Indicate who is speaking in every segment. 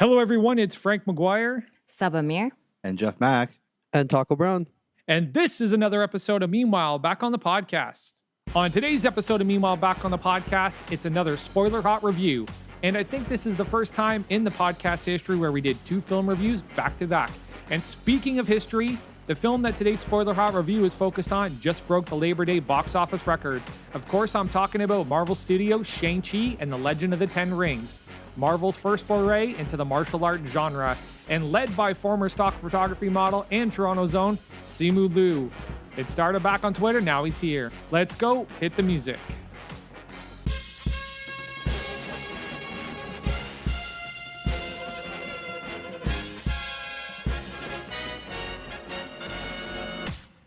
Speaker 1: Hello, everyone. It's Frank McGuire.
Speaker 2: Sabamir.
Speaker 3: And Jeff Mack.
Speaker 4: And Taco Brown.
Speaker 1: And this is another episode of Meanwhile Back on the Podcast. On today's episode of Meanwhile Back on the Podcast, it's another spoiler hot review. And I think this is the first time in the podcast history where we did two film reviews back to back. And speaking of history, the film that today's spoiler hot review is focused on just broke the Labor Day box office record. Of course, I'm talking about Marvel Studios' Shang-Chi and the Legend of the Ten Rings, Marvel's first foray into the martial art genre, and led by former stock photography model and Toronto's own Simu Liu. It started back on Twitter, now he's here. Let's go, hit the music.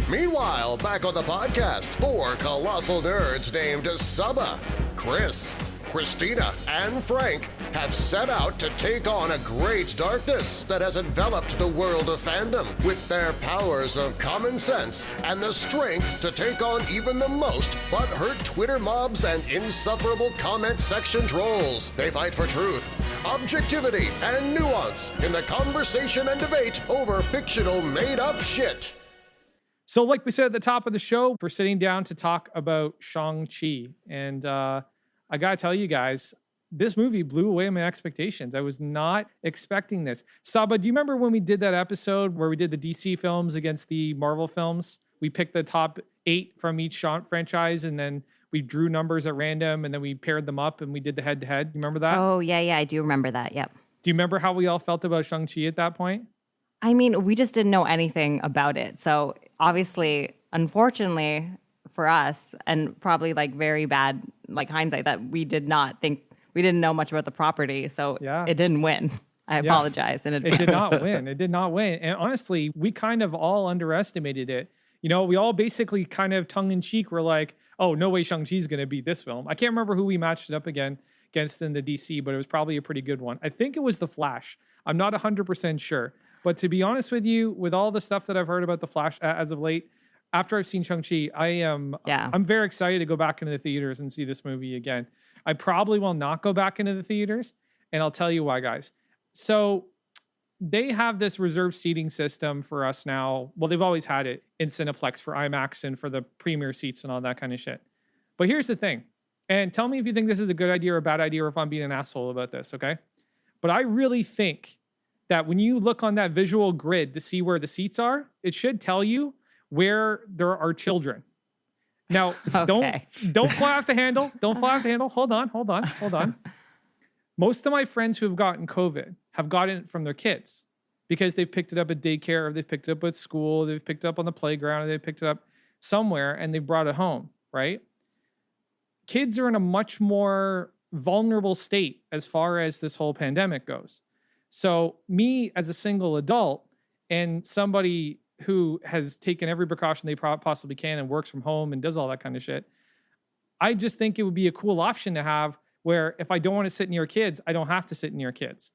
Speaker 5: Meanwhile, back on the podcast, four colossal nerds named Saba, Chris, Christina, and Frank have set out to take on a great darkness that has enveloped the world of fandom with their powers of common sense and the strength to take on even the most butthurt Twitter mobs and insufferable comment section trolls. They fight for truth, objectivity, and nuance in the conversation and debate over fictional made-up shit.
Speaker 1: So like we said at the top of the show, we're sitting down to talk about Shang-Chi. And I gotta tell you guys, this movie blew away my expectations. I was not expecting this. Saba, do you remember when we did that episode where we did the DC films against the Marvel films? We picked the top 8 from each franchise, and then we drew numbers at random, and then we paired them up, and we did the head-to-head. You remember that?
Speaker 2: Oh, yeah, I do remember that, yep.
Speaker 1: Do you remember how we all felt about Shang-Chi at that point?
Speaker 2: I mean, we just didn't know anything about it. So obviously, unfortunately for us, and probably like very bad like hindsight, that we didn't know much about the property. So It didn't win. I apologize in advance.
Speaker 1: It did not win. It did not win. And honestly, we kind of all underestimated it. You know, we all basically kind of tongue-in-cheek were like, oh, no way Shang-Chi's going to beat this film. I can't remember who we matched it up against in the DC, but it was probably a pretty good one. I think it was The Flash. I'm not 100% sure. But to be honest with you, with all the stuff that I've heard about The Flash as of late, after I've seen Shang-Chi, I'm very excited to go back into the theaters and see this movie again. I probably will not go back into the theaters, and I'll tell you why, guys. So they have this reserved seating system for us now. Well, they've always had it in Cineplex for IMAX and for the premiere seats and all that kind of shit. But here's the thing, and tell me if you think this is a good idea or a bad idea, or if I'm being an asshole about this, okay? But I really think that when you look on that visual grid to see where the seats are, it should tell you where there are children. Now,
Speaker 2: Okay.
Speaker 1: don't fly off the handle. Don't fly off the handle. Hold on. Most of my friends who have gotten COVID have gotten it from their kids because they've picked it up at daycare, or they've picked it up at school, they've picked it up on the playground, or they've picked it up somewhere and they've brought it home, right? Kids are in a much more vulnerable state as far as this whole pandemic goes. So me as a single adult and somebody who has taken every precaution they possibly can and works from home and does all that kind of shit, I just think it would be a cool option to have where if I don't want to sit near kids, I don't have to sit near kids.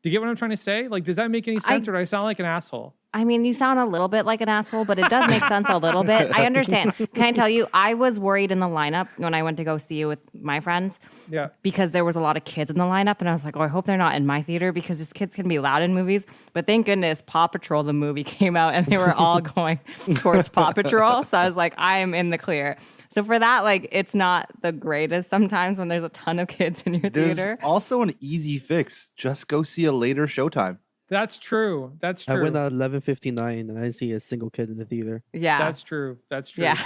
Speaker 1: Do you get what I'm trying to say? Like, does that make any sense, or do I sound like an asshole?
Speaker 2: I mean, you sound a little bit like an asshole, but it does make sense a little bit. I understand. Can I tell you, I was worried in the lineup when I went to go see you with my friends.
Speaker 1: Yeah.
Speaker 2: Because there was a lot of kids in the lineup, and I was like, oh, I hope they're not in my theater, because these kids can be loud in movies. But thank goodness Paw Patrol, the movie, came out, and they were all going towards Paw Patrol. So I was like, I am in the clear. So for that, like, it's not the greatest sometimes when there's a ton of kids in your theater.
Speaker 3: There's also an easy fix. Just go see a later showtime.
Speaker 1: That's true. I
Speaker 4: went at 11:59 and I didn't see a single kid in the theater.
Speaker 2: Yeah.
Speaker 1: That's true.
Speaker 2: Yeah.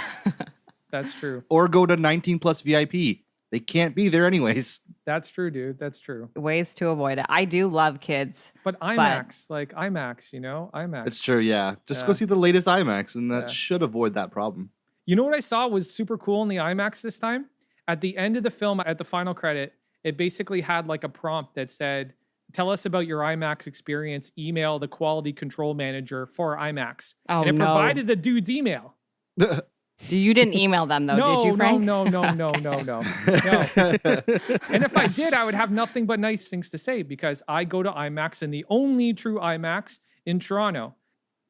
Speaker 1: That's true.
Speaker 3: Or go to 19 plus VIP. They can't be there anyways.
Speaker 1: That's true, dude. That's true.
Speaker 2: Ways to avoid it. I do love kids.
Speaker 1: But IMAX, IMAX.
Speaker 3: It's true, yeah. Just go see the latest IMAX, and that should avoid that problem.
Speaker 1: You know what I saw was super cool in the IMAX this time? At the end of the film, at the final credit, it basically had like a prompt that said, tell us about your IMAX experience. Email the quality control manager for IMAX.
Speaker 2: Oh,
Speaker 1: and it provided the dude's email.
Speaker 2: You didn't email them, though, did you, Frank?
Speaker 1: No. No. And if I did, I would have nothing but nice things to say, because I go to IMAX, and the only true IMAX in Toronto.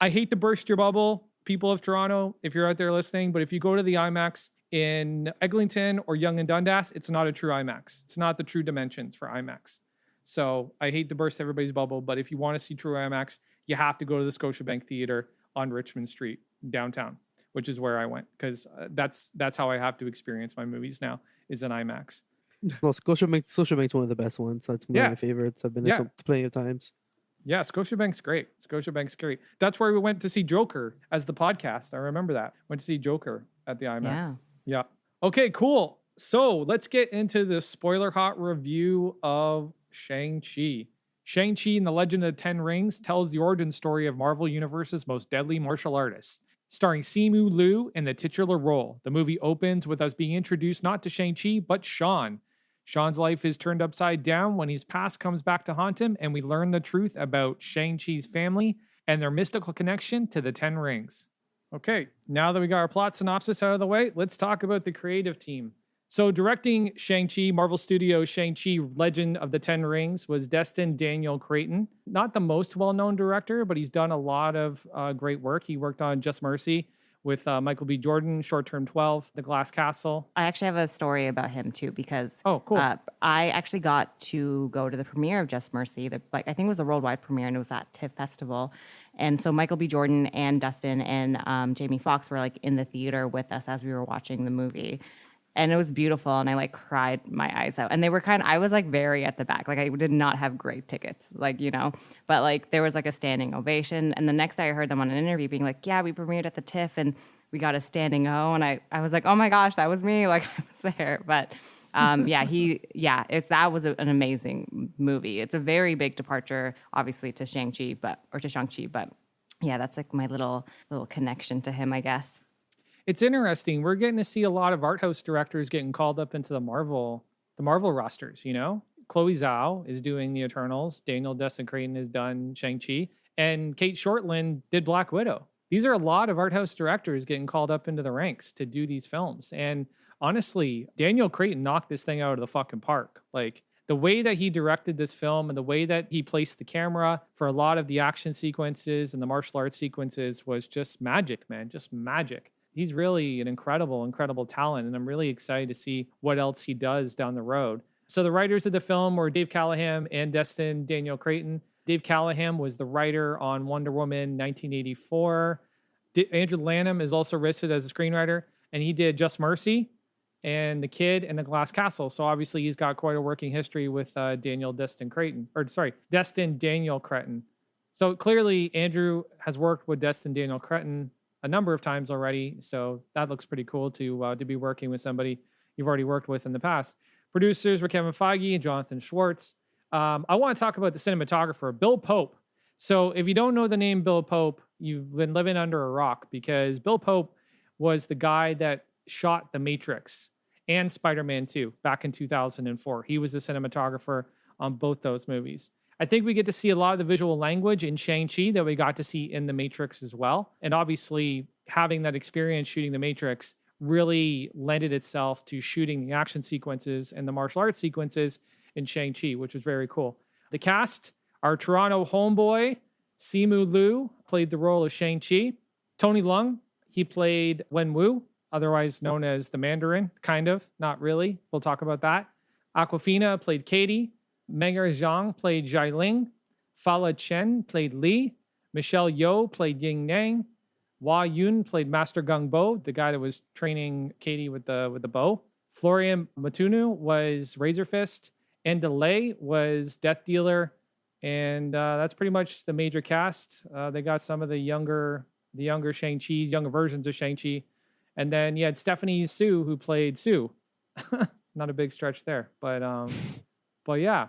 Speaker 1: I hate to burst your bubble, people of Toronto, if you're out there listening, but if you go to the IMAX in Eglinton or Yonge and Dundas, it's not a true IMAX. It's not the true dimensions for IMAX. So I hate to burst everybody's bubble, but if you want to see true IMAX, you have to go to the Scotiabank Theater on Richmond Street downtown, which is where I went, because that's how I have to experience my movies now, is an IMAX.
Speaker 4: Well, Scotiabank's one of the best ones. That's one of my favorites. I've been there plenty of times.
Speaker 1: Yeah, Scotiabank's great. Scotiabank's great. That's where we went to see Joker as the podcast. I remember that. Went to see Joker at the IMAX. Yeah. Okay, cool. So let's get into the spoiler hot review of Shang-Chi. Shang-Chi and the Legend of the Ten Rings tells the origin story of Marvel Universe's most deadly martial artists. Starring Simu Liu in the titular role, the movie opens with us being introduced not to Shang-Chi, but Sean. Sean's life is turned upside down when his past comes back to haunt him, and we learn the truth about Shang-Chi's family and their mystical connection to the Ten Rings. Okay, now that we got our plot synopsis out of the way, let's talk about the creative team. So directing Shang-Chi, Marvel Studios' Shang-Chi Legend of the Ten Rings was Destin Daniel Cretton. Not the most well-known director, but he's done a lot of great work. He worked on Just Mercy with Michael B. Jordan, Short Term 12, The Glass Castle.
Speaker 2: I actually have a story about him too, because
Speaker 1: cool.
Speaker 2: I actually got to go to the premiere of Just Mercy. I think it was a worldwide premiere, and it was at TIFF Festival. And so Michael B. Jordan and Dustin and Jamie Foxx were like in the theater with us as we were watching the movie. And it was beautiful, and I like cried my eyes out. And they were I was like very at the back. Like I did not have great tickets, but like there was like a standing ovation. And the next day I heard them on an interview being like, yeah, we premiered at the TIFF and we got a standing O. And I was like, oh my gosh, that was me. Like I was there. But that was an amazing movie. It's a very big departure, obviously, to Shang-Chi, but yeah, that's like my little connection to him, I guess.
Speaker 1: It's interesting. We're getting to see a lot of art house directors getting called up into the Marvel rosters, Chloe Zhao is doing the Eternals. Daniel Destin Cretton has done Shang-Chi. And Kate Shortland did Black Widow. These are a lot of art house directors getting called up into the ranks to do these films. And honestly, Daniel Cretton knocked this thing out of the fucking park. Like, the way that he directed this film and the way that he placed the camera for a lot of the action sequences and the martial arts sequences was just magic, man. Just magic. He's really an incredible, incredible talent, and I'm really excited to see what else he does down the road. So the writers of the film were Dave Callaham and Destin Daniel Cretton. Dave Callaham was the writer on Wonder Woman 1984. Andrew Lanham is also listed as a screenwriter, and he did Just Mercy and The Kid and The Glass Castle. So obviously he's got quite a working history with Destin Daniel Cretton. So clearly Andrew has worked with Destin Daniel Cretton a number of times already, so that looks pretty cool to be working with somebody you've already worked with in the past. Producers were Kevin Feige and Jonathan Schwartz. I want to talk about the cinematographer, Bill Pope. So if you don't know the name Bill Pope, you've been living under a rock, because Bill Pope was the guy that shot The Matrix and Spider-Man 2 back in 2004. He was the cinematographer on both those movies. I think we get to see a lot of the visual language in Shang-Chi that we got to see in The Matrix as well. And obviously, having that experience shooting The Matrix really lended itself to shooting the action sequences and the martial arts sequences in Shang-Chi, which was very cool. The cast, our Toronto homeboy, Simu Liu, played the role of Shang-Chi. Tony Leung, he played Wen Wu, otherwise known as the Mandarin, kind of, not really. We'll talk about that. Awkwafina played Katie. Menger Zhang played Jai Ling. Fala Chen played Li. Michelle Yeoh played Ying Nang. Hua Yun played Master Gung Bo, the guy that was training Katie with the bow. Florian Matunu was Razor Fist. And DeLay was Death Dealer. And that's pretty much the major cast. They got some of the younger Shang-Chi, younger versions of Shang-Chi. And then you had Stephanie Su, who played Sue. Not a big stretch there, but yeah.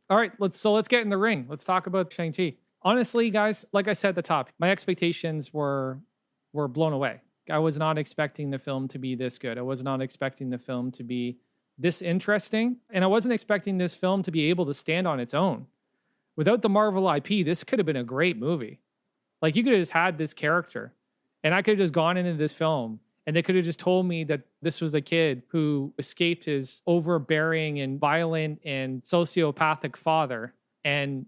Speaker 1: All right, let's get in the ring. Let's talk about Shang-Chi. Honestly, guys, like I said at the top, my expectations were blown away. I was not expecting the film to be this good. I was not expecting the film to be this interesting. And I wasn't expecting this film to be able to stand on its own. Without the Marvel IP, this could have been a great movie. Like, you could have just had this character, and I could have just gone into this film, and they could have just told me that this was a kid who escaped his overbearing and violent and sociopathic father. And,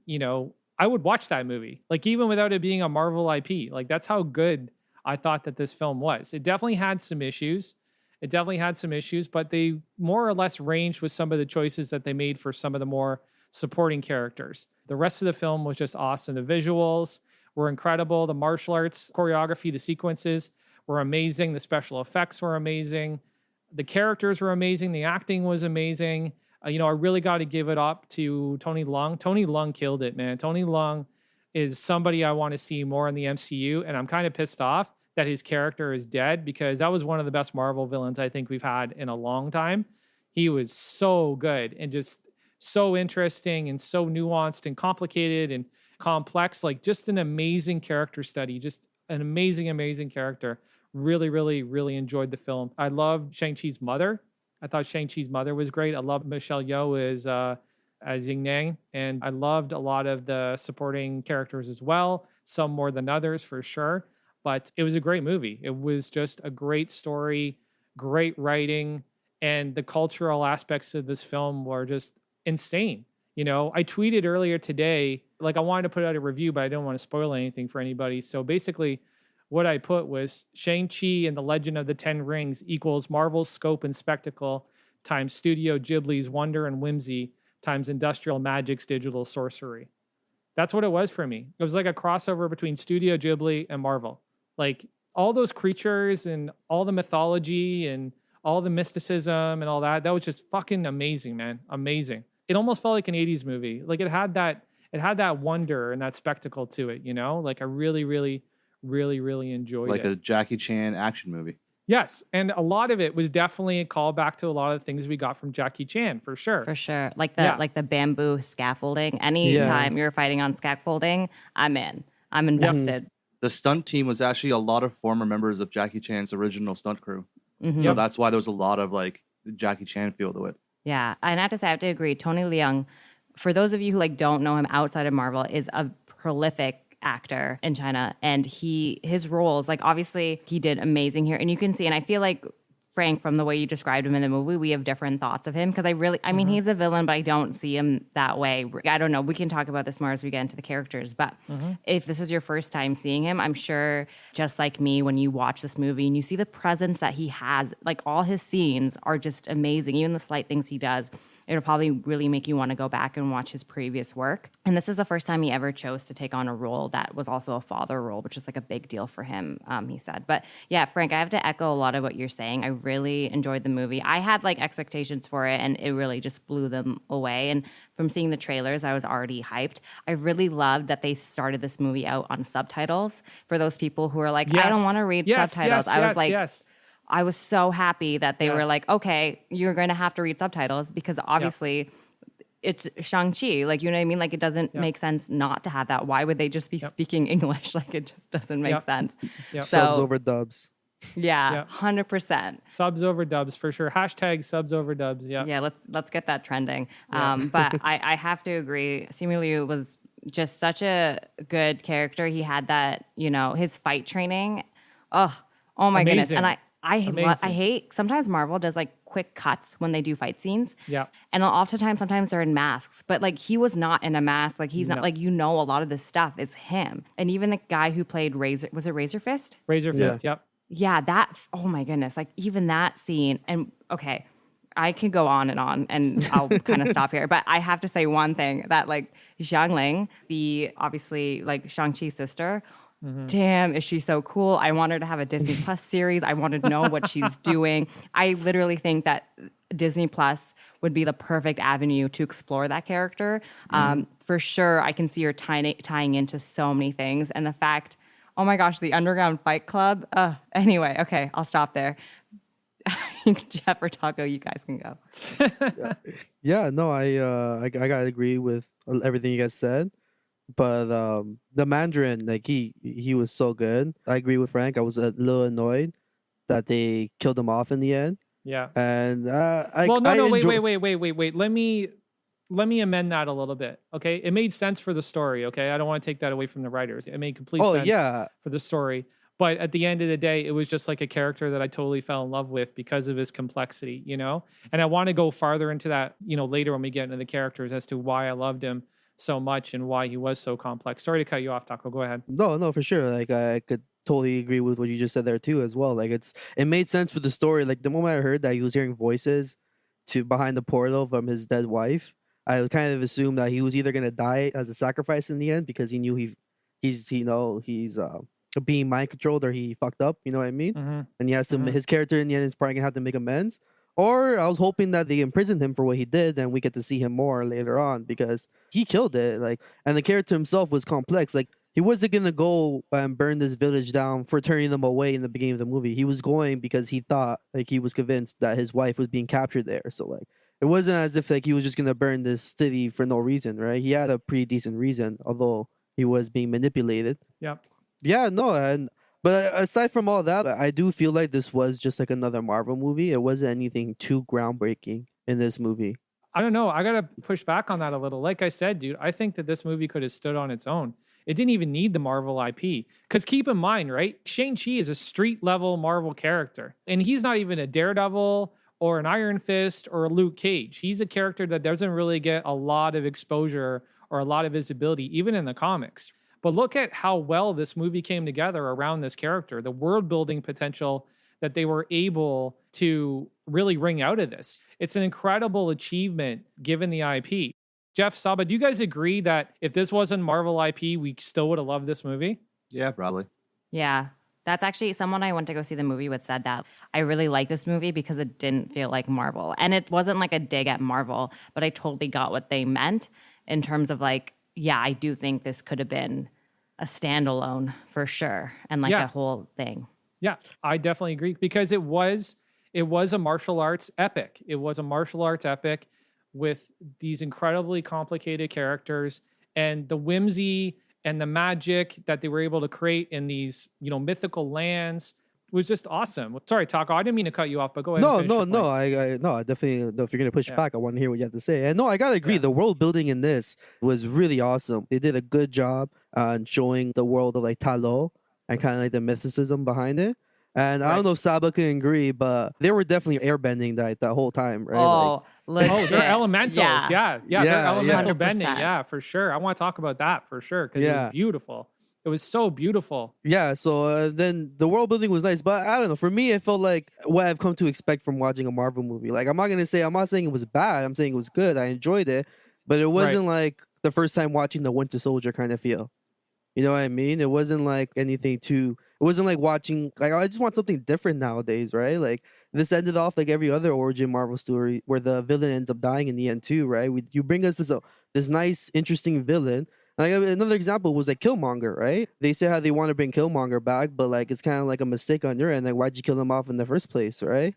Speaker 1: I would watch that movie, like, even without it being a Marvel IP. Like, that's how good I thought that this film was. It definitely had some issues. But they more or less ranged with some of the choices that they made for some of the more supporting characters. The rest of the film was just awesome. The visuals were incredible. The martial arts choreography, the sequences were amazing. The special effects were amazing. The characters were amazing. The acting was amazing. I really got to give it up to Tony Leung. Tony Leung killed it, man. Tony Leung is somebody I want to see more in the MCU, and I'm kind of pissed off that his character is dead because that was one of the best Marvel villains I think we've had in a long time. He was so good and just so interesting and so nuanced and complicated and complex, like just an amazing character study, just an amazing, amazing character. Really, really, really enjoyed the film. I loved Shang-Chi's mother. I thought Shang-Chi's mother was great. I love Michelle Yeoh as Ying Nang, and I loved a lot of the supporting characters as well, some more than others for sure. But it was a great movie. It was just a great story, great writing, and the cultural aspects of this film were just insane. I tweeted earlier today, like I wanted to put out a review, but I don't want to spoil anything for anybody. So basically, what I put was Shang-Chi and the Legend of the Ten Rings equals Marvel's scope and spectacle times Studio Ghibli's wonder and whimsy times Industrial Magic's digital sorcery. That's what it was for me. It was like a crossover between Studio Ghibli and Marvel. Like all those creatures and all the mythology and all the mysticism and all that was just fucking amazing, man. Amazing. It almost felt like an 80s movie. Like it had that wonder and that spectacle to it, Like I really, really, really, really enjoyed it.
Speaker 3: Like a Jackie Chan action movie.
Speaker 1: Yes, and a lot of it was definitely a callback to a lot of the things we got from Jackie Chan, for sure.
Speaker 2: For sure. Like the bamboo scaffolding. Anytime you're fighting on scaffolding, I'm in. I'm invested.
Speaker 3: The stunt team was actually a lot of former members of Jackie Chan's original stunt crew.
Speaker 2: Mm-hmm.
Speaker 3: So that's why there was a lot of like Jackie Chan feel to it.
Speaker 2: Yeah, and I have to say, I have to agree. Tony Leung, for those of you who don't know him outside of Marvel, is a prolific actor in China, and his roles, obviously he did amazing here, and you can see, and I feel like Frank, from the way you described him in the movie, we have different thoughts of him because I mean, he's a villain, but I don't see him that way. I don't know. We can talk about this more as we get into the characters, but if this is your first time seeing him, I'm sure just like me, when you watch this movie and you see the presence that he has, all his scenes are just amazing. Even the slight things he does, it'll probably really make you want to go back and watch his previous work. And this is the first time he ever chose to take on a role that was also a father role, which is a big deal for him, he said. But yeah, Frank, I have to echo a lot of what you're saying. I really enjoyed the movie. I had expectations for it, and it really just blew them away. And from seeing the trailers, I was already hyped. I really loved that they started this movie out on subtitles for those people who are I don't want to read subtitles. I was so happy that they were okay, you're going to have to read subtitles because obviously it's Shang-Chi. You know what I mean? It doesn't make sense not to have that. Why would they just be speaking English? It just doesn't make sense. So,
Speaker 4: subs over dubs.
Speaker 2: Yeah, 100%.
Speaker 1: Subs over dubs for sure. Hashtag subs over dubs. Yeah.
Speaker 2: Yeah, let's get that trending. But I have to agree. Simu Liu was just such a good character. He had that, his fight training. Oh my
Speaker 1: Amazing.
Speaker 2: Goodness. And I hate sometimes Marvel does quick cuts when they do fight scenes.
Speaker 1: Yeah.
Speaker 2: And oftentimes, sometimes they're in masks, but he was not in a mask. He's not a lot of this stuff is him. And even the guy who played was it Razor Fist?
Speaker 1: Razor Fist. Yep.
Speaker 2: Yeah. That, oh my goodness. Even that scene. And okay, I can go on and I'll kind of stop here, but I have to say one thing that Xiang Ling, the obviously Shang-Chi's sister, damn, is she so cool. I want her to have a Disney Plus series. I want to know what she's doing. I literally think that Disney Plus would be the perfect avenue to explore that character. For sure, I can see her tying into so many things. And the fact, oh my gosh, the Underground Fight Club. Anyway, okay, I'll stop there. Jeff or Taco, you guys can go.
Speaker 4: Yeah, no, I gotta agree with everything you guys said. But the Mandarin, he was so good. I agree with Frank. I was a little annoyed that they killed him off in the end.
Speaker 1: Yeah.
Speaker 4: And
Speaker 1: wait. Let me amend that a little bit. Okay, it made sense for the story. Okay, I don't want to take that away from the writers. It made complete sense for the story. But at the end of the day, it was just a character that I totally fell in love with because of his complexity, And I want to go farther into that, later when we get into the characters as to why I loved him so much and why he was so complex. Sorry to cut you off, Taco. Go ahead.
Speaker 4: No, for sure. I could totally agree with what you just said there too, as well. It made sense for the story. The moment I heard that he was hearing voices behind the portal from his dead wife, I kind of assumed that he was either gonna die as a sacrifice in the end because he knew he's being mind controlled or he fucked up. You know what I mean?
Speaker 1: Mm-hmm.
Speaker 4: And he has to
Speaker 1: Mhm.
Speaker 4: his character in the end is probably gonna have to make amends. Or I was hoping that they imprisoned him for what he did, and we get to see him more later on because he killed it. Like, and the character himself was complex. Like, he wasn't gonna go and burn this village down for turning them away in the beginning of the movie. He was going because he thought, like, he was convinced that his wife was being captured there. So, like, it wasn't as if like he was just gonna burn this city for no reason, right? He had a pretty decent reason, although he was being manipulated.
Speaker 1: Yep.
Speaker 4: Yeah, no, and but aside from all that, I do feel like this was just like another Marvel movie. It wasn't anything too groundbreaking in this movie.
Speaker 1: I don't know. I gotta push back on that a little. Like I said, dude, I think that this movie could have stood on its own. It didn't even need the Marvel IP. Because keep in mind, right? Shang-Chi is a street level Marvel character. And he's not even a Daredevil or an Iron Fist or a Luke Cage. He's a character that doesn't really get a lot of exposure or a lot of visibility, even in the comics. But look at how well this movie came together around this character, the world building potential that they were able to really wring out of this. It's an incredible achievement given the IP. Jeff, Saba, do you guys agree that if this wasn't Marvel IP, we still would have loved this movie?
Speaker 3: Yeah, probably.
Speaker 2: Yeah. That's actually someone I went to go see the movie with said that I really like this movie because it didn't feel like Marvel. And it wasn't like a dig at Marvel, but I totally got what they meant in terms of like, yeah, I do think this could have been a standalone for sure. And like a whole thing.
Speaker 1: Yeah, I definitely agree because it was a martial arts epic. It was a martial arts epic with these incredibly complicated characters and the whimsy and the magic that they were able to create in these, mythical lands was just awesome. Sorry, Taco, I didn't mean to cut you off, but go ahead.
Speaker 4: No. I definitely. No, if you're gonna push back, I want to hear what you have to say. And no, I gotta agree. The world building in this was really awesome. They did a good job on showing the world of like Talo and kind of like the mysticism behind it. And I don't know if Saba can agree, but they were definitely airbending that whole time, right?
Speaker 2: Oh, legit.
Speaker 1: They're elementals. Yeah, they're elemental
Speaker 2: 100%.
Speaker 1: bending. Yeah, for sure. I want to talk about that for sure because it was beautiful. It was so beautiful.
Speaker 4: Yeah, so then the world building was nice, but I don't know. For me, it felt like what I've come to expect from watching a Marvel movie. Like, I'm not saying it was bad. I'm saying it was good. I enjoyed it, but it wasn't like the first time watching the Winter Soldier kind of feel. You know what I mean? It wasn't like anything too. It wasn't like watching. Like, I just want something different nowadays, right? Like, this ended off like every other origin Marvel story where the villain ends up dying in the end too, right? You bring us this nice, interesting villain. Like, another example was like Killmonger, right? They say how they want to bring Killmonger back, but like it's kind of like a mistake on your end. Like, why'd you kill him off in the first place, right?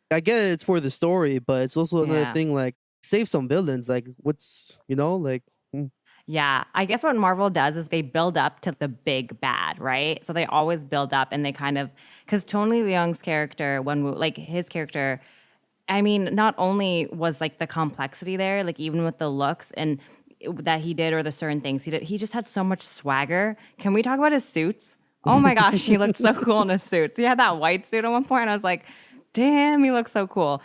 Speaker 4: I get it, it's for the story, but it's also another thing. Like, save some villains. Like,
Speaker 2: Yeah, I guess what Marvel does is they build up to the big bad, right? So they always build up and they kind of, because Tony Leung's character, his character, I mean, not only was like the complexity there, like even with the looks and that he did or the certain things he did, he just had so much swagger. Can we talk about his suits? Oh my gosh, he looked so cool in his suits. He had that white suit at one point and I was like, damn, he looks so cool.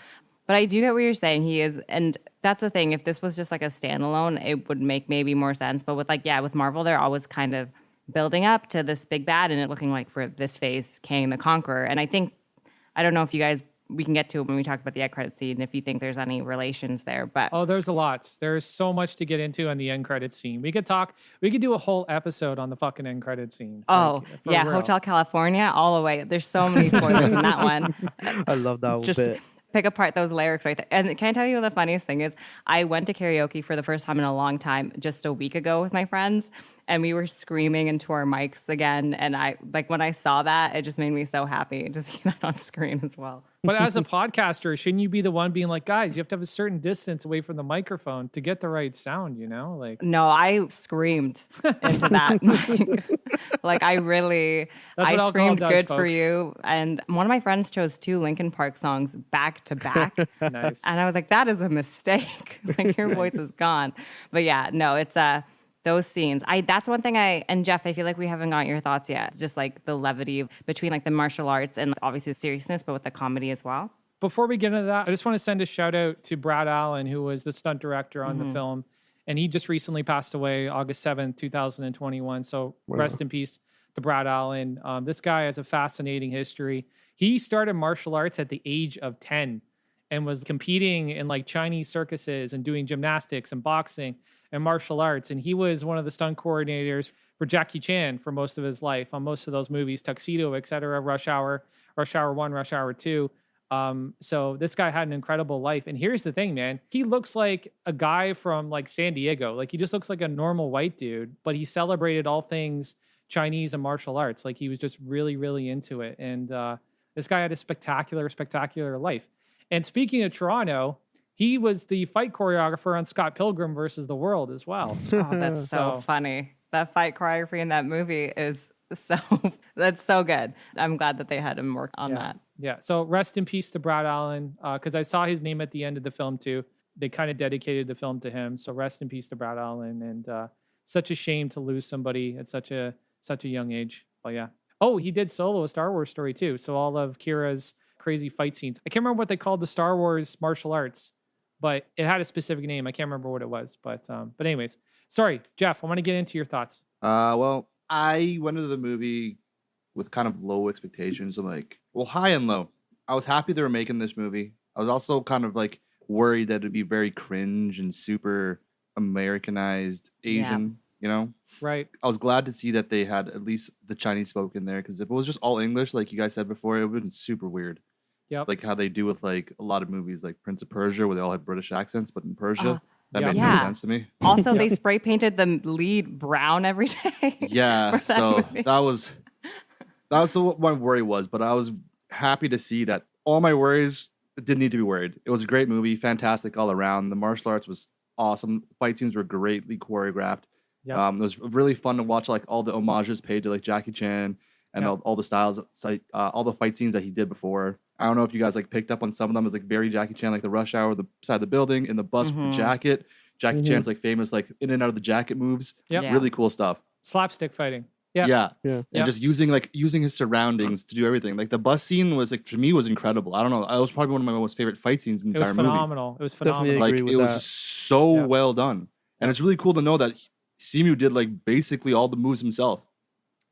Speaker 2: But I do get what you're saying. He is, and that's the thing. If this was just like a standalone, it would make maybe more sense. But with Marvel, they're always kind of building up to this big bad and it looking like for this phase, Kang the Conqueror. And I don't know if you guys, we can get to it when we talk about the end credit scene, if you think there's any relations there. But
Speaker 1: there's a lot. There's so much to get into on the end credit scene. We could do a whole episode on the fucking end credit scene.
Speaker 2: Real. Hotel California, all the way. There's so many spoilers in that one.
Speaker 4: I love that bit.
Speaker 2: Pick apart those lyrics right there. And can I tell you what the funniest thing is? I went to karaoke for the first time in a long time just a week ago with my friends, and we were screaming into our mics again. And when I saw that, it just made me so happy to see that on screen as well.
Speaker 1: But as a podcaster, shouldn't you be the one being like, guys, you have to have a certain distance away from the microphone to get the right sound, Like,
Speaker 2: no, I screamed into that mic. I screamed good for you. And one of my friends chose 2 Linkin Park songs back to back.
Speaker 1: Nice.
Speaker 2: And I was like, that is a mistake. Like, your voice is gone. But yeah, no, it's those scenes. That's one thing and Jeff, I feel like we haven't got your thoughts yet. Just like the levity between like the martial arts and obviously the seriousness, but with the comedy as well.
Speaker 1: Before we get into that, I just want to send a shout out to Brad Allen, who was the stunt director on the film. And he just recently passed away August 7th, 2021. So rest in peace to Brad Allen. This guy has a fascinating history. He started martial arts at the age of 10. and was competing in like Chinese circuses and doing gymnastics and boxing and martial arts. And he was one of the stunt coordinators for Jackie Chan for most of his life on most of those movies, Tuxedo, etc., Rush Hour, Rush Hour 1, Rush Hour 2. So this guy had an incredible life. And here's the thing, man. He looks like a guy from like San Diego. Like he just looks like a normal white dude, but he celebrated all things Chinese and martial arts. Like he was just really, really into it. And this guy had a spectacular, spectacular life. And speaking of Toronto, he was the fight choreographer on Scott Pilgrim versus the World as well.
Speaker 2: Oh, that's so funny. That fight choreography in that movie is that's so good. I'm glad that they had him work on that.
Speaker 1: Yeah. So rest in peace to Brad Allen, because I saw his name at the end of the film too. They kind of dedicated the film to him. So rest in peace to Brad Allen, and such a shame to lose somebody at such a young age. But yeah. Oh, he did Solo, a Star Wars story too. So all of Kira's crazy fight scenes. I can't remember what they called the Star Wars martial arts, but it had a specific name. I can't remember what it was. But anyways, sorry, Jeff. I want to get into your thoughts.
Speaker 3: Well, I went into the movie with kind of low expectations. I'm like, well, high and low. I was happy they were making this movie. I was also kind of like worried that it'd be very cringe and super Americanized Asian, you know?
Speaker 1: Right.
Speaker 3: I was glad to see that they had at least the Chinese spoke in there, because if it was just all English, like you guys said before, it would have been super weird.
Speaker 1: Yep.
Speaker 3: Like how they do with like a lot of movies like Prince of Persia, where they all had British accents, but in Persia, that made no sense to me.
Speaker 2: Also, they spray painted the lead brown every day.
Speaker 3: Yeah, so movie. that was what my worry was, but I was happy to see that all my worries didn't need to be worried. It was a great movie, fantastic all around. The martial arts was awesome. Fight scenes were greatly choreographed. Yep. It was really fun to watch like all the homages paid to like Jackie Chan and all the styles, all the fight scenes that he did before. I don't know if you guys like picked up on some of them. It was like very Jackie Chan, like the Rush Hour, the side of the building, in the bus with the jacket. Jackie Chan's like famous, like in and out of the jacket moves.
Speaker 1: Yep.
Speaker 3: Really cool stuff.
Speaker 1: Slapstick fighting.
Speaker 3: Yeah. And just using his surroundings to do everything. Like the bus scene was like, to me, was incredible. I don't know. It was probably one of my most favorite fight scenes in the entire movie.
Speaker 1: It was phenomenal.
Speaker 3: Like it was so well done. And it's really cool to know that Simu did like basically all the moves himself.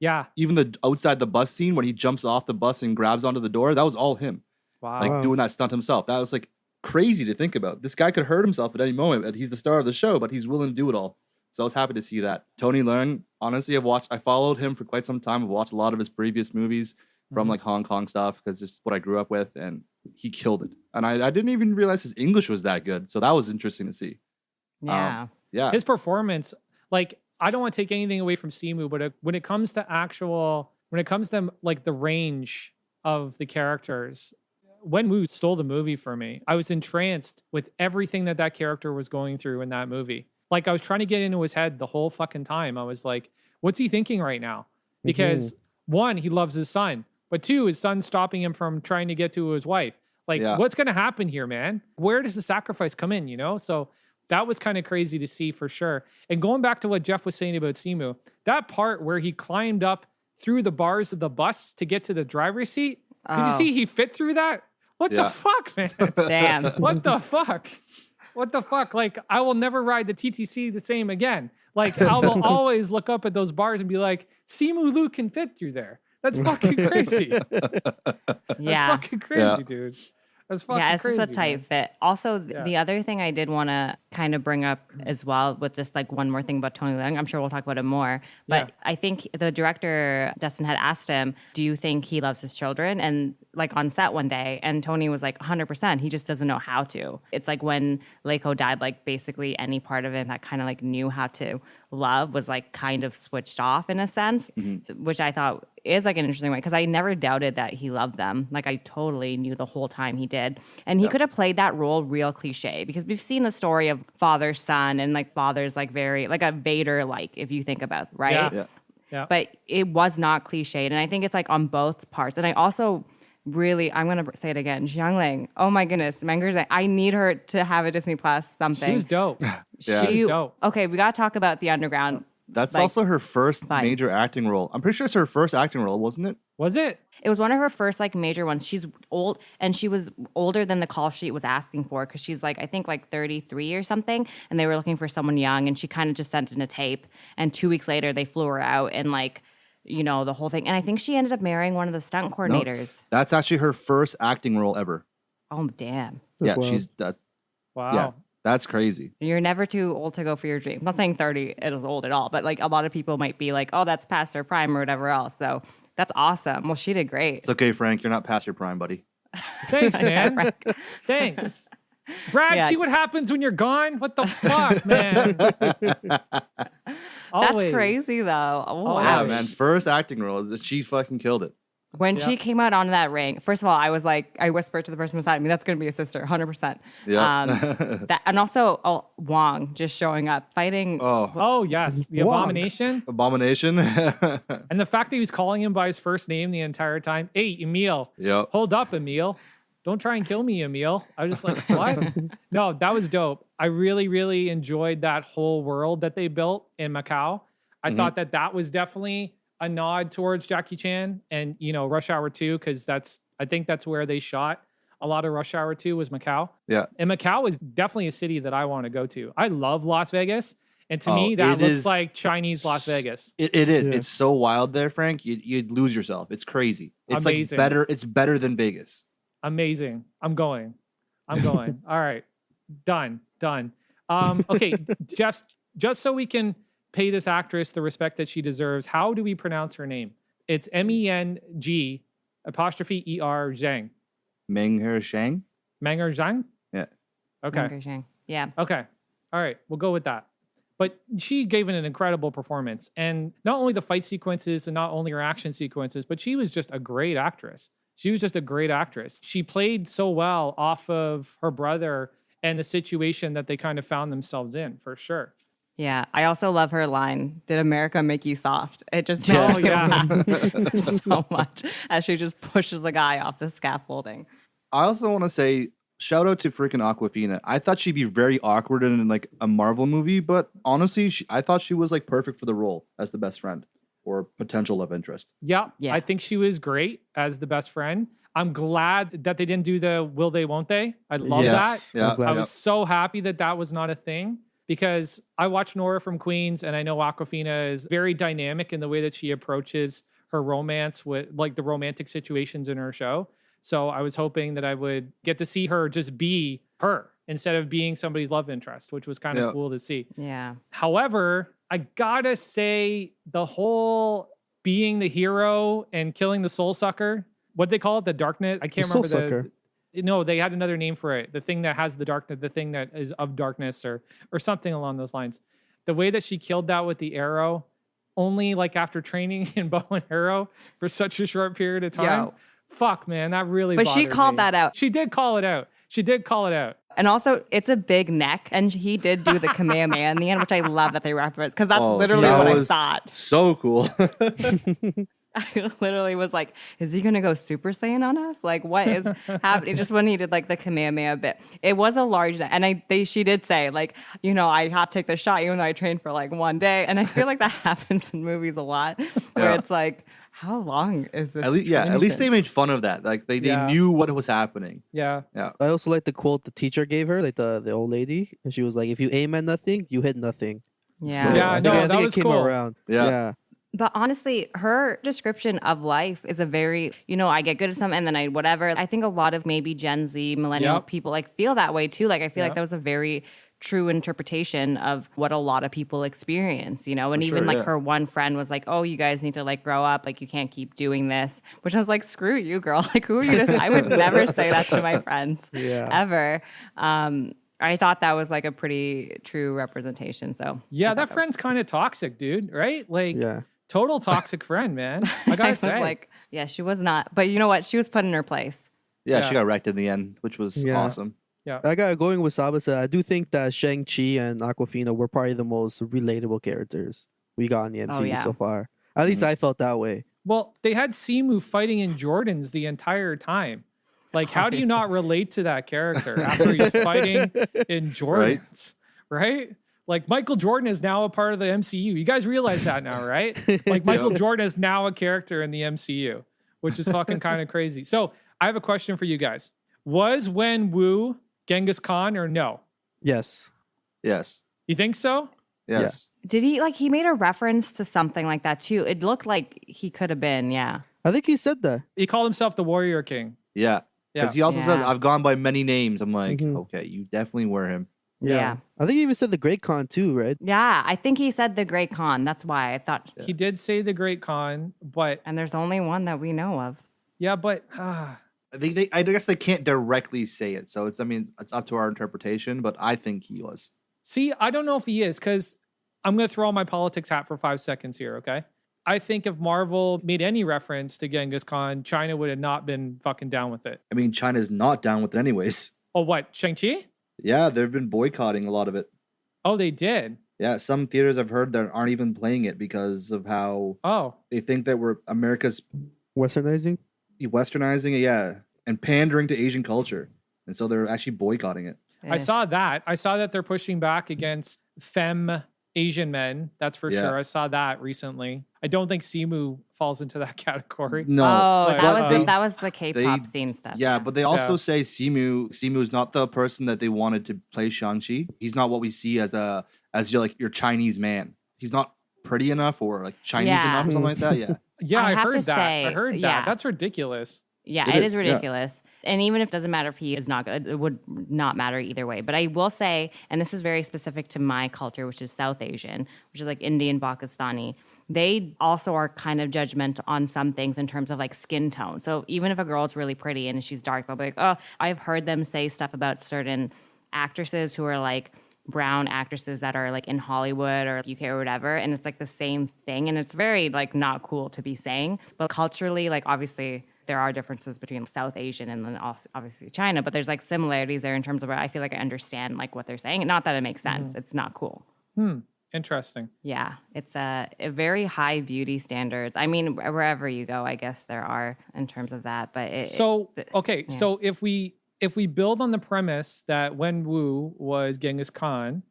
Speaker 1: Yeah.
Speaker 3: Even the outside the bus scene when he jumps off the bus and grabs onto the door, that was all him.
Speaker 1: Wow.
Speaker 3: Like doing that stunt himself. That was like crazy to think about. This guy could hurt himself at any moment, and he's the star of the show, but he's willing to do it all. So I was happy to see that. Tony Leung, honestly, I followed him for quite some time. I've watched a lot of his previous movies from like Hong Kong stuff, because it's what I grew up with, and he killed it. And I didn't even realize his English was that good. So that was interesting to see.
Speaker 2: Yeah.
Speaker 1: His performance, like, I don't want to take anything away from Simu, but when it comes to like the range of the characters, Wenwu stole the movie for me. I was entranced with everything that character was going through in that movie. Like I was trying to get into his head the whole fucking time. I was like, what's he thinking right now? Because one, he loves his son, but two, his son's stopping him from trying to get to his wife. Like, what's going to happen here, man? Where does the sacrifice come in, you know? So that was kind of crazy to see for sure. And going back to what Jeff was saying about Simu, that part where he climbed up through the bars of the bus to get to the driver's seat, did you see he fit through that? What the fuck, man?
Speaker 2: Damn.
Speaker 1: What the fuck? What the fuck? Like, I will never ride the TTC the same again. Like, I will always look up at those bars and be like, Simu Liu can fit through there. That's fucking crazy. That's fucking crazy, dude. That's fucking crazy.
Speaker 2: It's a tight fit. Also, the other thing I did want to kind of bring up as well, with just like one more thing about Tony Leung, I'm sure we'll talk about it more, but I think the director, Dustin, had asked him, do you think he loves his children? And like on set one day, and Tony was like 100%, he just doesn't know how to. It's like when Leiko died, like basically any part of him that kind of like knew how to love was like kind of switched off in a sense, which I thought is like an interesting way, because I never doubted that he loved them. Like I totally knew the whole time he did. And he could have played that role real cliche, because we've seen the story of father, son, and like father's like very like a Vader, like if you think about, right?
Speaker 1: Yeah.
Speaker 2: But it was not cliched. And I think it's like on both parts. And I also really, I'm going to say it again, Xiangling, oh my goodness, I need her to have a Disney Plus something.
Speaker 1: She was dope.
Speaker 2: She was dope. Okay, we got to talk about The Underground.
Speaker 3: That's also her first major acting role. I'm pretty sure it's her first acting role, wasn't it?
Speaker 1: Was it?
Speaker 2: It was one of her first like major ones. She's old, and she was older than the call sheet was asking for, because she's like, I think like 33 or something, and they were looking for someone young, and she kind of just sent in a tape, and 2 weeks later they flew her out, and like, you know, the whole thing. And I think she ended up marrying one of the stunt coordinators.
Speaker 3: No, that's actually her first acting role ever.
Speaker 2: Oh, damn.
Speaker 3: Yeah,
Speaker 4: wild.
Speaker 3: that's
Speaker 1: Wow.
Speaker 3: yeah, that's crazy.
Speaker 2: You're never too old to go for your dream. I'm not saying 30 is old at all, but like a lot of people might be like, oh, that's past their prime or whatever else. So that's awesome. Well, she did great.
Speaker 3: It's okay, Frank. You're not past your prime, buddy.
Speaker 1: Thanks, man. Thanks. Brad,
Speaker 2: Yeah.
Speaker 1: see what happens when you're gone? What the fuck, man?
Speaker 2: That's
Speaker 1: Always.
Speaker 2: crazy though. Oh,
Speaker 1: Oh,
Speaker 3: Yeah,
Speaker 2: wow.
Speaker 3: man. First acting role. She fucking killed it.
Speaker 2: When
Speaker 1: Yeah.
Speaker 2: she came out onto that ring, first of all, I was like, I whispered to the person beside me, that's going to be a sister, 100%.
Speaker 3: Yeah.
Speaker 2: That, and also Wong just showing up, fighting.
Speaker 1: Oh, yes. The
Speaker 4: Wong.
Speaker 1: Abomination.
Speaker 3: Abomination.
Speaker 1: And the fact that he was calling him by his first name the entire time. Hey, Emil.
Speaker 3: Yep.
Speaker 1: Hold up, Emil. Don't try and kill me, Emil. I was just like, what? No, that was dope. I really, really enjoyed that whole world that they built in Macau. I
Speaker 3: Mhm.
Speaker 1: thought that was definitely a nod towards Jackie Chan and, Rush Hour 2, because I think that's where they shot a lot of Rush Hour 2 was Macau.
Speaker 3: Yeah.
Speaker 1: And Macau is definitely a city that I want to go to. I love Las Vegas. And to me,
Speaker 3: Oh,
Speaker 1: that
Speaker 3: it
Speaker 1: looks
Speaker 3: is-
Speaker 1: like Chinese Las Vegas.
Speaker 3: It is.
Speaker 4: Yeah.
Speaker 3: It's so wild there, Frank. You'd lose yourself. It's crazy. It's
Speaker 1: Amazing.
Speaker 3: like better. It's better than Vegas.
Speaker 1: Amazing. I'm going. All right. Done. Okay, Jeff, just so we can pay this actress the respect that she deserves, how do we pronounce her name? It's MENG apostrophe ER Zhang.
Speaker 3: Meng Her Shang.
Speaker 1: Menger Zhang?
Speaker 3: Yeah.
Speaker 1: Okay.
Speaker 2: Hunger Shang. Yeah.
Speaker 1: Okay. All right. We'll go with that. But she gave it an incredible performance. And not only the fight sequences and not only her action sequences, but she was just a great actress. She played so well off of her brother and the situation that they kind of found themselves in, for sure.
Speaker 2: Yeah. I also love her line, "Did America make you soft?" It just
Speaker 1: Oh,
Speaker 2: made me
Speaker 1: yeah.
Speaker 2: laugh so much as she just pushes the guy off the scaffolding.
Speaker 3: I also want to say shout out to freaking Aquafina. I thought she'd be very awkward in like a Marvel movie, but honestly, I thought she was like perfect for the role as the best friend or potential love interest.
Speaker 1: Yeah,
Speaker 2: Yeah.
Speaker 1: I think she was great as the best friend. I'm glad that they didn't do the will they, won't they. I love
Speaker 4: Yes.
Speaker 1: that.
Speaker 3: Yeah.
Speaker 4: I'm glad.
Speaker 1: I was so happy that was not a thing because I watched Nora from Queens and I know Aquafina is very dynamic in the way that she approaches her romance with like the romantic situations in her show. So I was hoping that I would get to see her just be her instead of being somebody's love interest, which was kind of
Speaker 3: Yeah.
Speaker 1: cool to see.
Speaker 2: Yeah.
Speaker 1: However, I gotta say the whole being the hero and killing the soul sucker, what they call it, the darkness. I can't
Speaker 4: Soul
Speaker 1: remember
Speaker 4: Sucker.
Speaker 1: No, they had another name for it. The thing that has the darkness, the thing that is of darkness, or something along those lines. The way that she killed that with the arrow, only like after training in bow and arrow for such a short period of time.
Speaker 2: Yo.
Speaker 1: Fuck, man, that really.
Speaker 2: But she
Speaker 1: bothered
Speaker 2: called
Speaker 1: me.
Speaker 2: that out.
Speaker 1: She did call it out.
Speaker 2: And also, it's a big neck, and he did do the Kamehameha in the end, which I love that they referenced because that's
Speaker 3: Oh,
Speaker 2: literally
Speaker 3: that
Speaker 2: what I
Speaker 3: was-
Speaker 2: thought.
Speaker 3: So cool.
Speaker 2: I literally was like, "Is he gonna go Super Saiyan on us? Like, what is happening?" Just when he did like the Kamehameha bit, it was a large neck, and she did say like, I have to take the shot even though I trained for like one day, and I feel like that happens in movies a lot where
Speaker 3: Yeah.
Speaker 2: it's like, how long is this?
Speaker 3: At least they
Speaker 2: training?
Speaker 3: made fun of that. Like they
Speaker 1: Yeah.
Speaker 3: knew what was happening.
Speaker 1: Yeah.
Speaker 4: I also like the quote the teacher gave her, like the old lady, and she was like, "If you aim at nothing, you hit nothing."
Speaker 2: Yeah.
Speaker 4: So
Speaker 1: Yeah,
Speaker 4: I think,
Speaker 1: no,
Speaker 4: I
Speaker 1: that
Speaker 4: think
Speaker 1: was
Speaker 4: it came
Speaker 1: cool.
Speaker 4: around.
Speaker 3: Yeah.
Speaker 2: But honestly, her description of life is a very, I get good at something and then I whatever. I think a lot of maybe Gen Z, millennial
Speaker 1: Yep.
Speaker 2: people like feel that way too. Like I feel
Speaker 1: Yep.
Speaker 2: like that was a very true interpretation of what a lot of people experience, and
Speaker 3: For
Speaker 2: even
Speaker 3: sure,
Speaker 2: like
Speaker 3: yeah.
Speaker 2: her one friend was like, "Oh, you guys need to like grow up. Like you can't keep doing this." Which I was like, "Screw you, girl. Like who are you to say?" I would never say that to my friends
Speaker 4: Yeah.
Speaker 2: ever. I thought that was like a pretty true representation. So
Speaker 1: Yeah,
Speaker 2: I thought
Speaker 1: that
Speaker 2: was
Speaker 1: friend's kind of toxic, dude. Right? Like,
Speaker 4: Yeah.
Speaker 1: total toxic friend, man. I gotta
Speaker 2: was
Speaker 1: say.
Speaker 2: like, yeah, she was not. But you know what? She was put in her place.
Speaker 3: Yeah,
Speaker 1: Yeah.
Speaker 3: she got wrecked in the end, which was
Speaker 4: Yeah.
Speaker 3: awesome.
Speaker 4: I got going with Saba said. I do think that Shang-Chi and Aquafina were probably the most relatable characters we got in the MCU
Speaker 2: yeah.
Speaker 4: so far. At least I felt that way.
Speaker 1: Well, they had Simu fighting in Jordans the entire time. Like, how do you not relate to that character after he's fighting in Jordans? Right? Like, Michael Jordan is now a part of the MCU. You guys realize that now, right? Like, Michael
Speaker 3: Yep.
Speaker 1: Jordan is now a character in the MCU, which is fucking kind of crazy. So, I have a question for you guys. Was Wen Wu Genghis Khan or no?
Speaker 4: Yes.
Speaker 3: Yes.
Speaker 1: You think so?
Speaker 3: Yes.
Speaker 2: Did he made a reference to something like that too? It looked like he could have been, yeah.
Speaker 4: I think he said that.
Speaker 1: He called himself the Warrior King.
Speaker 3: Yeah.
Speaker 1: Yeah.
Speaker 3: Because he also says,
Speaker 2: Yeah.
Speaker 3: I've gone by many names. I'm like,
Speaker 4: Mhm.
Speaker 3: okay, you definitely were him.
Speaker 2: Yeah.
Speaker 4: I think he even said the Great Khan too, right?
Speaker 2: Yeah, I think he said the Great Khan. That's why I thought.
Speaker 1: He did say the Great Khan, but
Speaker 2: And there's only one that we know of.
Speaker 1: yeah, but
Speaker 3: I guess they can't directly say it. So it's up to our interpretation, but I think he was.
Speaker 1: see, I don't know if he is because I'm going to throw on my politics hat for 5 seconds here, okay? I think if Marvel made any reference to Genghis Khan, China would have not been fucking down with it.
Speaker 3: I mean, China's not down with it anyways.
Speaker 1: Oh, what? Shang-Chi?
Speaker 3: Yeah, they've been boycotting a lot of it.
Speaker 1: Oh, they did.
Speaker 3: Yeah, some theaters I've heard that aren't even playing it because of how
Speaker 1: Oh,
Speaker 3: they think that we're America's
Speaker 4: Westernizing.
Speaker 3: westernizing it, yeah, and pandering to Asian culture. And so they're actually boycotting it.
Speaker 1: I saw that. I saw that they're pushing back against femme Asian men. That's for
Speaker 3: Yeah.
Speaker 1: sure. I saw that recently. I don't think Simu falls into that category.
Speaker 3: No.
Speaker 2: Oh,
Speaker 1: but,
Speaker 2: that was the K-pop
Speaker 3: they-
Speaker 2: scene stuff.
Speaker 3: Yeah, but they also
Speaker 1: Yeah.
Speaker 3: say Simu's not the person that they wanted to play Shang-Chi. He's not what we see as your Chinese man. He's not pretty enough or like Chinese
Speaker 2: Yeah.
Speaker 3: enough or something like that. Yeah.
Speaker 1: Yeah,
Speaker 2: I
Speaker 1: I
Speaker 2: have
Speaker 1: heard
Speaker 2: to
Speaker 1: that. I
Speaker 2: say,
Speaker 1: heard that.
Speaker 2: yeah.
Speaker 1: That's ridiculous.
Speaker 2: Yeah,
Speaker 3: It
Speaker 2: it
Speaker 3: is,
Speaker 2: is
Speaker 3: yeah.
Speaker 2: ridiculous. And even if it doesn't matter if he is not good, it would not matter either way. But I will say, and this is very specific to my culture, which is South Asian, which is like Indian, Pakistani. They also are kind of judgmental on some things in terms of like skin tone. So even if a girl's really pretty and she's dark, they'll be like, oh, I've heard them say stuff about certain actresses who are like brown actresses that are like in Hollywood or UK or whatever, and it's like the same thing, and it's very like not cool to be saying. But culturally, like obviously there are differences between South Asian and then also obviously China, but there's like similarities there in terms of where I feel like I understand like what they're saying. Not that it makes sense. It's not cool.
Speaker 1: Interesting.
Speaker 2: Yeah, it's a very high beauty standards. I mean, wherever you go, I guess there are in terms of that. But
Speaker 1: So
Speaker 2: yeah.
Speaker 1: so if we build on the premise that Wen Wu was Genghis Khan,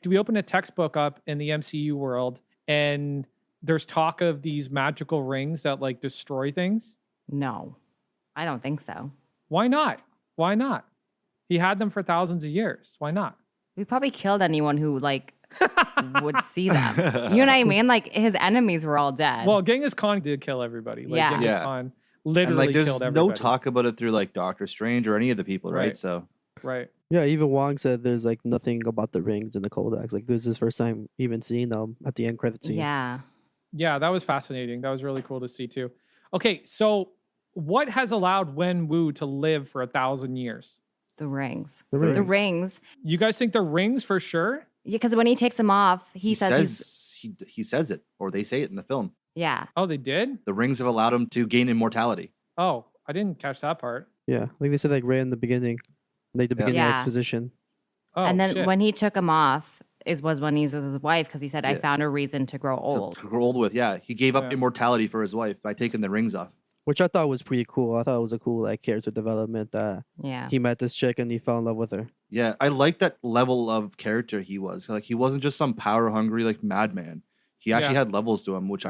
Speaker 1: do we open a textbook up in the MCU world and there's talk of these magical rings that like destroy things?
Speaker 2: No, I don't think so.
Speaker 1: Why not? Why not? He had them for thousands of years. Why not?
Speaker 2: We probably killed anyone who like would see them. You know what I mean? Like his enemies were all dead.
Speaker 1: Well, Genghis Khan did kill everybody. Like
Speaker 2: Yeah.
Speaker 1: Genghis
Speaker 3: Yeah.
Speaker 1: Khan
Speaker 3: And
Speaker 1: literally
Speaker 3: like there's
Speaker 1: killed
Speaker 3: no
Speaker 1: everybody.
Speaker 3: talk about it through like Doctor Strange or any of the people, right?
Speaker 1: Right.
Speaker 3: So
Speaker 1: Right.
Speaker 4: Yeah, even Wong said there's like nothing about the rings in the Codex. Like it was his first time even seeing them at the end credit scene.
Speaker 2: yeah.
Speaker 1: Yeah, that was fascinating. That was really cool to see too. Okay, so what has allowed Wen Wu to live for 1,000 years?
Speaker 2: The rings.
Speaker 4: The
Speaker 2: The
Speaker 4: rings.
Speaker 2: rings.
Speaker 1: You guys think the rings for sure?
Speaker 2: Yeah, because when he takes them off, he says he's
Speaker 3: he says it, or they say it in the film.
Speaker 2: yeah.
Speaker 1: Oh, they did?
Speaker 3: The rings have allowed him to gain immortality.
Speaker 1: Oh, I didn't catch that part.
Speaker 4: Yeah, like they said like right in the beginning, like the
Speaker 3: Yeah.
Speaker 4: beginning
Speaker 2: Yeah.
Speaker 4: exposition.
Speaker 1: Oh,
Speaker 2: and then
Speaker 1: shit.
Speaker 2: when he took them off was when he's with his wife because he said, I
Speaker 3: Yeah.
Speaker 2: found a reason to grow old.
Speaker 3: To grow old with, yeah. He gave up
Speaker 1: Yeah.
Speaker 3: immortality for his wife by taking the rings off.
Speaker 4: Which I thought was pretty cool. I thought it was a cool like character development that
Speaker 2: Yeah.
Speaker 4: he met this chick and he fell in love with her.
Speaker 3: Yeah, I like that level of character he was. Like he wasn't just some power hungry like madman. He actually
Speaker 1: Yeah.
Speaker 3: had levels to him, which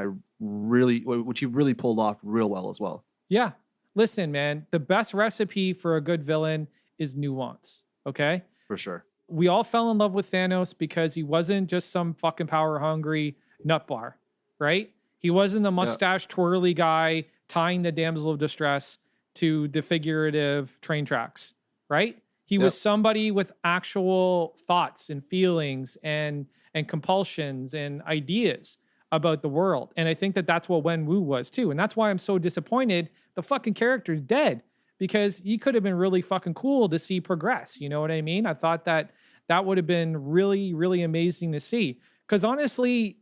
Speaker 3: he really pulled off real well as well.
Speaker 1: Yeah. Listen, man, the best recipe for a good villain is nuance. Okay.
Speaker 3: For sure.
Speaker 1: We all fell in love with Thanos because he wasn't just some fucking power hungry nut bar, right? He wasn't the mustache twirly guy tying the damsel of distress to the figurative train tracks, right? He was somebody with actual thoughts and feelings and compulsions and ideas about the world. And I think that that's what Wen Wu was too. And that's why I'm so disappointed the fucking character's dead, because he could have been really fucking cool to see progress. You know what I mean? I thought that would have been really, really amazing to see. Because honestly,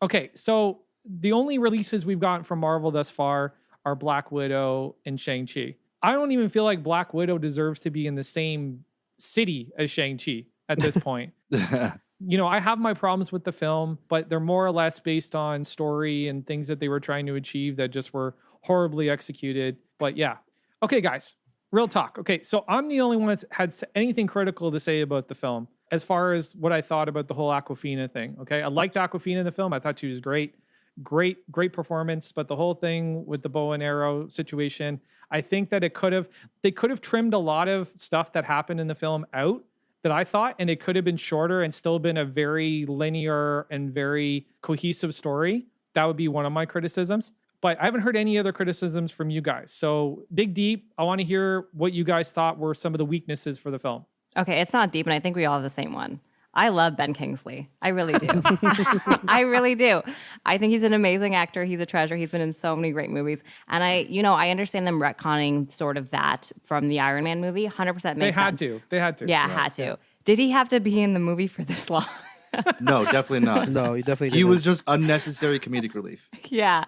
Speaker 1: okay, so the only releases we've gotten from Marvel thus far are Black Widow and Shang-Chi. I don't even feel like Black Widow deserves to be in the same city as Shang-Chi at this point. You know, I have my problems with the film, but they're more or less based on story and things that they were trying to achieve that just were horribly executed. But yeah. Okay, guys, real talk. Okay, so I'm the only one that's had anything critical to say about the film as far as what I thought about the whole Awkwafina thing. Okay, I liked Awkwafina in the film. I thought she was great. Great performance, but the whole thing with the bow and arrow situation, I think that they could have trimmed a lot of stuff that happened in the film out that I thought, and it could have been shorter and still been a very linear and very cohesive story. That would be one of my criticisms. but I haven't heard any other criticisms from you guys. So dig deep. I want to hear what you guys thought were some of the weaknesses for the film.
Speaker 2: Okay, it's not deep, and I think we all have the same one. I love Ben Kingsley. I really do. I really do. I think he's an amazing actor. He's a treasure. He's been in so many great movies. And I understand them retconning sort of that from the Iron Man movie. 100% makes sense.
Speaker 1: They had to.
Speaker 2: Yeah, had to. Did he have to be in the movie for this long?
Speaker 3: No, definitely not.
Speaker 4: No, he definitely
Speaker 3: He
Speaker 4: didn't.
Speaker 3: was just unnecessary comedic relief.
Speaker 2: Yeah.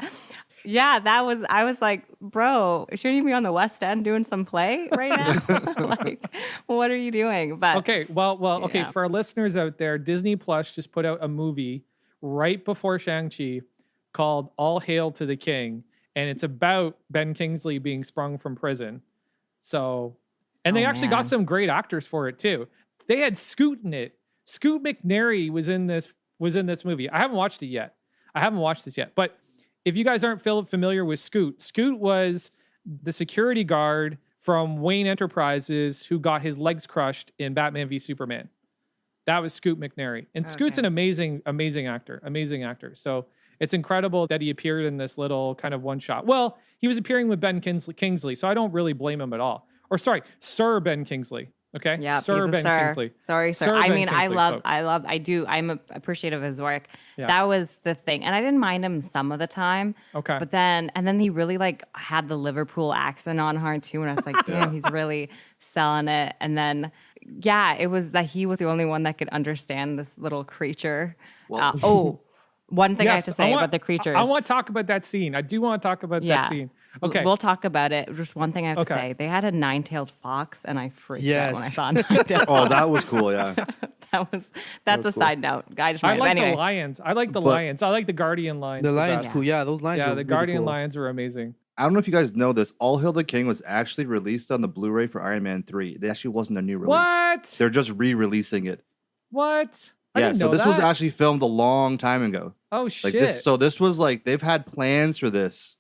Speaker 2: Yeah, I was like, bro, shouldn't you be on the West End doing some play right now? Like, what are you doing? But
Speaker 1: Okay, okay.
Speaker 2: Yeah.
Speaker 1: For our listeners out there, Disney Plus just put out a movie right before Shang-Chi called All Hail to the King. And it's about Ben Kingsley being sprung from prison. So, and they actually got some great actors for it too. They had Scoot in it. Scoot McNairy was in this movie. I haven't watched it yet. I haven't watched this yet. But if you guys aren't familiar with Scoot, Scoot was the security guard from Wayne Enterprises who got his legs crushed in Batman v Superman. That was Scoot McNairy. And Scoot's an amazing actor. So it's incredible that he appeared in this little kind of one shot. Well, he was appearing with Ben Kingsley, so I don't really blame him at all. Or sorry, Sir Ben Kingsley. Okay.
Speaker 2: Yeah,
Speaker 1: Sir Ben Kingsley.
Speaker 2: Sorry, sir.
Speaker 1: Sir
Speaker 2: I
Speaker 1: Ben
Speaker 2: mean,
Speaker 1: Kingsley, folks.
Speaker 2: I'm appreciative of his work.
Speaker 1: Yeah.
Speaker 2: That was the thing. And I didn't mind him some of the time.
Speaker 1: Okay.
Speaker 2: But then he really like had the Liverpool accent on hard too. And I was like, damn, he's really selling it. And then, yeah, it was that he was the only one that could understand this little creature.
Speaker 3: Well,
Speaker 2: one thing I have
Speaker 1: Yes,
Speaker 2: to say about the creatures.
Speaker 1: I want to talk about that scene. I do want to talk about that scene. Okay.
Speaker 2: We'll talk about it. Just one thing I have to say. They had a nine-tailed fox, and I freaked out when I saw a nine-tailed
Speaker 3: oh,
Speaker 2: fox.
Speaker 3: that was cool. Yeah.
Speaker 2: That's a side note. I just
Speaker 1: I
Speaker 2: remember.
Speaker 1: like
Speaker 2: Anyway,
Speaker 1: the lions. I like the lions. I like the guardian lions.
Speaker 4: The
Speaker 1: the
Speaker 4: lions
Speaker 1: best.
Speaker 4: cool. Yeah, those lions.
Speaker 1: Yeah,
Speaker 4: are
Speaker 1: the
Speaker 4: really
Speaker 1: guardian
Speaker 4: cool.
Speaker 1: lions are amazing.
Speaker 3: I don't know if you guys know this. All Hail the King was actually released on the Blu-ray for Iron Man 3. It actually wasn't a new release.
Speaker 1: What?
Speaker 3: They're just re-releasing it.
Speaker 1: What? I
Speaker 3: Yeah,
Speaker 1: didn't
Speaker 3: so
Speaker 1: know
Speaker 3: this was
Speaker 1: that.
Speaker 3: actually filmed a long time ago.
Speaker 1: Oh
Speaker 3: Like
Speaker 1: shit!
Speaker 3: this, so this was like they've had plans for this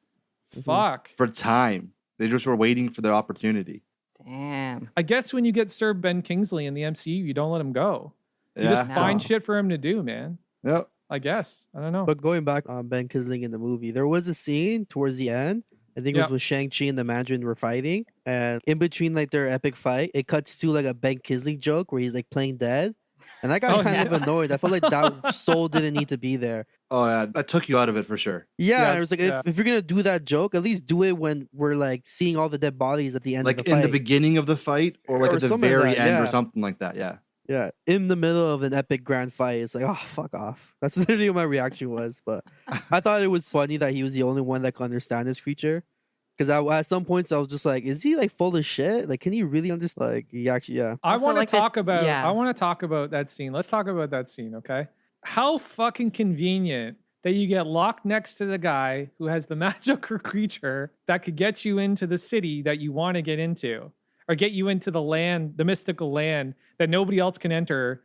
Speaker 1: Fuck.
Speaker 3: for time. They just were waiting for their opportunity.
Speaker 2: damn.
Speaker 1: I guess when you get Sir Ben Kingsley in the MCU, you don't let him go. You
Speaker 3: Yeah.
Speaker 1: just find
Speaker 2: No.
Speaker 1: shit for him to do, man.
Speaker 3: Yep.
Speaker 1: I guess. I don't know.
Speaker 4: But going back on Ben Kingsley in the movie, there was a scene towards the end. I think it was
Speaker 1: Yeah.
Speaker 4: when Shang-Chi and the Mandarin were fighting. And in between like their epic fight, it cuts to like a Ben Kingsley joke where he's like playing dead. And I got
Speaker 1: Oh,
Speaker 4: kind of annoyed. I felt like that soul didn't need to be there.
Speaker 3: Oh yeah, that took you out of it for sure.
Speaker 4: Yeah,
Speaker 1: Yeah,
Speaker 4: it was like
Speaker 1: yeah.
Speaker 4: if you're gonna do that joke, at least do it when we're like seeing all the dead bodies at the end
Speaker 3: Like
Speaker 4: of the
Speaker 3: in
Speaker 4: fight.
Speaker 3: the beginning of the fight, or like
Speaker 4: Or
Speaker 3: at the
Speaker 4: something like
Speaker 3: very
Speaker 4: that,
Speaker 3: end, or
Speaker 4: yeah.
Speaker 3: something like that. Yeah.
Speaker 4: Yeah, in the middle of an epic grand fight, it's like, oh, fuck off. That's literally what my reaction was. But I thought it was funny that he was the only one that could understand this creature. Because at some points I was just like, is he like full of shit? Like, can he really understand? Like, he actually, yeah.
Speaker 1: I
Speaker 2: Also,
Speaker 1: want
Speaker 2: like
Speaker 1: to talk about.
Speaker 2: yeah.
Speaker 1: I want to talk about that scene. Let's talk about that scene, okay? How fucking convenient that you get locked next to the guy who has the magical creature that could get you into the city that you want to get into, or get you into the land, the mystical land that nobody else can enter,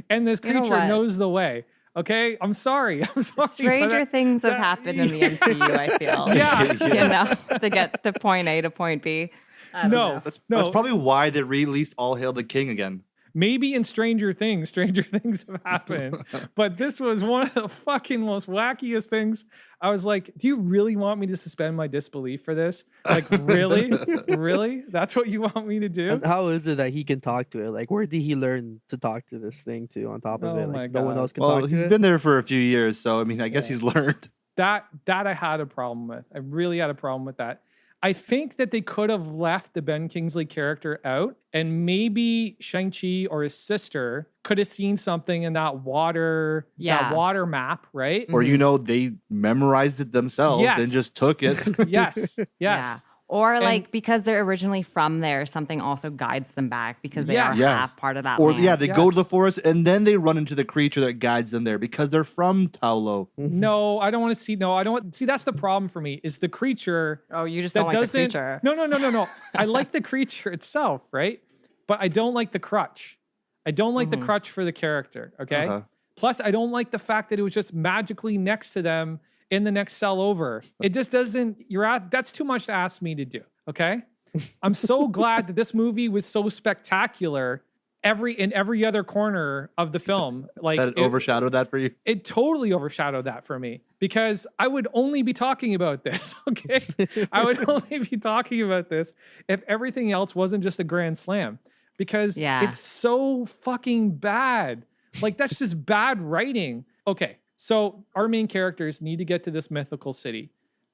Speaker 1: and this
Speaker 2: You know
Speaker 1: creature
Speaker 2: what?
Speaker 1: knows the way. Okay, I'm sorry. I'm sorry. for
Speaker 2: Stranger
Speaker 1: that.
Speaker 2: things have
Speaker 1: that-
Speaker 2: happened in the MCU. I feel.
Speaker 1: Yeah.
Speaker 2: You know, to get to point A to point B. I don't
Speaker 1: No.
Speaker 2: know.
Speaker 3: That's
Speaker 1: No.
Speaker 3: probably why they released All Hail the King again.
Speaker 1: Maybe in stranger things have happened, but this was one of the fucking most wackiest things. I was like, do you really want me to suspend my disbelief for this? Like, really? Really? That's what you want me to do?
Speaker 4: And how is it that he can talk to it? Like, where did he learn to talk to this thing too? On top of
Speaker 1: Oh
Speaker 4: it,
Speaker 1: my
Speaker 4: like no one
Speaker 1: God.
Speaker 4: else can
Speaker 3: Well,
Speaker 4: talk
Speaker 3: he's
Speaker 4: to
Speaker 3: been there for a few years, so I mean, I guess
Speaker 1: Yeah.
Speaker 3: he's learned.
Speaker 1: That I had a problem with. I really had a problem with that. I think that they could have left the Ben Kingsley character out, and maybe Shang-Chi or his sister could have seen something in that water map, right?
Speaker 3: Or they memorized it themselves
Speaker 1: Yes.
Speaker 3: and just took it.
Speaker 1: Yes.
Speaker 2: Yeah. Or
Speaker 1: And-
Speaker 2: like because they're originally from there, something also guides them back because they
Speaker 1: Yes.
Speaker 2: are
Speaker 3: Yes.
Speaker 2: half part of that
Speaker 3: Or
Speaker 2: land.
Speaker 3: they go to the
Speaker 1: Yes.
Speaker 3: forest and then they run into the creature that guides them there because they're from Taulo.
Speaker 1: No, I don't want to see. No, I don't want. See, that's the problem for me. Is the creature
Speaker 2: Oh, you just
Speaker 1: that
Speaker 2: don't like the
Speaker 1: doesn't.
Speaker 2: creature.
Speaker 1: No. I like the creature itself, right? But I don't like the crutch. I don't like the crutch for the character. Okay.
Speaker 3: Uh-huh.
Speaker 1: Plus, I don't like the fact that it was just magically next to them in the next cell over. It just doesn't. That's too much to ask me to do. Okay. I'm so glad that this movie was so spectacular in every other corner of the film. Like
Speaker 3: That overshadowed that for you.
Speaker 1: it totally overshadowed that for me because I would only be talking about this. Okay. I would only be talking about this if everything else wasn't just a grand slam because it's so fucking bad. Like that's just bad writing. Okay. So our main characters need to get to this mythical city.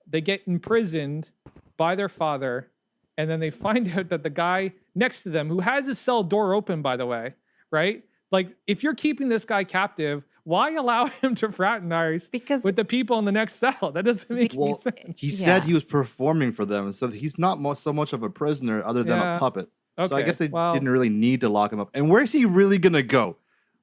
Speaker 1: They get imprisoned by their father. And then they find out that the guy next to them, who has his cell door open, by the way, right? Like, if you're keeping this guy captive, why allow him to fraternize with the people in the next cell? That doesn't make any sense.
Speaker 3: He said he was performing for them, so he's not so much of a prisoner other than a puppet.
Speaker 1: Okay,
Speaker 3: so I guess they didn't really need to lock him up. And where's he really gonna go?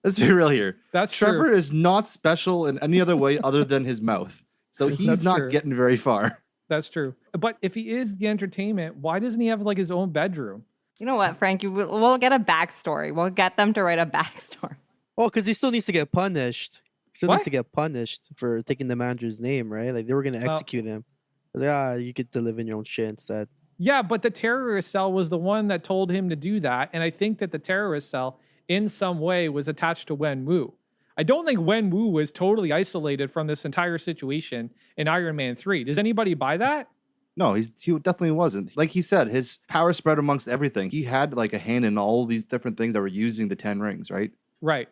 Speaker 3: Let's be real here. Trevor
Speaker 1: true.
Speaker 3: is not special in any other way other than his mouth. So he's not getting very far.
Speaker 1: That's true. But if he is the entertainment, why doesn't he have like his own bedroom?
Speaker 2: You know what, Frank? We'll get a backstory. We'll get them to write a backstory.
Speaker 4: Oh, because he still needs to get punished. He still needs to get punished for taking the manager's name, right? Like they were going to execute him. Like, you get to live in your own shit instead.
Speaker 1: Yeah, but the terrorist cell was the one that told him to do that. And I think that the terrorist cell in some way was attached to Wenwu. I don't think Wenwu was totally isolated from this entire situation in Iron Man 3. Does anybody buy that?
Speaker 3: No, he definitely wasn't. Like he said, his power spread amongst everything. He had like a hand in all these different things that were using the 10 rings, right?
Speaker 1: Right.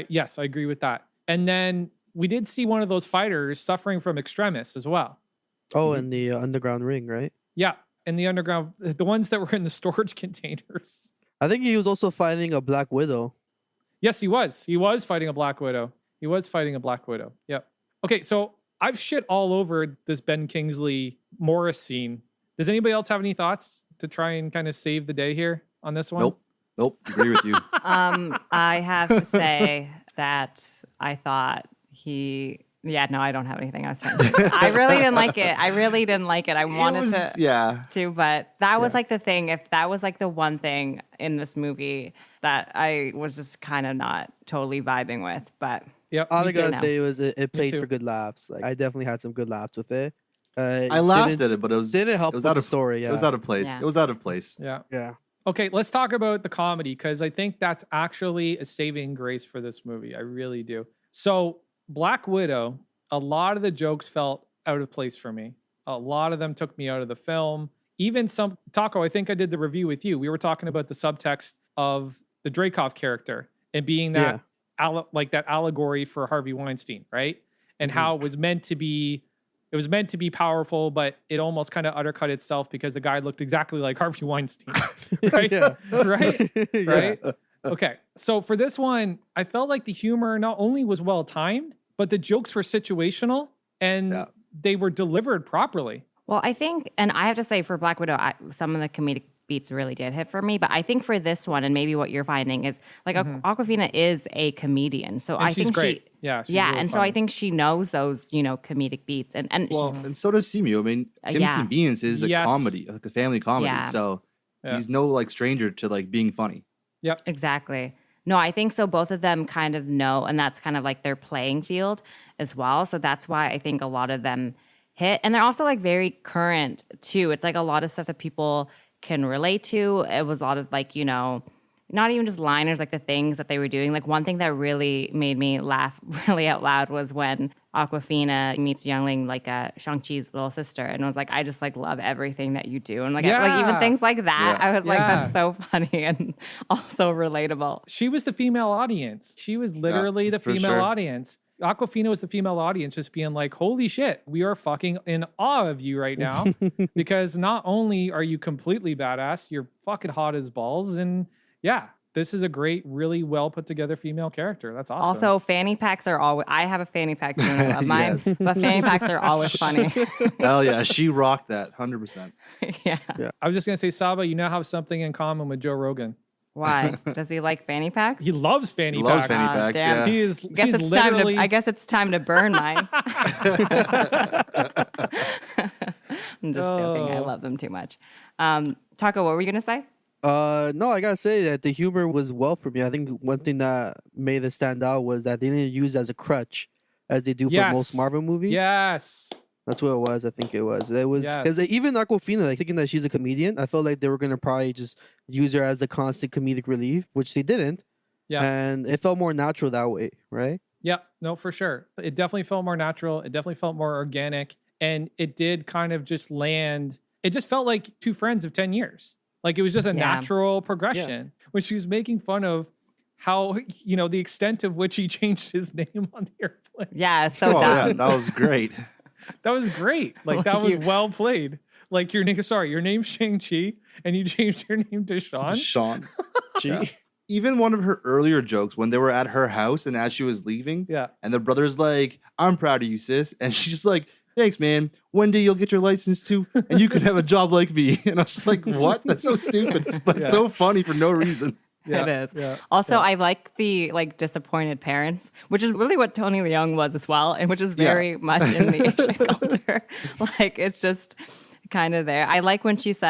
Speaker 1: Yes, I agree with that. And then we did see one of those fighters suffering from extremis as well.
Speaker 4: Oh, in the underground ring, right?
Speaker 1: Yeah, in the underground, the ones that were in the storage containers.
Speaker 4: I think he was also fighting a Black Widow.
Speaker 1: Yes, he was. He was fighting a Black Widow. Yep. Okay, so I've shit all over this Ben Kingsley Morris scene. Does anybody else have any thoughts to try and kind of save the day here on this one?
Speaker 3: Nope. Agree with you.
Speaker 2: I have to say that I thought I don't have anything else. I really didn't like it. I wanted to, but that was like the thing. If that was like the one thing in this movie that I was just kind of not totally vibing with, but
Speaker 4: all I gotta say was it played for good laughs. Like I definitely had some good laughs with it.
Speaker 3: I laughed at it, but it didn't help with the story.
Speaker 4: Yeah.
Speaker 3: It was out of place.
Speaker 2: Yeah.
Speaker 3: It was out of place.
Speaker 1: Yeah. Okay, let's talk about the comedy because I think that's actually a saving grace for this movie. I really do. So Black Widow, a lot of the jokes felt out of place for me. A lot of them took me out of the film. Even some, Taco, I think I did the review with you. We were talking about the subtext of the Dreykov character and being that that allegory for Harvey Weinstein, right? And how it was meant to be powerful, but it almost kind of undercut itself because the guy looked exactly like Harvey Weinstein. Right? Right? Okay. So for this one, I felt like the humor not only was well timed, but the jokes were situational and they were delivered properly.
Speaker 2: Well, I think, and I have to say for Black Widow, some of the comedic beats really did hit for me. But I think for this one, and maybe what you're finding is like Awkwafina is a comedian, so
Speaker 1: and
Speaker 2: I think
Speaker 1: great.
Speaker 2: she's
Speaker 1: really
Speaker 2: and
Speaker 1: funny.
Speaker 2: so I think she knows those comedic beats, and
Speaker 3: and so does Simu. I mean, Kim's Convenience is a comedy, like a family comedy, so he's no like stranger to like being funny.
Speaker 1: Yep,
Speaker 2: exactly. No, I think so. Both of them kind of know, and that's kind of like their playing field as well. So that's why I think a lot of them hit, and they're also like very current too. It's like a lot of stuff that people can relate to. It was a lot of like, not even just liners, like the things that they were doing. Like one thing that really made me laugh really out loud was when Awkwafina meets Youngling, like Shang-Chi's little sister, and was like, I just like love everything that you do. And like even things like that, I was like, that's so funny and also relatable.
Speaker 1: She was the female audience. She was literally the female audience. Awkwafina was the female audience just being like, holy shit, we are fucking in awe of you right now. Because not only are you completely badass, you're fucking hot as balls. And this is a great, really well put together female character. That's awesome.
Speaker 2: Also, fanny packs are always, I have a fanny pack too, and I love mine, but fanny packs are always funny.
Speaker 3: Hell yeah, she rocked that 100%.
Speaker 2: Yeah.
Speaker 1: I was just going to say, Saba, you now have something in common with Joe Rogan.
Speaker 2: Why? Does he like fanny packs?
Speaker 1: He loves fanny packs.
Speaker 3: Loves fanny packs,
Speaker 2: damn.
Speaker 3: Yeah.
Speaker 2: I guess it's time to burn mine. I'm just joking. I love them too much. Taco, what were you going to say?
Speaker 4: No, I gotta say that the humor was well for me. I think one thing that made it stand out was that they didn't use it as a crutch as they do for most Marvel movies.
Speaker 1: Yes.
Speaker 4: That's what it was. I think it was. It was because
Speaker 1: Yes.
Speaker 4: even Aquafina, like thinking that she's a comedian, I felt like they were gonna probably just use her as the constant comedic relief, which they didn't,
Speaker 1: Yeah.
Speaker 4: and it felt more natural that way, right?
Speaker 1: Yeah, no, for sure. It definitely felt more natural. It definitely felt more organic. And it did kind of just land. It just felt like two friends of 10 years. Like it was just a
Speaker 2: Yeah.
Speaker 1: natural progression. When she was making fun of how, the extent of which he changed his name on the airplane.
Speaker 2: Yeah, so
Speaker 3: Oh
Speaker 2: dumb.
Speaker 3: yeah, that was great.
Speaker 1: That was great. Like that was well played. Like your name's Shang-Chi and you changed your name to Sean.
Speaker 3: Sean.
Speaker 4: Gee.
Speaker 3: Even one of her earlier jokes when they were at her house and as she was leaving,
Speaker 1: Yeah.
Speaker 3: and the brother's like, "I'm proud of you, sis," and she's just like, "Thanks, man. One day you'll get your license too, and you could have a job like me." And I was just like, "What? That's so stupid, but it's so funny for no reason."
Speaker 1: Yeah.
Speaker 2: It is.
Speaker 1: Yeah.
Speaker 2: Also, I like the disappointed parents, which is really what Tony Leung was as well, and which is very much in the Asian culture. Like it's just kind of there. I like when she's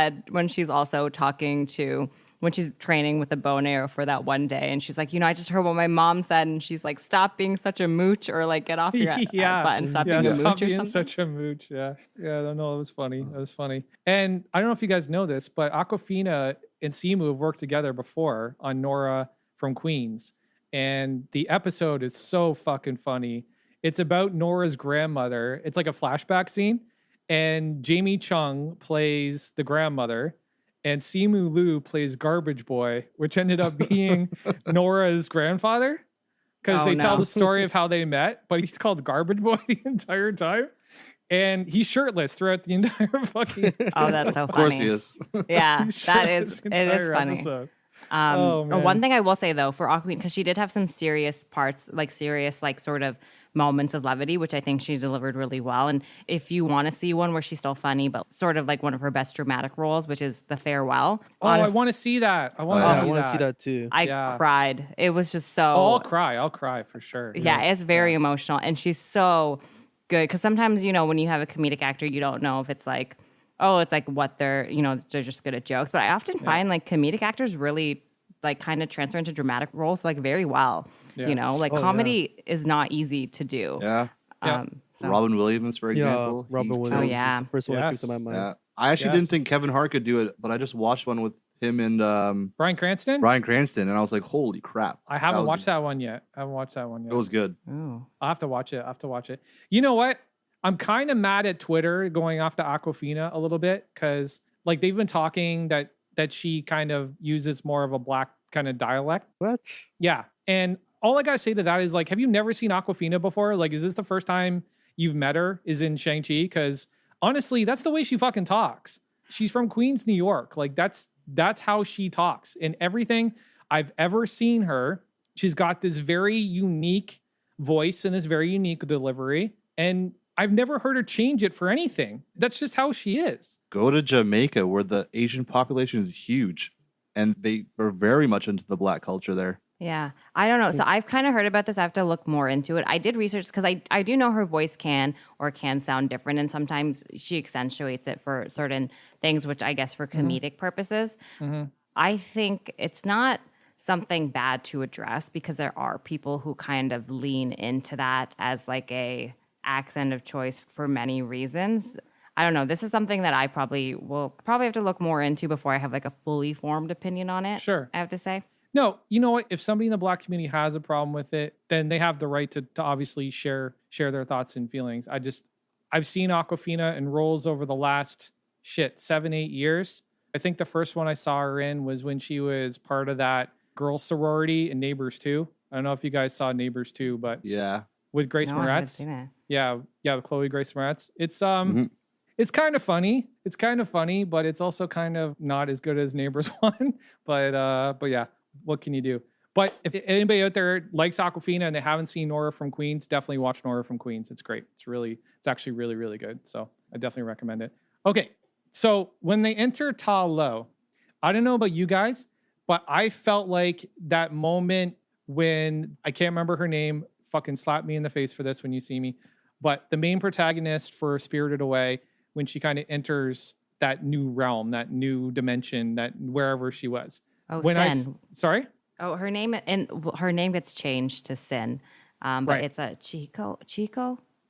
Speaker 2: also talking to when she's training with the bow and arrow for that one day, and she's like, I just heard what my mom said, and she's like, stop being such a mooch, or like get off your butt and stop being a
Speaker 1: stop
Speaker 2: mooch or
Speaker 1: being
Speaker 2: something.
Speaker 1: such a mooch. Yeah. Yeah. I don't know. It was funny. It was funny. And I don't know if you guys know this, but Aquafina and Simu have worked together before on Nora from Queens. And the episode is so fucking funny. It's about Nora's grandmother. It's like a flashback scene. And Jamie Chung plays the grandmother. And Simu Liu plays Garbage Boy, which ended up being Nora's grandfather. Because
Speaker 2: Oh,
Speaker 1: they tell
Speaker 2: no.
Speaker 1: the story of how they met, but he's called Garbage Boy the entire time. And he's shirtless throughout the entire fucking
Speaker 2: Oh, that's so funny.
Speaker 3: Of course he is.
Speaker 2: Yeah,
Speaker 1: He's
Speaker 2: that
Speaker 1: shirtless
Speaker 2: is
Speaker 1: the
Speaker 2: it is
Speaker 1: entire
Speaker 2: funny.
Speaker 1: episode.
Speaker 2: Oh,
Speaker 1: man.
Speaker 2: one thing I will say though for Aquafina, because she did have some serious parts, like serious, like sort of moments of levity, which I think she delivered really well. And if you want to see one where she's still funny, but sort of like one of her best dramatic roles, which is The Farewell.
Speaker 1: Oh, I want to see that. I want to
Speaker 3: yeah.
Speaker 1: see
Speaker 4: I want
Speaker 1: that.
Speaker 4: to see that too.
Speaker 2: I
Speaker 1: Yeah.
Speaker 2: cried. It was just so.
Speaker 1: Oh, I'll cry for sure.
Speaker 2: Yeah, it's very emotional, and she's so good. Because sometimes when you have a comedic actor, you don't know if it's like, oh, it's like what they're they're just good at jokes. But I often find like comedic actors really like kind of transfer into dramatic roles like very well.
Speaker 1: Yeah.
Speaker 2: Like comedy is not easy to do.
Speaker 3: Yeah.
Speaker 2: So-
Speaker 3: Robin Williams, for example.
Speaker 4: Yeah, Robin
Speaker 3: He
Speaker 4: Williams.
Speaker 2: Oh,
Speaker 4: is
Speaker 2: yeah.
Speaker 4: the first one that
Speaker 1: Yes.
Speaker 4: comes to my mind.
Speaker 3: Yeah. I actually didn't
Speaker 1: Yes.
Speaker 3: think Kevin Hart could do it, but I just watched one with him and
Speaker 1: Bryan Cranston?
Speaker 3: Bryan Cranston, and I was like, "Holy crap!"
Speaker 1: I haven't
Speaker 3: was-
Speaker 1: watched that one yet.
Speaker 3: It was good.
Speaker 2: Ooh.
Speaker 1: I'll have to watch it. You know what? I'm kind of mad at Twitter going off to Aquafina a little bit because like they've been talking that she kind of uses more of a black kind of dialect.
Speaker 4: What?
Speaker 1: Yeah. And all I gotta say to that is like, have you never seen Aquafina before? Like, is this the first time you've met her? Is in Shang-Chi? Because honestly, that's the way she fucking talks. She's from Queens, New York. Like that's how she talks. In everything I've ever seen her, she's got this very unique voice and this very unique delivery. And I've never heard her change it for anything. That's just how she is.
Speaker 3: Go to Jamaica, where the Asian population is huge, and they are very much into the black culture there.
Speaker 2: Yeah, I don't know. So I've kind of heard about this. I have to look more into it. I did research because I do know her voice can sound different, and sometimes she accentuates it for certain things, which I guess for comedic purposes.
Speaker 1: Mm-hmm.
Speaker 2: I think it's not something bad to address because there are people who kind of lean into that as like a accent of choice for many reasons. I don't know. This is something that I will have to look more into before I have like a fully formed opinion on it.
Speaker 1: Sure.
Speaker 2: I have to say.
Speaker 1: No, you know what? If somebody in the black community has a problem with it, then they have the right to obviously share their thoughts and feelings. I've seen Aquafina in roles over the last 7-8 years. I think the first one I saw her in was when she was part of that girl sorority in Neighbors 2. I don't know if you guys saw Neighbors 2, but
Speaker 3: Yeah.
Speaker 1: with Grace
Speaker 2: No, I haven't
Speaker 1: Moretz.
Speaker 2: seen it.
Speaker 1: Yeah, with Chloe Grace Moretz. It's
Speaker 3: Mhm.
Speaker 1: it's kind of funny. It's kind of funny, but it's also kind of not as good as Neighbors 1. But yeah, what can you do? But if anybody out there likes Aquafina and they haven't seen Nora from Queens, definitely watch Nora from Queens. It's great. It's actually really, really good. So I definitely recommend it. Okay. So when they enter Ta Lo, I don't know about you guys, but I felt like that moment when I can't remember her name, fucking slap me in the face for this when you see me. But the main protagonist for Spirited Away, when she kind of enters that new realm, that new dimension, that wherever she was.
Speaker 2: Oh,
Speaker 1: When
Speaker 2: Sin.
Speaker 1: Sorry?
Speaker 2: Oh, her name gets changed to Sin, but
Speaker 1: Right.
Speaker 2: it's a Chico.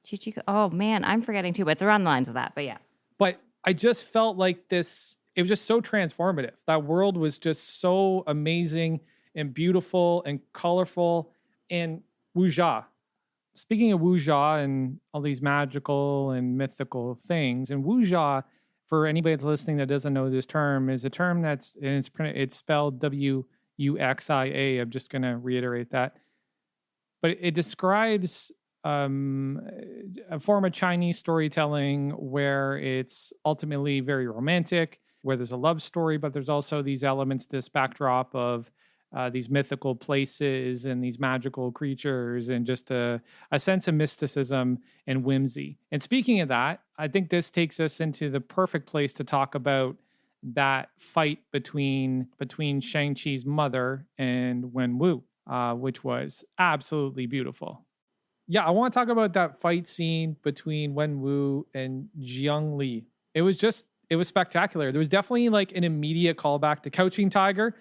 Speaker 2: Chichiko. Oh man, I'm forgetting too, but it's around the lines of that. But yeah.
Speaker 1: But I just felt like this, it was just so transformative. That world was just so amazing and beautiful and colorful. And Wuxia. Speaking of Wuxia and all these magical and mythical things, and Wuxia, for anybody that's listening that doesn't know this term, is a term that's, and it's spelled Wuxia. I'm just going to reiterate that. But it describes a form of Chinese storytelling where it's ultimately very romantic, where there's a love story, but there's also these elements, this backdrop of these mythical places and these magical creatures and just a sense of mysticism and whimsy. And speaking of that, I think this takes us into the perfect place to talk about that fight between Shang-Chi's mother and Wenwu, which was absolutely beautiful. Yeah, I want to talk about that fight scene between Wenwu and Jiang Li. It was spectacular. There was definitely like an immediate callback to Crouching Tiger,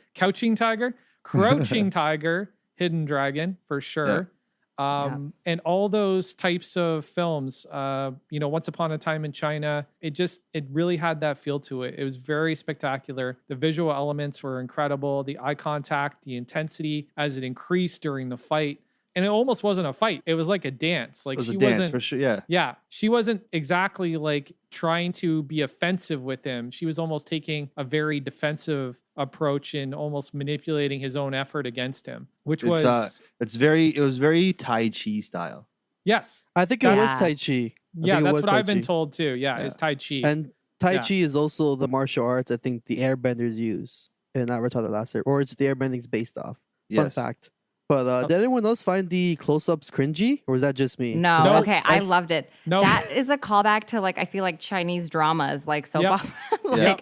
Speaker 1: Hidden Dragon for sure. And all those types of films, Once Upon a Time in China, it really had that feel to it. It was very spectacular. The visual elements were incredible. The eye contact, the intensity as it increased during the fight. And it almost wasn't a fight. It was like a dance. Like
Speaker 3: it was
Speaker 1: she
Speaker 3: a dance,
Speaker 1: wasn't
Speaker 3: for sure. Yeah.
Speaker 1: Yeah. She wasn't exactly like trying to be offensive with him. She was almost taking a very defensive approach and almost manipulating his own effort against him, which was
Speaker 3: it was very Tai Chi style.
Speaker 1: Yes.
Speaker 4: I think it was Tai Chi.
Speaker 1: Yeah, that's what I've been told too. Yeah, it's Tai Chi.
Speaker 4: And Tai Chi is also the martial arts I think the airbenders use in Avatar The Last Air, or it's the airbending's based off. Fun fact. But did anyone else find the close-ups cringy, or was that just me?
Speaker 2: No, okay, I loved it. No. That is a callback to like I feel like Chinese dramas, like soap opera.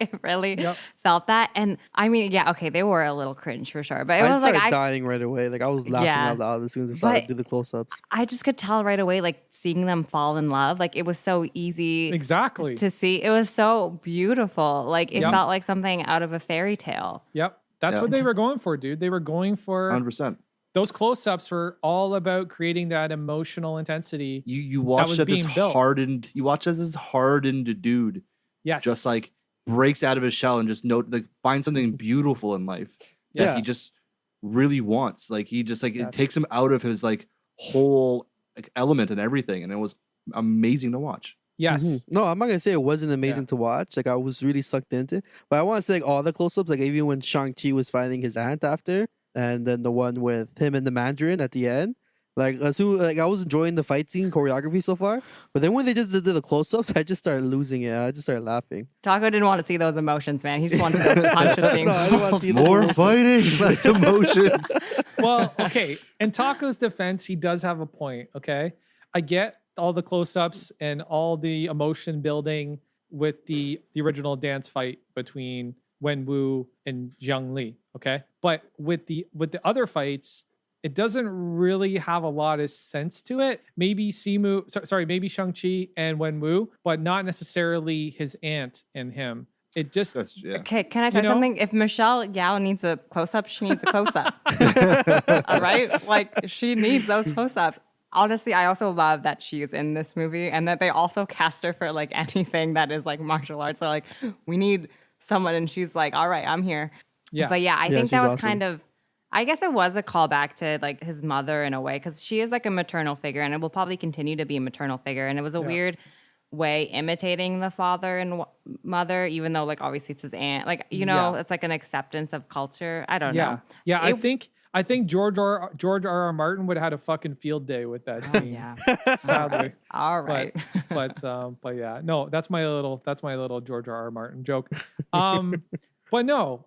Speaker 2: It really felt that. And I mean, yeah, okay, they were a little cringe for sure, but it was like I
Speaker 4: dying right away. Like I was laughing out loud as soon as I saw them do the close-ups.
Speaker 2: I just could tell right away, like seeing them fall in love. Like it was so easy, to see. It was so beautiful. Like it felt like something out of a fairy tale.
Speaker 1: Yep, that's what they were going for, dude. They were going for
Speaker 3: 100%.
Speaker 1: Those close-ups were all about creating that emotional intensity.
Speaker 3: You watch that this hardened. You watch as this hardened dude.
Speaker 1: Yes.
Speaker 3: Just like breaks out of his shell and just find something beautiful in life that he just really wants. Like he just like it takes him out of his like whole like element and everything, and it was amazing to watch.
Speaker 1: Yes.
Speaker 4: Mm-hmm. No, I'm not gonna say it wasn't amazing to watch. Like I was really sucked into it. But I want to say like all the close-ups, like even when Shang-Chi was finding his aunt after. And then the one with him and the Mandarin at the end. Like, I was enjoying the fight scene choreography so far. But then when they just did the close-ups, I just started losing it. I just started laughing.
Speaker 2: Taco didn't want to see those emotions, man. He just wanted to punch us being
Speaker 3: I didn't want to see more fighting, less emotions.
Speaker 1: Well, okay. In Taco's defense, he does have a point, okay? I get all the close-ups and all the emotion building with the original dance fight between Wenwu and Jiang Li, okay? But with the other fights, it doesn't really have a lot of sense to it. Maybe maybe Shang-Chi and Wenwu, but not necessarily his aunt and him. It just
Speaker 2: Okay, can I tell you something? If Michelle Yao needs a close-up, she needs a close-up. All right? Like she needs those close-ups. Honestly, I also love that she is in this movie and that they also cast her for like anything that is like martial arts. They're like, we need someone, and she's like, all right, I'm here. Yeah. But yeah, I think that was kind of, I guess it was a callback to like his mother in a way, because she is like a maternal figure and it will probably continue to be a maternal figure. And it was a weird way imitating the father and mother, even though like obviously it's his aunt. Like, it's like an acceptance of culture. I don't know.
Speaker 1: Yeah, I think George R.R. Martin would have had a fucking field day with that scene. Sadly.
Speaker 2: All right.
Speaker 1: But yeah, no, that's my little George R.R. Martin joke. But no,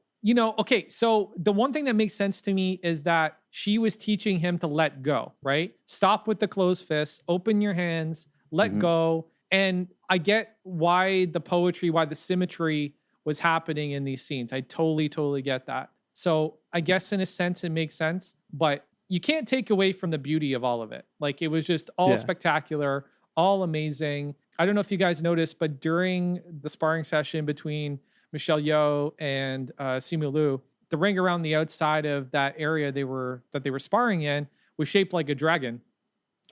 Speaker 1: okay. So the one thing that makes sense to me is that she was teaching him to let go, right? Stop with the closed fists, open your hands, let go. And I get why the poetry, why the symmetry was happening in these scenes. I totally get that. So I guess in a sense it makes sense, but you can't take away from the beauty of all of it. Like it was just all spectacular, all amazing. I don't know if you guys noticed, but during the sparring session between Michelle Yeoh and Simu Liu, the ring around the outside of that area that they were sparring in was shaped like a dragon.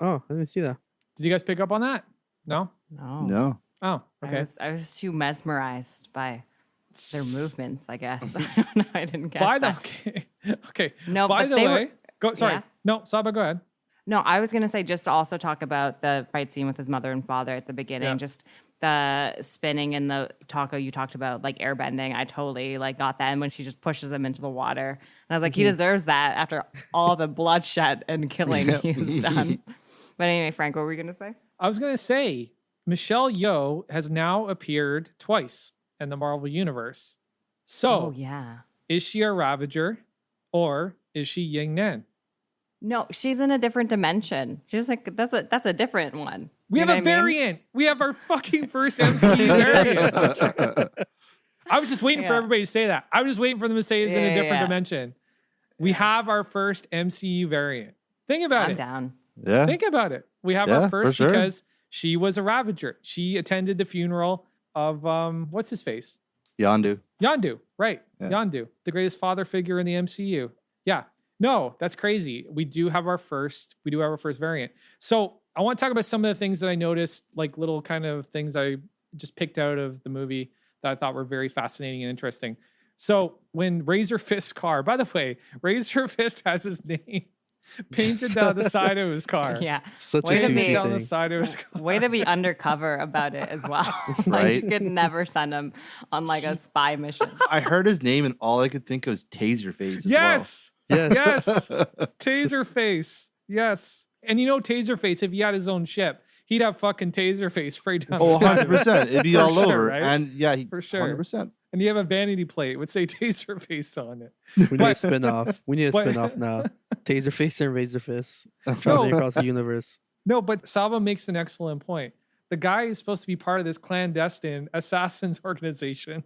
Speaker 4: Oh, I didn't see that.
Speaker 1: Did you guys pick up on that? No?
Speaker 3: No.
Speaker 1: Oh, okay.
Speaker 2: I was too mesmerized by their movements, I guess. I don't know. I didn't catch that.
Speaker 1: Okay.
Speaker 2: No,
Speaker 1: by
Speaker 2: but
Speaker 1: the
Speaker 2: they
Speaker 1: way,
Speaker 2: were-
Speaker 1: go. Sorry.
Speaker 2: Yeah.
Speaker 1: No, Saba, go ahead.
Speaker 2: No, I was going to say just to also talk about the fight scene with his mother and father at the beginning.
Speaker 1: Yeah.
Speaker 2: Just the spinning and the taco you talked about, like airbending. I totally like got that. And when she just pushes him into the water, and I was like, he deserves that after all the bloodshed and killing he's done. But anyway, Frank, what were you going to say?
Speaker 1: I was going to say Michelle Yeoh has now appeared twice in the Marvel Universe. So,
Speaker 2: Oh yeah.
Speaker 1: is she a Ravager or is she Ying Nan?
Speaker 2: No, she's in a different dimension. She's like that's a different one.
Speaker 1: We
Speaker 2: You
Speaker 1: have
Speaker 2: know
Speaker 1: a
Speaker 2: what I mean?
Speaker 1: variant. We have our fucking first MCU variant. I was just waiting for
Speaker 2: Yeah.
Speaker 1: everybody to say that. I was just waiting for them to say it's in a
Speaker 2: Yeah,
Speaker 1: different
Speaker 2: yeah.
Speaker 1: dimension. We have our first MCU variant. Think about
Speaker 2: I'm
Speaker 1: it.
Speaker 2: down.
Speaker 3: Yeah.
Speaker 1: Think about it. We have
Speaker 3: Yeah,
Speaker 1: our
Speaker 3: for
Speaker 1: first
Speaker 3: sure.
Speaker 1: because she was a Ravager. She attended the funeral of what's his face?
Speaker 3: Yondu.
Speaker 1: Yondu, right?
Speaker 3: Yeah.
Speaker 1: Yondu, the greatest father figure in the MCU. Yeah. No, that's crazy. We do have our first variant. So I want to talk about some of the things that I noticed, like little kind of things I just picked out of the movie that I thought were very fascinating and interesting. So when Razor Fist's car, by the way, Razor Fist has his name painted down the side of his car.
Speaker 2: Yeah.
Speaker 4: Such
Speaker 2: Way
Speaker 4: a
Speaker 2: to be-
Speaker 4: douchey
Speaker 1: Down the
Speaker 4: thing.
Speaker 1: side of his car.
Speaker 2: Way to be undercover about it as well. Like
Speaker 3: Right.
Speaker 2: you could never send him on like a spy mission.
Speaker 3: I heard his name and all I could think of was Taserface. As
Speaker 1: Yes.
Speaker 4: Yes.
Speaker 1: Yes. Taserface. Yes. And you know Taserface, if he had his own ship, he'd have fucking Taserface right down
Speaker 3: Oh,
Speaker 1: the side of it.
Speaker 3: 100%. It'd be
Speaker 1: For
Speaker 3: all
Speaker 1: sure,
Speaker 3: over.
Speaker 1: right?
Speaker 3: And yeah,
Speaker 1: For sure.
Speaker 3: 100%.
Speaker 1: And you have a vanity plate. It would say Taserface on it.
Speaker 4: We need a spin off. We need a
Speaker 1: But-
Speaker 4: spin off now. Taserface and Razorfist traveling
Speaker 1: No.
Speaker 4: across the universe.
Speaker 1: No, but Saba makes an excellent point. The guy is supposed to be part of this clandestine assassins organization,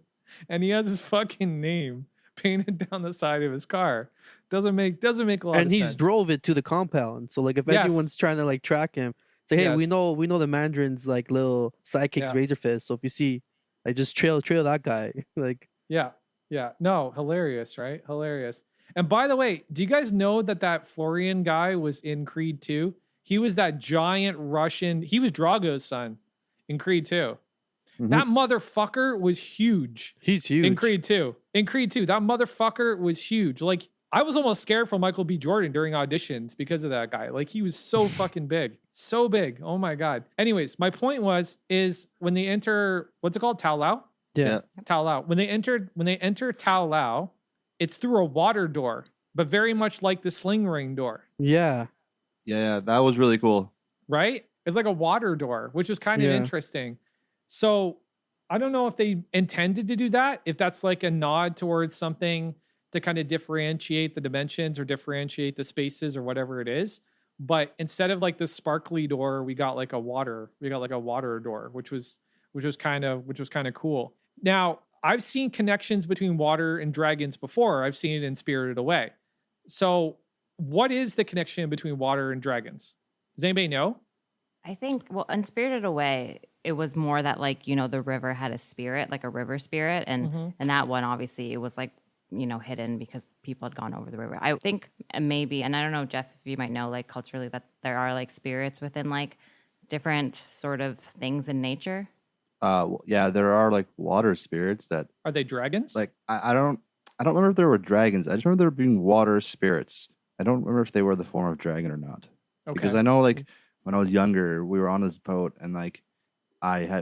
Speaker 1: and he has his fucking name painted down the side of his car. Doesn't make a lot
Speaker 4: And
Speaker 1: of
Speaker 4: he's
Speaker 1: sense.
Speaker 4: drove it to the compound. So like if
Speaker 1: Yes.
Speaker 4: anyone's trying to like track him, say, hey, we
Speaker 1: Yes.
Speaker 4: know the Mandarin's like little sidekicks
Speaker 1: Yeah.
Speaker 4: Razorfist. So if you see like just trail that guy. Like
Speaker 1: Yeah. Yeah. No, hilarious, right? Hilarious. And by the way, do you guys know that Florian guy was in Creed 2? He was that giant Russian. He was Drago's son in Creed 2.
Speaker 3: Mhm.
Speaker 1: That motherfucker was huge
Speaker 4: he's huge.
Speaker 1: in Creed 2. In Creed 2, that motherfucker was huge. Like, I was almost scared for Michael B. Jordan during auditions because of that guy. Like, he was so fucking big. So big. Oh my God. Anyways, my point is when they enter, what's it called? Tao Lao?
Speaker 4: Yeah.
Speaker 1: Tao Lao. When they enter Tao Lao, it's through a water door, but very much like the sling ring door,
Speaker 4: Yeah.
Speaker 3: Yeah, that was really cool.
Speaker 1: right? It's like a water door, which was kind of
Speaker 4: Yeah.
Speaker 1: interesting. So I don't know if they intended to do that, if that's like a nod towards something to kind of differentiate the dimensions or differentiate the spaces or whatever it is. But instead of like the sparkly door, we got like a water door, which was kind of cool. Now, I've seen connections between water and dragons before. I've seen it in Spirited Away. So what is the connection between water and dragons? Does anybody know?
Speaker 2: I think, well, in Spirited Away, it was more that like, you know, the river had a spirit, like a river spirit. And that one, obviously, it was like, you know, hidden because people had gone over the river. I think maybe, and I don't know, Jeff, if you might know, like culturally, that there are like spirits within like different sort of things in nature.
Speaker 3: Yeah, there are like water spirits that
Speaker 1: Are they dragons?
Speaker 3: like I don't remember if there were dragons. I just remember there being water spirits. I don't remember if they were the form of dragon or not.
Speaker 1: okay.
Speaker 3: Because I know like when I was younger, we were on this boat and like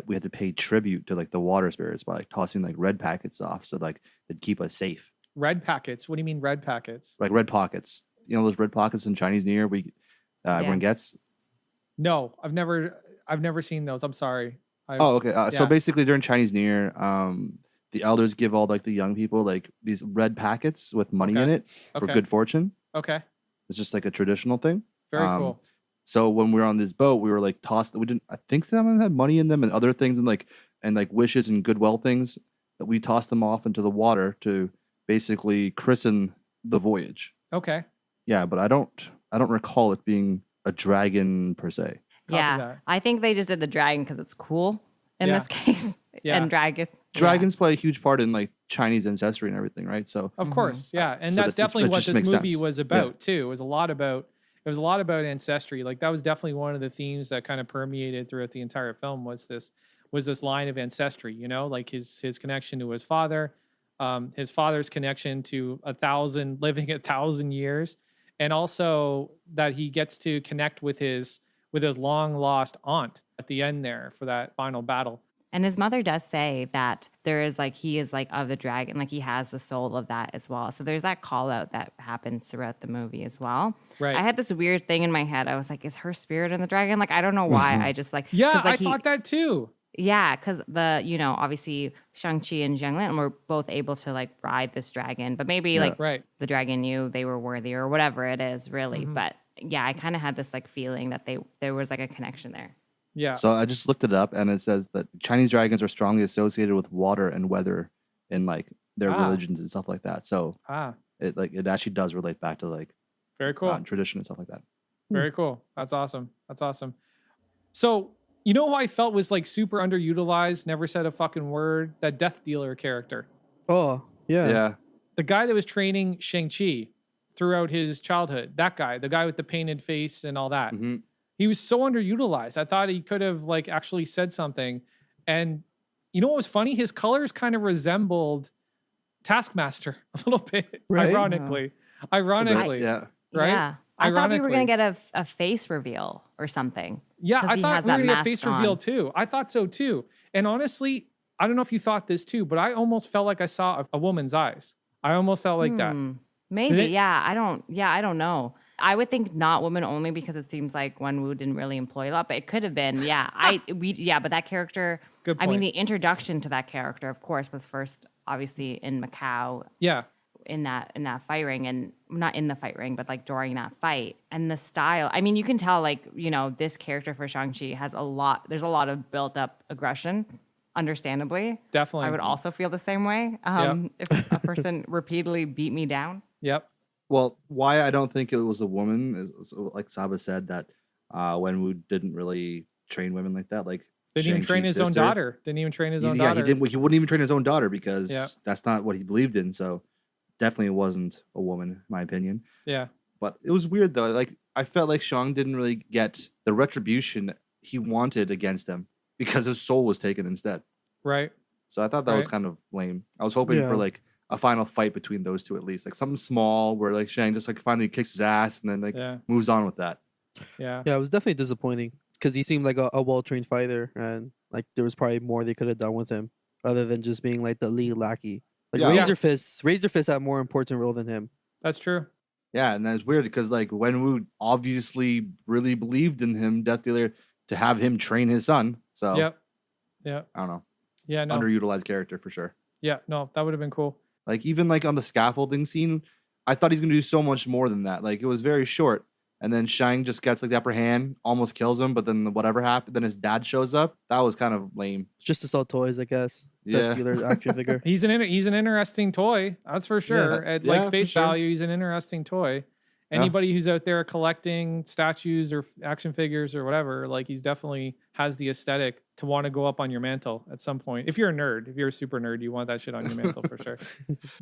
Speaker 3: we had to pay tribute to like the water spirits by like tossing like red packets off so like they'd keep us safe.
Speaker 1: Red packets. What do you mean red packets?
Speaker 3: Like red pockets. You know those red pockets in Chinese New Year everyone gets?
Speaker 1: No, I've never seen those. I'm sorry.
Speaker 3: Oh, okay. So
Speaker 1: yeah.
Speaker 3: basically during Chinese New Year, the elders give all like the young people like these red packets with money in
Speaker 1: Okay.
Speaker 3: it for
Speaker 1: Okay.
Speaker 3: good fortune.
Speaker 1: Okay.
Speaker 3: It's just like a traditional thing.
Speaker 1: Very cool.
Speaker 3: So when we were on this boat, we were like tossed. We didn't. I think some of them had money in them and other things and like wishes and goodwill things that we tossed them off into the water to basically christen the voyage.
Speaker 1: Okay.
Speaker 3: Yeah, but I don't recall it being a dragon per se.
Speaker 1: Copy
Speaker 2: Yeah.
Speaker 1: that.
Speaker 2: I think they just did the dragon because it's cool in
Speaker 1: Yeah.
Speaker 2: this case.
Speaker 1: Yeah.
Speaker 2: And dragon.
Speaker 3: Dragons play a huge part in like Chinese ancestry and everything, right? So
Speaker 1: Of course. Yeah. And
Speaker 3: So
Speaker 1: that's
Speaker 3: that-
Speaker 1: definitely
Speaker 3: that
Speaker 1: what
Speaker 3: just
Speaker 1: this
Speaker 3: makes
Speaker 1: movie
Speaker 3: sense.
Speaker 1: was about too. It was a lot about was a lot about ancestry. Like that was definitely one of the themes that kind of permeated throughout the entire film was this line of ancestry, you know, like his connection to his father's connection to living 1,000 years, and also that he gets to connect with his long lost aunt at the end there for that final battle.
Speaker 2: And his mother does say that there is like, he is like of the dragon, like he has the soul of that as well. So there's that call out that happens throughout the movie as well.
Speaker 1: Right.
Speaker 2: I had this weird thing in my head. I was like, is her spirit in the dragon? Like, I don't know why. I just like,
Speaker 1: Yeah,
Speaker 2: like,
Speaker 1: I thought that too.
Speaker 2: Yeah, because obviously Shang-Chi and Zhang Lin were both able to like ride this dragon, but maybe like the dragon knew they were worthy or whatever it is really. But yeah, I kind of had this like feeling that there was like a connection there.
Speaker 1: Yeah.
Speaker 3: So I just looked it up, and it says that Chinese dragons are strongly associated with water and weather in like their religions and stuff like that. So it actually does relate back to like
Speaker 1: very cool
Speaker 3: tradition and stuff like that.
Speaker 1: Very cool. That's awesome. So you know who I felt was like super underutilized, never said a fucking word? That Death Dealer character.
Speaker 4: Oh, yeah.
Speaker 3: Yeah.
Speaker 1: The guy that was training Shang-Chi throughout his childhood. That guy, the guy with the painted face and all that.
Speaker 3: Mm-hmm.
Speaker 1: He was so underutilized. I thought he could have like actually said something. And you know what was funny? His colors kind of resembled Taskmaster a little bit,
Speaker 4: right?
Speaker 1: Ironically.
Speaker 3: Yeah.
Speaker 1: Right?
Speaker 2: Yeah. I thought we were going to get a face reveal or something.
Speaker 1: Yeah, I thought we were going to get a face reveal too. I thought so too. And honestly, I don't know if you thought this too, but I almost felt like I saw a woman's eyes. I almost felt like that.
Speaker 2: Maybe, yeah. I don't know. I would think not woman only because it seems like Wenwu didn't really employ a lot, but it could have been. Yeah, but that character.
Speaker 1: Good point.
Speaker 2: I mean, the introduction to that character, of course, was first obviously in Macau.
Speaker 1: Yeah.
Speaker 2: In that fight ring, and not in the fight ring, but like during that fight, and the style. I mean, you can tell like, you know, this character for Shang-Chi has there's a lot of built up aggression, understandably.
Speaker 1: Definitely.
Speaker 2: I would also feel the same way if a person repeatedly beat me down.
Speaker 1: Yep.
Speaker 3: Well, why I don't think it was a woman is like Saba said that Wenwu didn't really train women like that. Like
Speaker 1: didn't even train his own daughter. He
Speaker 3: wouldn't even train his own daughter because that's not what he believed in. So definitely wasn't a woman, in my opinion.
Speaker 1: Yeah.
Speaker 3: But it was weird though. Like I felt like Shang didn't really get the retribution he wanted against him because his soul was taken instead.
Speaker 1: Right.
Speaker 3: So I thought that was kind of lame. I was hoping for like a final fight between those two at least, like something small where like Shang just like finally kicks his ass and then like moves on with that.
Speaker 1: Yeah.
Speaker 4: Yeah, it was definitely disappointing because he seemed like a well-trained fighter, and like there was probably more they could have done with him other than just being like the lead lackey. Like Razor Fist had more important role than him.
Speaker 1: That's true.
Speaker 3: Yeah, and that's weird because like Wenwu obviously really believed in him, Death Dealer, to have him train his son. So
Speaker 1: yeah,
Speaker 3: I don't know.
Speaker 1: Yeah, no.
Speaker 3: Underutilized character for sure.
Speaker 1: Yeah, no, that would have been cool.
Speaker 3: Like even like on the scaffolding scene, I thought he's gonna do so much more than that. Like it was very short. And then Shang just gets like the upper hand, almost kills him, but then whatever happened, then his dad shows up. That was kind of lame.
Speaker 4: Just to sell toys, I guess.
Speaker 3: Yeah.
Speaker 4: Dealer's action figure.
Speaker 1: He's an interesting toy, that's for sure. At like face value, he's an interesting toy. Anybody who's out there collecting statues or action figures or whatever, like he's definitely has the aesthetic to want to go up on your mantle at some point. If you're a nerd, if you're a super nerd, you want that shit on your mantle for sure.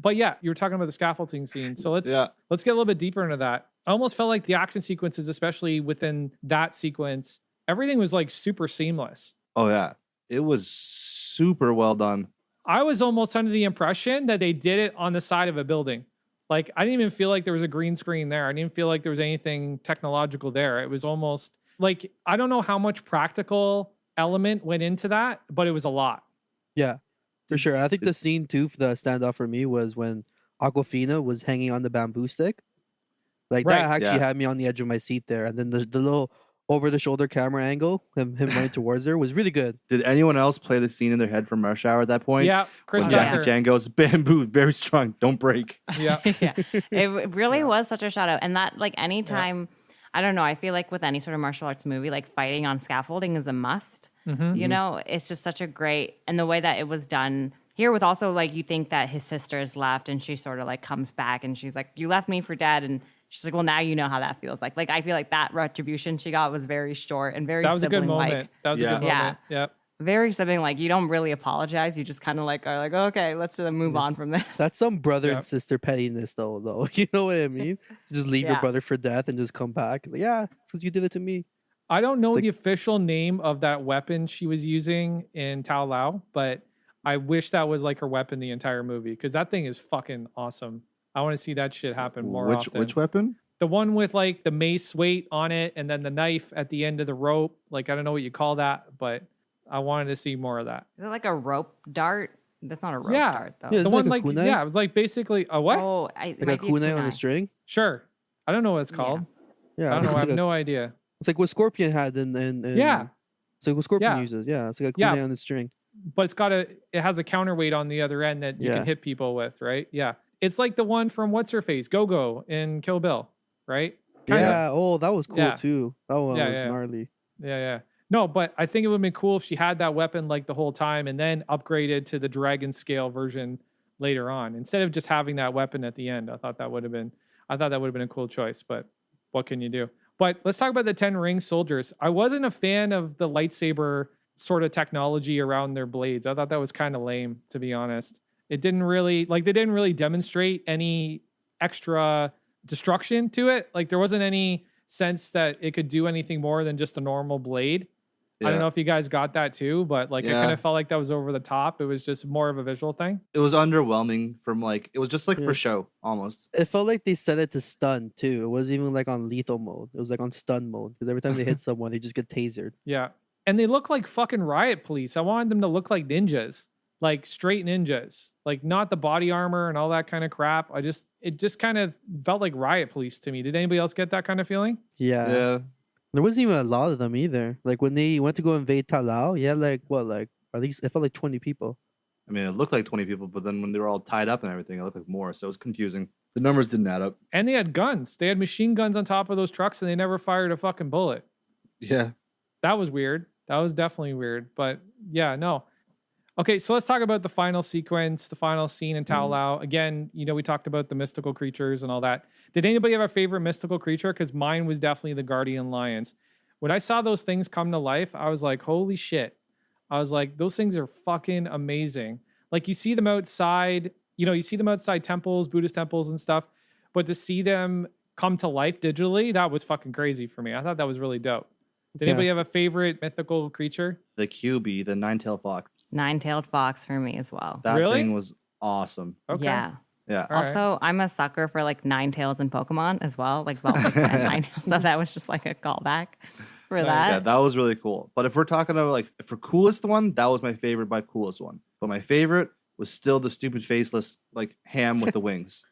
Speaker 1: But yeah, you were talking about the scaffolding scene. So let's get a little bit deeper into that. I almost felt like the action sequences, especially within that sequence, everything was like super seamless.
Speaker 3: Oh yeah. It was super well done.
Speaker 1: I was almost under the impression that they did it on the side of a building. Like, I didn't even feel like there was a green screen there. I didn't feel like there was anything technological there. It was almost like, I don't know how much practical element went into that, but it was a lot.
Speaker 4: Yeah, for sure. I think the scene too, the standout for me was when Aquafina was hanging on the bamboo stick. Like that actually had me on the edge of my seat there. And then the little over-the-shoulder camera angle, him running towards her, was really good.
Speaker 3: Did anyone else play the scene in their head from Rush Hour at that point?
Speaker 1: Yeah, Chris
Speaker 3: Jackie Chan goes, bamboo, very strong, don't break.
Speaker 1: Yeah.
Speaker 2: It really was such a shout out. And that, like, anytime, I don't know, I feel like with any sort of martial arts movie, like fighting on scaffolding is a must. You know, it's just such a great, and the way that it was done here with also, like, you think that his sister's left and she sort of like comes back and she's like, you left me for dead. And she's like, well, now you know how that feels like. Like, I feel like that retribution she got was very short and very
Speaker 1: That was a good
Speaker 2: sibling-like.
Speaker 1: moment. That was a good moment. Yep.
Speaker 2: very accepting. Like you don't really apologize. You just kind of like are like, okay, let's move on from this.
Speaker 4: That's some brother
Speaker 1: Yep.
Speaker 4: and sister pettiness, though. You know what I mean? To just leave your
Speaker 2: Yeah.
Speaker 4: brother for death and just come back. Like, yeah, it's because you did it to me.
Speaker 1: I don't know
Speaker 4: Like-
Speaker 1: the official name of that weapon she was using in Tao Lao, but I wish that was like her weapon the entire movie because that thing is fucking awesome. I want to see that shit happen more often.
Speaker 3: Which weapon?
Speaker 1: The one with like the mace weight on it and then the knife at the end of the rope. Like, I don't know what you call that, but I wanted to see more of that.
Speaker 2: Is it like a rope dart? That's not a rope
Speaker 1: Yeah.
Speaker 2: dart though.
Speaker 4: Yeah,
Speaker 1: The
Speaker 4: Isn't it
Speaker 1: one
Speaker 4: like a
Speaker 1: like,
Speaker 4: kunai?
Speaker 1: yeah, it was like basically a what?
Speaker 2: Oh,
Speaker 4: Like a kunai on a string.
Speaker 1: Sure. I don't know what it's called.
Speaker 4: Yeah,
Speaker 1: I don't know. I
Speaker 4: it's
Speaker 1: have
Speaker 4: like
Speaker 1: no idea.
Speaker 4: it's like what Scorpion had in
Speaker 1: Yeah.
Speaker 4: It's like what Scorpion
Speaker 1: Yeah.
Speaker 4: uses. Yeah, it's like a
Speaker 1: Yeah.
Speaker 4: kunai on a string.
Speaker 1: But it has a counterweight on the other end that you
Speaker 4: Yeah.
Speaker 1: can hit people with, right? Yeah. It's like the one from what's her face? Go in Kill Bill, right? Kinda.
Speaker 4: Yeah. Oh, that was cool
Speaker 1: Yeah.
Speaker 4: too. That one
Speaker 1: Yeah,
Speaker 4: was
Speaker 1: yeah.
Speaker 4: gnarly.
Speaker 1: Yeah. No, but I think it would have been cool if she had that weapon like the whole time and then upgraded to the dragon scale version later on instead of just having that weapon at the end. I thought that would have been a cool choice, but what can you do? But let's talk about the 10 ring soldiers. I wasn't a fan of the lightsaber sort of technology around their blades. I thought that was kind of lame, to be honest. It didn't really they didn't really demonstrate any extra destruction to it. Like there wasn't any sense that it could do anything more than just a normal blade. I don't know if you guys got that too, but like I
Speaker 3: Yeah.
Speaker 1: kind of felt like that was over the top. It was just more of a visual thing.
Speaker 3: It was underwhelming from like it was just like
Speaker 4: Yeah.
Speaker 3: for show almost.
Speaker 4: It felt like they set it to stun too. It wasn't even like on lethal mode. It was like on stun mode because every time they hit someone, they just get tasered.
Speaker 1: Yeah. And they look like fucking riot police. I wanted them to look like ninjas, like straight ninjas, like not the body armor and all that kind of crap. It just kind of felt like riot police to me. Did anybody else get that kind of feeling?
Speaker 4: Yeah.
Speaker 3: Yeah.
Speaker 4: There wasn't even a lot of them either. Like when they went to go invade Talao, you had like at least it felt like 20 people.
Speaker 3: I mean, it looked like 20 people, but then when they were all tied up and everything, it looked like more. So it was confusing. The numbers didn't add up.
Speaker 1: And they had guns. They had machine guns on top of those trucks and they never fired a fucking bullet.
Speaker 3: Yeah.
Speaker 1: That was weird. That was definitely weird. But yeah, no. Okay, so let's talk about the final sequence, the final scene in Tao Lao. Again, we talked about the mystical creatures and all that. Did anybody have a favorite mystical creature? Because mine was definitely the guardian lions. When I saw those things come to life, I was like, holy shit. I was like, those things are fucking amazing. Like you see them outside, you see them outside temples, Buddhist temples and stuff. But to see them come to life digitally, that was fucking crazy for me. I thought that was really dope. Did anybody have a favorite mythical creature?
Speaker 3: The QB, the nine-tailed fox.
Speaker 2: Nine-tailed fox for me as well.
Speaker 3: That
Speaker 1: Really?
Speaker 3: thing was awesome.
Speaker 1: Okay.
Speaker 2: Yeah.
Speaker 3: Yeah.
Speaker 1: All right.
Speaker 2: Also, I'm a sucker for like Ninetales in Pokemon as well, like Velvet and Ninetales. So that was just like a callback for
Speaker 1: Nice.
Speaker 2: that.
Speaker 3: Yeah, that was really cool. But if we're talking about like for coolest one, that was my favorite by coolest one. But my favorite was still the stupid faceless like ham with the wings.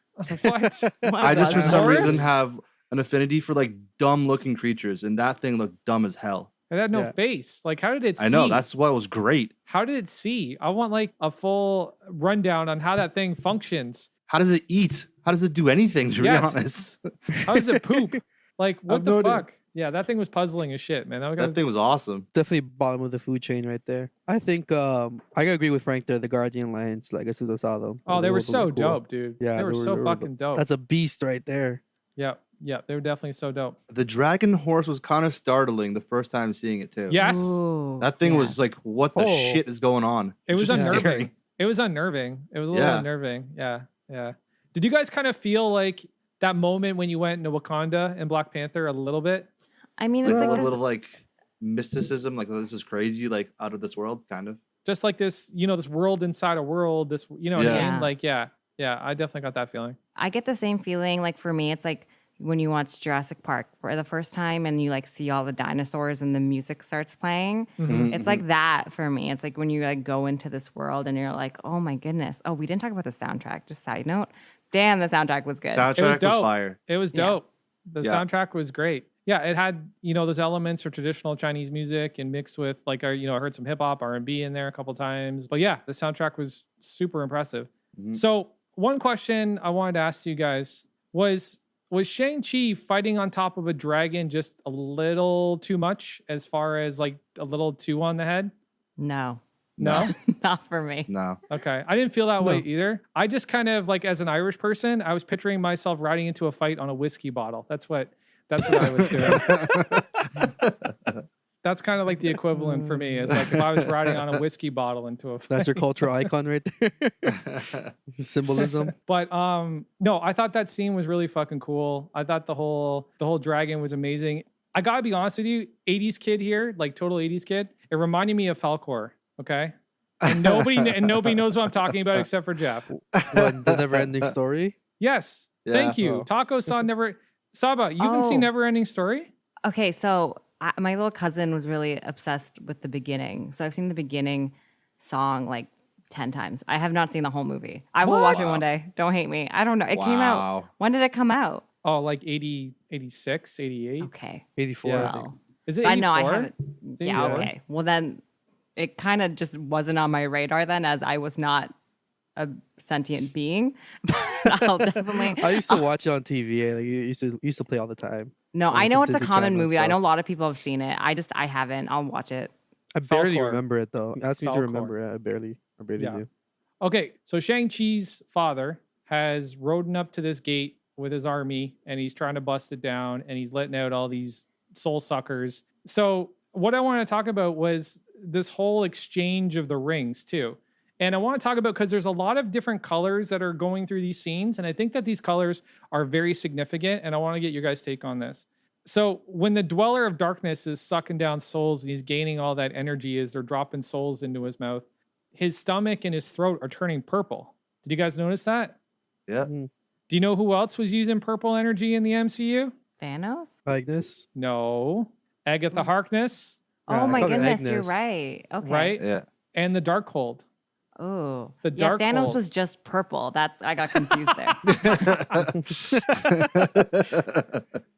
Speaker 1: What?
Speaker 3: I just for
Speaker 2: was
Speaker 3: some
Speaker 2: it?
Speaker 3: reason have an affinity for like dumb looking creatures, and that thing looked dumb as hell.
Speaker 1: It had no
Speaker 4: Yeah.
Speaker 1: face. Like, how did it see?
Speaker 3: I know that's what was great.
Speaker 1: How did it see? I want like a full rundown on how that thing functions.
Speaker 3: How does it eat? How does it do anything? To
Speaker 1: Yes.
Speaker 3: be honest,
Speaker 1: How does it poop? Like, what
Speaker 3: have
Speaker 1: the
Speaker 3: no idea.
Speaker 1: fuck? Yeah, that thing was puzzling as shit, man.
Speaker 3: that thing was awesome.
Speaker 4: Definitely bottom of the food chain right there. I think I gotta agree with Frank there. The Guardian Lions, like as soon as I saw them.
Speaker 1: Oh, they were
Speaker 4: really
Speaker 1: so
Speaker 4: cool.
Speaker 1: dope, dude.
Speaker 4: Yeah,
Speaker 1: they were so fucking dope.
Speaker 4: That's a beast right there.
Speaker 1: Yeah, they were definitely so dope.
Speaker 3: The dragon horse was kind of startling the first time seeing it too.
Speaker 1: Yes,
Speaker 2: Ooh,
Speaker 3: that thing was
Speaker 2: yes.
Speaker 3: like, what the
Speaker 4: Oh.
Speaker 3: shit is going on?
Speaker 1: it was
Speaker 3: Just
Speaker 1: unnerving.
Speaker 3: scary.
Speaker 1: It was unnerving. It was a little
Speaker 3: Yeah.
Speaker 1: unnerving. Yeah. Did you guys kind of feel like that moment when you went into Wakanda and Black Panther a little bit?
Speaker 2: I mean,
Speaker 3: Like
Speaker 2: it's
Speaker 3: a
Speaker 2: like
Speaker 3: little
Speaker 2: this-
Speaker 3: bit of like mysticism, like this is crazy, like out of this world, kind of.
Speaker 1: Just like this, this world inside a world. This, what I
Speaker 3: Yeah.
Speaker 1: mean? Like, yeah, I definitely got that feeling.
Speaker 2: I get the same feeling. Like for me, it's like when you watch Jurassic Park for the first time and you like see all the dinosaurs and the music starts playing.
Speaker 1: Mhm.
Speaker 2: It's like that for me. It's like when you like go into this world and you're like, oh my goodness. Oh, we didn't talk about the soundtrack. Just side note. Damn, the soundtrack was good.
Speaker 3: Soundtrack was
Speaker 1: dope.
Speaker 3: fire.
Speaker 1: It was
Speaker 2: Yeah.
Speaker 1: dope. The
Speaker 3: Yeah.
Speaker 1: soundtrack was great. Yeah, it had those elements of traditional Chinese music and mixed with like I heard some hip hop R&B in there a couple times. But yeah, the soundtrack was super impressive.
Speaker 3: Mhm.
Speaker 1: So one question I wanted to ask you guys was Shang-Chi fighting on top of a dragon just a little too much as far as like a little too on the head?
Speaker 2: No,
Speaker 1: No?
Speaker 2: not for me.
Speaker 3: No.
Speaker 1: Okay. I didn't feel that way
Speaker 4: No.
Speaker 1: either. I just kind of like as an Irish person, I was picturing myself riding into a fight on a whiskey bottle. That's what I was doing. That's kind of like the equivalent for me. It's like if I was riding on a whiskey bottle into a
Speaker 4: That's your cultural icon right there. Symbolism.
Speaker 1: But no, I thought that scene was really fucking cool. I thought the whole dragon was amazing. I gotta be honest with you, 80s kid here, like total 80s kid. It reminded me of Falcor, okay? And nobody knows what I'm talking about except for Jeff.
Speaker 4: What, the never-ending story?
Speaker 1: Yes.
Speaker 3: Yeah.
Speaker 1: Thank you.
Speaker 4: Oh.
Speaker 1: Taco saw Saba, you haven't seen Never Ending Story?
Speaker 2: Okay, so my little cousin was really obsessed with the beginning. So I've seen the beginning song like 10 times. I have not seen the whole movie. I will watch it one day. Don't hate me. I don't know. It came out. When did it come out?
Speaker 1: Oh, like 80, 86, 88.
Speaker 2: Okay.
Speaker 4: 84.
Speaker 1: Yeah.
Speaker 4: I think.
Speaker 2: Well,
Speaker 1: Is it
Speaker 2: I
Speaker 1: 84?
Speaker 2: know I haven't.
Speaker 1: Is it
Speaker 2: Yeah,
Speaker 1: 84?
Speaker 2: okay. Well, then it kind of just wasn't on my radar then, as I was not a sentient being. But I'll definitely.
Speaker 4: I used to watch it on TV. Like, you used to play all the time.
Speaker 2: No,
Speaker 4: on
Speaker 2: I know
Speaker 4: the
Speaker 2: it's a
Speaker 4: Disney
Speaker 2: common
Speaker 4: Channel and
Speaker 2: movie. I know a
Speaker 4: stuff.
Speaker 2: lot of people have seen it. I haven't. I'll watch it.
Speaker 4: I barely
Speaker 1: Falcor.
Speaker 4: remember it though. Ask me to
Speaker 1: Falcor.
Speaker 4: remember it. I barely
Speaker 1: Yeah.
Speaker 4: do.
Speaker 1: Okay, so Shang-Chi's father has rode up to this gate with his army and he's trying to bust it down and he's letting out all these soul suckers. So what I want to talk about was this whole exchange of the rings too. And I want to talk about because there's a lot of different colors that are going through these scenes. And I think that these colors are very significant. And I want to get your guys' take on this. So when the Dweller of Darkness is sucking down souls and he's gaining all that energy as they're dropping souls into his mouth, his stomach and his throat are turning purple. Did you guys notice that?
Speaker 3: Yeah.
Speaker 1: Do you know who else was using purple energy in the MCU?
Speaker 2: Thanos?
Speaker 4: Agnes.
Speaker 1: No. Agatha Harkness,
Speaker 4: Yeah,
Speaker 2: Oh
Speaker 4: I
Speaker 2: my
Speaker 4: called her
Speaker 2: goodness, you're
Speaker 4: Agnes.
Speaker 2: right. Okay.
Speaker 1: right?
Speaker 3: Yeah.
Speaker 1: And the Darkhold.
Speaker 2: Oh.
Speaker 1: The
Speaker 2: Yeah,
Speaker 1: dark
Speaker 2: Thanos
Speaker 1: hole.
Speaker 2: was just purple. I got confused there.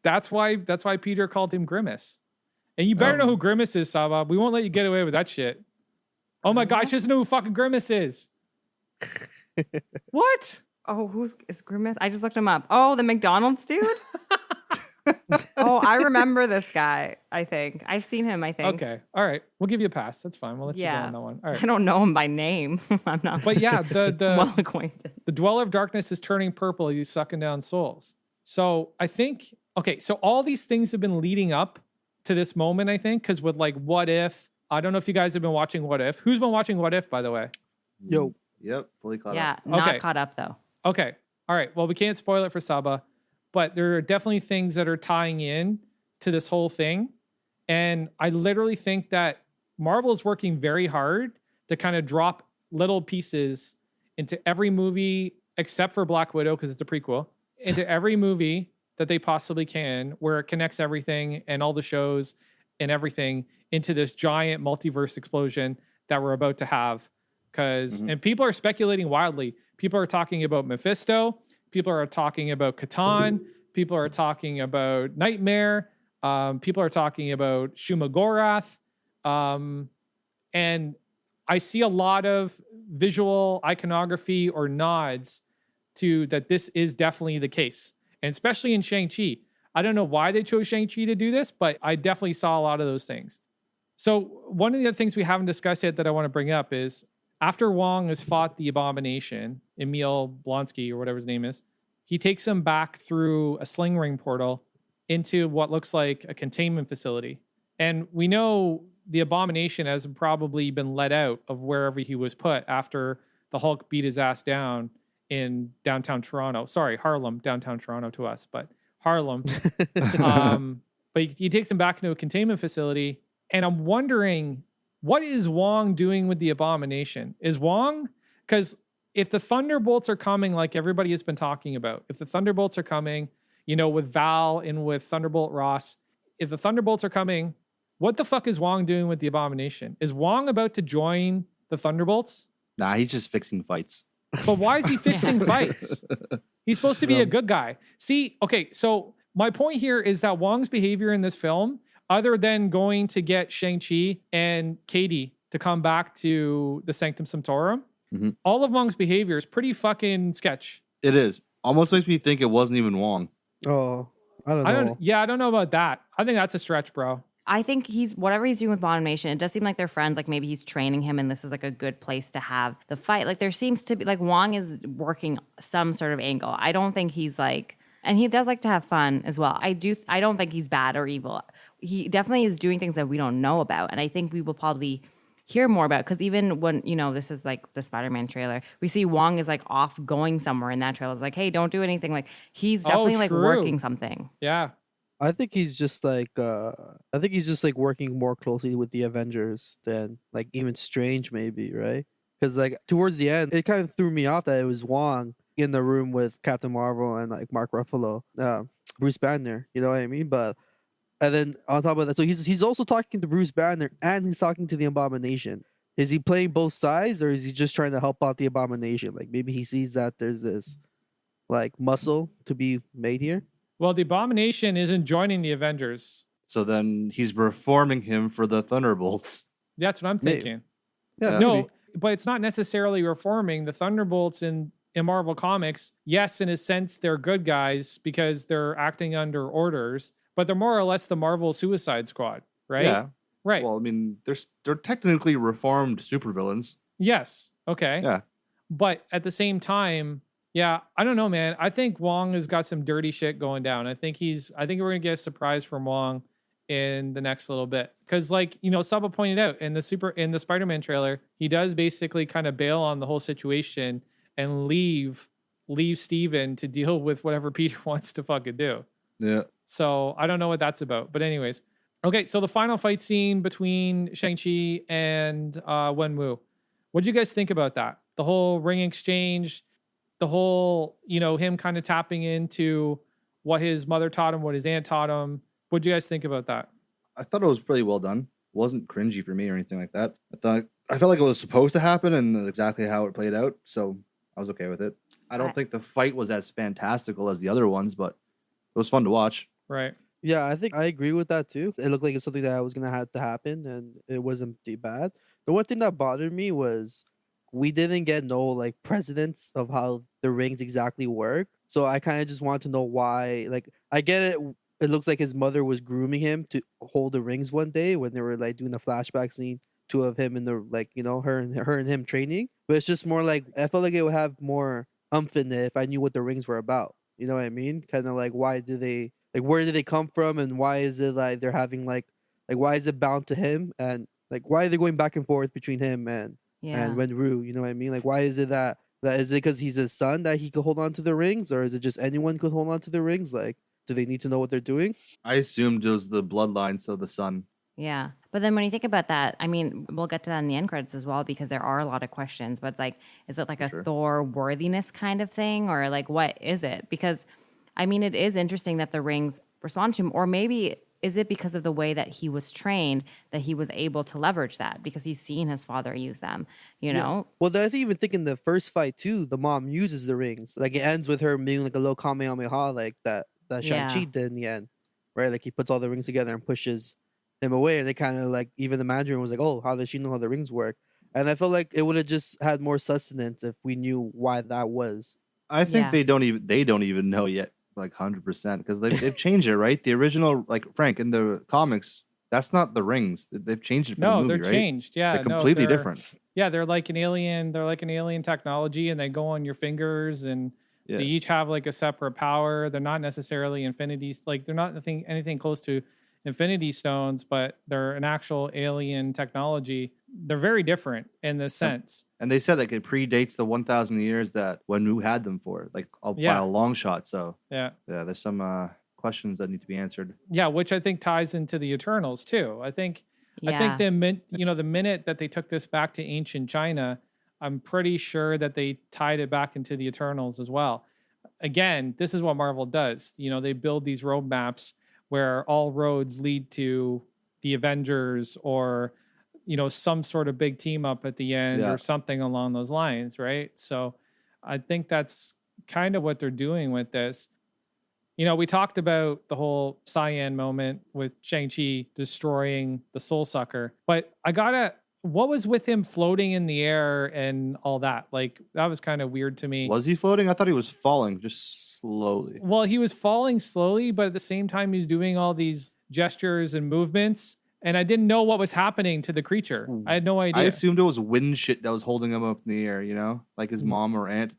Speaker 1: That's why Peter called him Grimace. And you better know who Grimace is, Saba. We won't let you get away with that shit. Oh my gosh, just know who fucking Grimace is. What?
Speaker 2: Oh, is Grimace? I just looked him up. Oh, the McDonald's dude? Oh, I remember this guy, I think. I've seen him, I think.
Speaker 1: Okay. All right. We'll give you a pass. That's fine. We'll let you go
Speaker 2: Yeah.
Speaker 1: on that one. All right.
Speaker 2: I don't know him by name. I'm not
Speaker 1: But yeah, the
Speaker 2: well acquainted.
Speaker 1: the Dweller of Darkness is turning purple. He's sucking down souls. So I think, okay, so all these things have been leading up to this moment, I think, because with like What If, I don't know if you guys have been watching What If. Who's been watching What If, by the way?
Speaker 4: Yo.
Speaker 3: Yep. Fully caught
Speaker 2: Yeah,
Speaker 3: up.
Speaker 2: not
Speaker 1: Okay.
Speaker 2: caught up though.
Speaker 1: Okay. All right. Well, we can't spoil it for Saba, but there are definitely things that are tying in to this whole thing. And I literally think that Marvel is working very hard to kind of drop little pieces into every movie except for Black Widow, because it's a prequel, into every movie that they possibly can, where it connects everything and all the shows and everything into this giant multiverse explosion that we're about to have. And people are speculating wildly. People are talking about Mephisto. People are talking about Catan. People are talking about Nightmare. People are talking about Shuma Gorath. And I see a lot of visual iconography or nods to that this is definitely the case. And especially in Shang-Chi. I don't know why they chose Shang-Chi to do this, but I definitely saw a lot of those things. So one of the other things we haven't discussed yet that I want to bring up is after Wong has fought the Abomination, Emil Blonsky or whatever his name is, he takes him back through a sling ring portal into what looks like a containment facility. And we know the Abomination has probably been let out of wherever he was put after the Hulk beat his ass down in downtown Toronto. Sorry, Harlem, downtown Toronto to us, but Harlem. But he takes him back into a containment facility. And I'm wondering, what is Wong doing with the Abomination? Is Wong, because if the Thunderbolts are coming, like everybody has been talking about, if the Thunderbolts are coming, you know, with Val and with Thunderbolt Ross, if the Thunderbolts are coming, what the fuck is Wong doing with the Abomination? Is Wong about to join the Thunderbolts?
Speaker 3: Nah, he's just fixing fights.
Speaker 1: But why is he fixing fights? He's supposed to be a good guy. See, okay, so my point here is that Wong's behavior in this film, other than going to get Shang-Chi and Katie to come back to the Sanctum Sanctorum, all of Wong's behavior is pretty fucking sketch.
Speaker 3: It is. Almost makes me think it wasn't even Wong.
Speaker 4: Oh, I don't know.
Speaker 1: I don't know about that. I think that's a stretch, bro.
Speaker 2: I think whatever he's doing with Abomination, it does seem like they're friends. Like maybe he's training him and this is like a good place to have the fight. Like there seems to be like Wong is working some sort of angle. I don't think he's like, and he does like to have fun as well. I don't think he's bad or evil. he definitely is doing things that we don't know about. And I think we will probably hear more about, because even when, this is like the Spider-Man trailer, we see Wong is like off going somewhere in that trailer. It's like, hey, don't do anything. Like he's definitely like working something.
Speaker 1: Yeah.
Speaker 4: I think he's just like working more closely with the Avengers than like even Strange maybe, right? Because like towards the end, it kind of threw me off that it was Wong in the room with Captain Marvel and like Mark Ruffalo, Bruce Banner. You know what I mean? But and then on top of that, so he's also talking to Bruce Banner and he's talking to the Abomination. Is he playing both sides, or is he just trying to help out the Abomination? Like maybe he sees that there's this like muscle to be made here.
Speaker 1: Well, the Abomination isn't joining the Avengers.
Speaker 3: So then he's reforming him for the Thunderbolts.
Speaker 1: That's what I'm thinking.
Speaker 4: Yeah,
Speaker 1: No,
Speaker 4: maybe.
Speaker 1: but it's not necessarily reforming the Thunderbolts in Marvel Comics. Yes, in a sense, they're good guys because they're acting under orders, but they're more or less the Marvel Suicide Squad, right?
Speaker 3: Yeah.
Speaker 1: Right.
Speaker 3: Well, I mean, they're technically reformed supervillains.
Speaker 1: Yes. Okay.
Speaker 3: Yeah.
Speaker 1: But at the same time, yeah, I don't know, man. I think Wong has got some dirty shit going down. I think we're gonna get a surprise from Wong in the next little bit. Because like, Saba pointed out in the Spider-Man trailer, he does basically kind of bail on the whole situation and leave Steven to deal with whatever Peter wants to fucking do.
Speaker 3: Yeah.
Speaker 1: So I don't know what that's about. But anyways. Okay, so the final fight scene between Shang-Chi and Wenwu. What do you guys think about that? The whole ring exchange, the whole, him kind of tapping into what his mother taught him, what his aunt taught him. What do you guys think about that?
Speaker 3: I thought it was pretty well done. It wasn't cringy for me or anything like that. I felt like it was supposed to happen and exactly how it played out. So I was okay with it. I don't think the fight was as fantastical as the other ones, but it was fun to watch.
Speaker 1: Right.
Speaker 4: Yeah, I think I agree with that too. It looked like it's something that was gonna have to happen, and it wasn't too bad. The one thing that bothered me was we didn't get no like precedents of how the rings exactly work. So I kind of just want to know why. Like I get it. It looks like his mother was grooming him to hold the rings one day when they were like doing the flashback scene, two of him in the like her and him training. But it's just more like I felt like it would have more umph in it if I knew what the rings were about. You know what I mean? Kind of like why do they like where did they come from and why is it like they're having like why is it bound to him and like why are they going back and forth between him and Wenwu? You know what I mean? Like why is it that is it because he's his son that he could hold on to the rings, or is it just anyone could hold on to the rings? Like do they need to know what they're doing?
Speaker 3: I assumed it was the bloodline, so the son.
Speaker 2: Yeah. But then when you think about that, I mean, we'll get to that in the end credits as well, because there are a lot of questions, but it's like, is it like a Thor worthiness kind of thing? Or like, what is it? Because I mean, it is interesting that the rings respond to him, or maybe is it because of the way that he was trained that he was able to leverage that because he's seen his father use them, know?
Speaker 4: Well, I even think in the first fight too, the mom uses the rings. Like it ends with her being like a low Kamehameha like that Shang-Chi did in the end, right? Like he puts all the rings together and pushes him away, and they kind of like even the Mandarin was like, "Oh, how does she know how the rings work?" And I felt like it would have just had more sustenance if we knew why that was.
Speaker 3: I think they don't even know yet, like 100%, because they've changed it, right? The original, like Frank in the comics, that's not the rings. They've changed it for the movie,
Speaker 1: they're
Speaker 3: right?
Speaker 1: changed. Yeah,
Speaker 3: they're completely different.
Speaker 1: Yeah, they're like an alien. They're like an alien technology, and they go on your fingers, and they each have like a separate power. They're not necessarily infinities. Like they're not anything close to Infinity Stones, but they're an actual alien technology. They're very different in this sense.
Speaker 3: And they said like it predates the 1,000 years that Wenwu had them for, like by a long shot. So yeah, there's some questions that need to be answered.
Speaker 1: Yeah, which I think ties into the Eternals too. I think the minute that they took this back to ancient China, I'm pretty sure that they tied it back into the Eternals as well. Again, this is what Marvel does. They build these roadmaps where all roads lead to the Avengers or, some sort of big team up at the end or something along those lines, right? So I think that's kind of what they're doing with this. We talked about the whole Cyan moment with Shang-Chi destroying the Soul Sucker, but what was with him floating in the air and all that? Like, that was kind of weird to me.
Speaker 3: Was he floating? I thought he was falling just slowly.
Speaker 1: Well, he was falling slowly, but at the same time, he was doing all these gestures and movements, and I didn't know what was happening to the creature. I had no idea.
Speaker 3: I assumed it was wind shit that was holding him up in the air, like his mom or aunt.